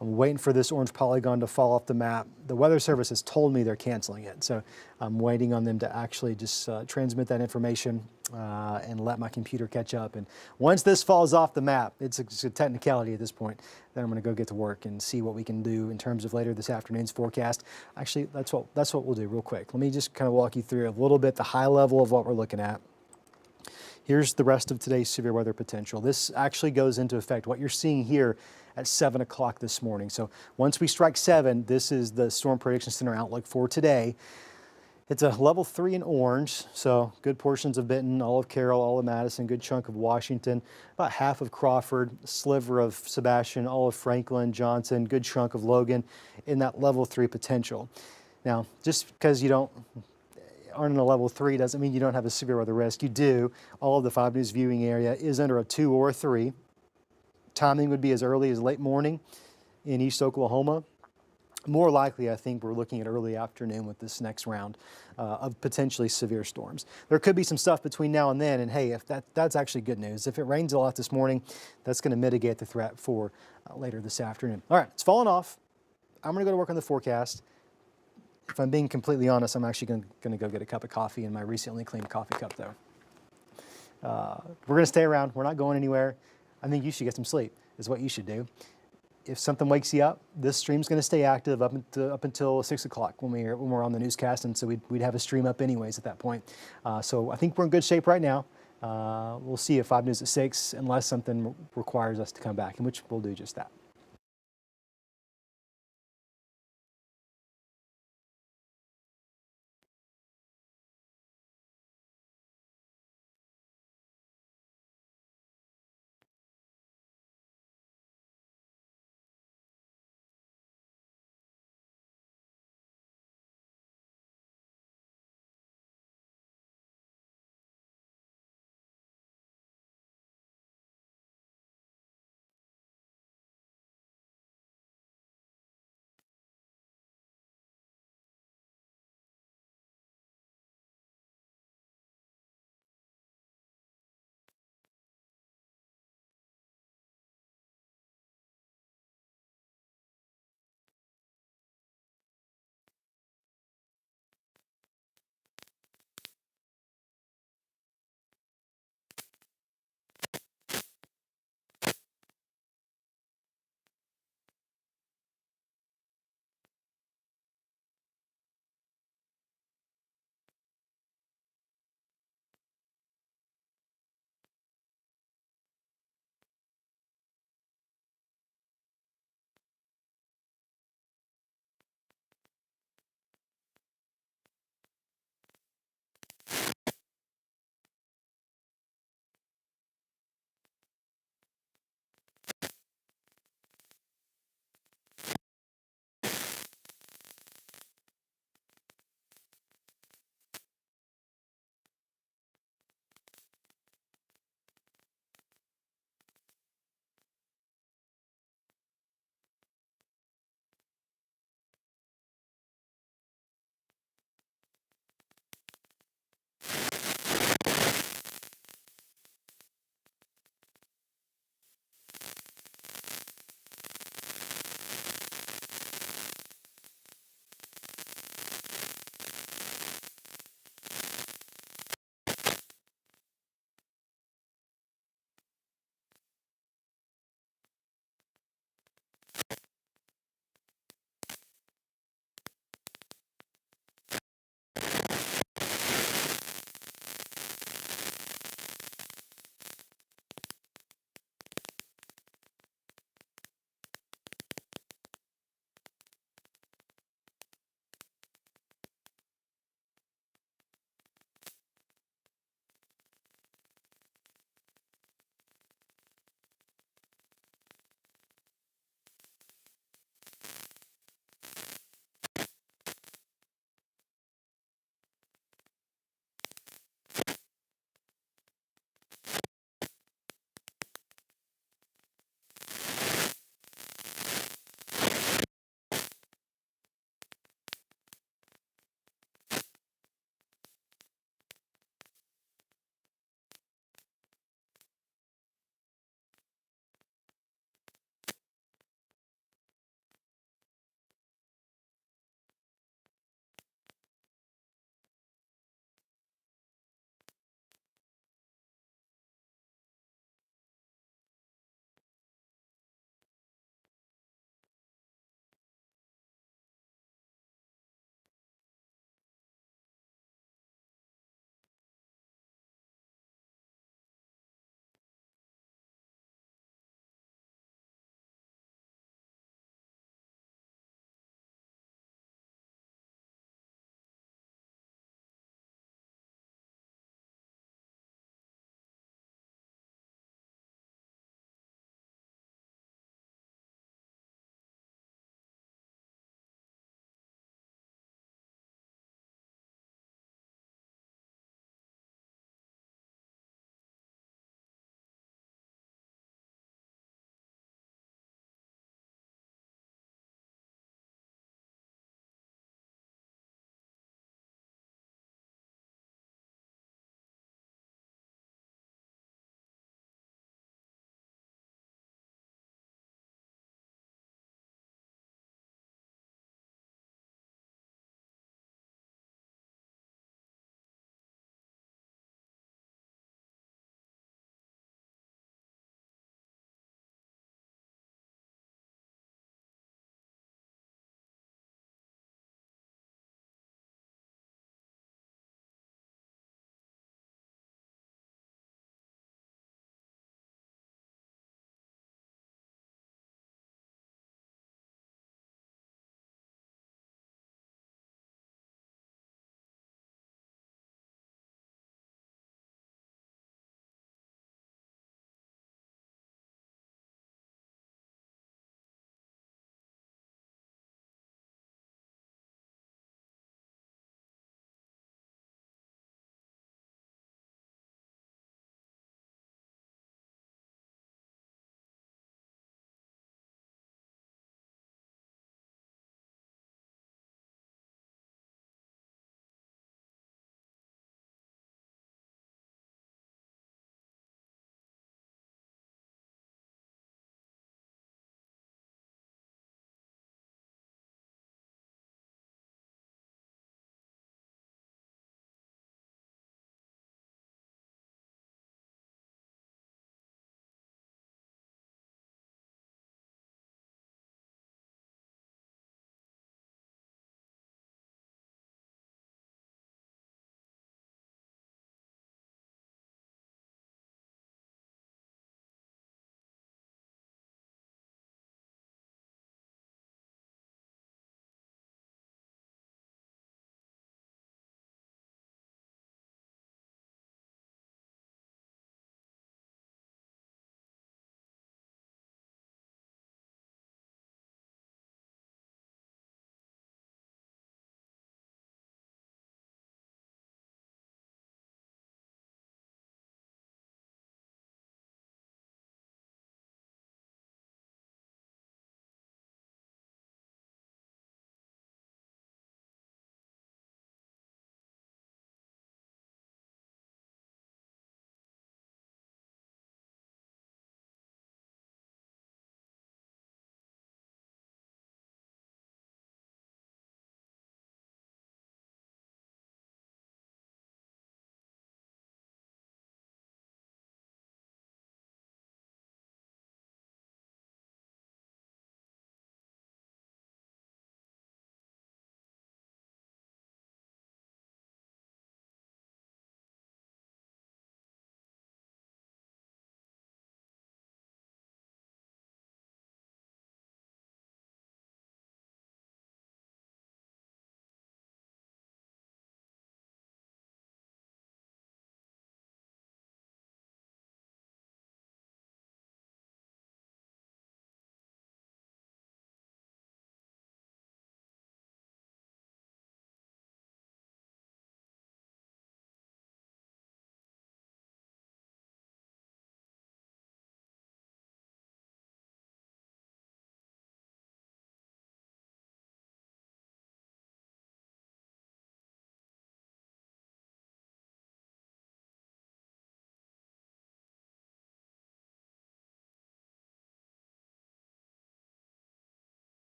I'm waiting for this orange polygon to fall off the map. The Weather Service has told me they're canceling it, so I'm waiting on them to actually just transmit that information and let my computer catch up. And once this falls off the map, it's a technicality at this point, then I'm going to go get to work and see what we can do in terms of later this afternoon's forecast. Actually, that's what we'll do real quick. Let me just kind of walk you through a little bit the high level of what we're looking at. Here's the rest of today's severe weather potential. This actually goes into effect, what you're seeing here, at 7 o'clock this morning. So once we strike 7, this is the Storm Prediction Center outlook for today. It's a level 3 in orange, so good portions of Benton, all of Carroll, all of Madison, good chunk of Washington, about half of Crawford, sliver of Sebastian, all of Franklin, Johnson, good chunk of Logan in that level 3 potential. Now, just because you aren't in a level 3 doesn't mean you don't have a severe weather risk. You do. All of the 5 News viewing area is under a 2 or a 3. Timing would be as early as late morning in East Oklahoma. More likely, I think we're looking at early afternoon with this next round of potentially severe storms. There could be some stuff between now and then, and hey, if that's actually good news. If it rains a lot this morning, that's going to mitigate the threat for later this afternoon. All right, it's fallen off. I'm going to go to work on the forecast. If I'm being completely honest, I'm actually going to go get a cup of coffee in my recently cleaned coffee cup, though. We're going to stay around. We're not going anywhere. I think you should get some sleep, is what you should do. If something wakes you up, this stream's going to stay active up until 6 o'clock when we're on the newscast, and so we'd have a stream up anyways at that point. So I think we're in good shape right now. We'll see at 5 News at 6 unless something requires us to come back, in which we'll do just that.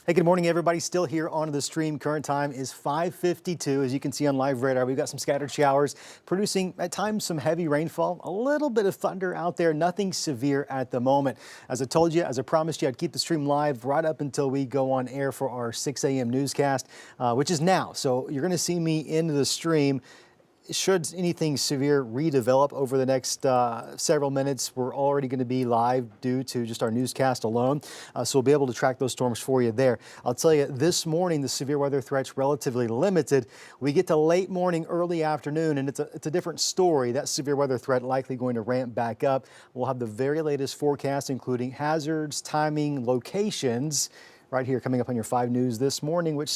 Hey, good morning, everybody. Still here on the stream. Current time is 5:52. As you can see on live radar, we've got some scattered showers producing at times some heavy rainfall, a little bit of thunder out there, nothing severe at the moment. As I told you, as I promised you, I'd keep the stream live right up until we go on air for our 6 a.m. newscast, which is now. So you're going to see me into the stream. Should anything severe redevelop over the next several minutes, we're already going to be live due to just our newscast alone. So we'll be able to track those storms for you there. I'll tell you, this morning, the severe weather threat's relatively limited. We get to late morning, early afternoon, and it's a different story. That severe weather threat likely going to ramp back up. We'll have the very latest forecast, including hazards, timing, locations, right here coming up on your 5 News this morning, which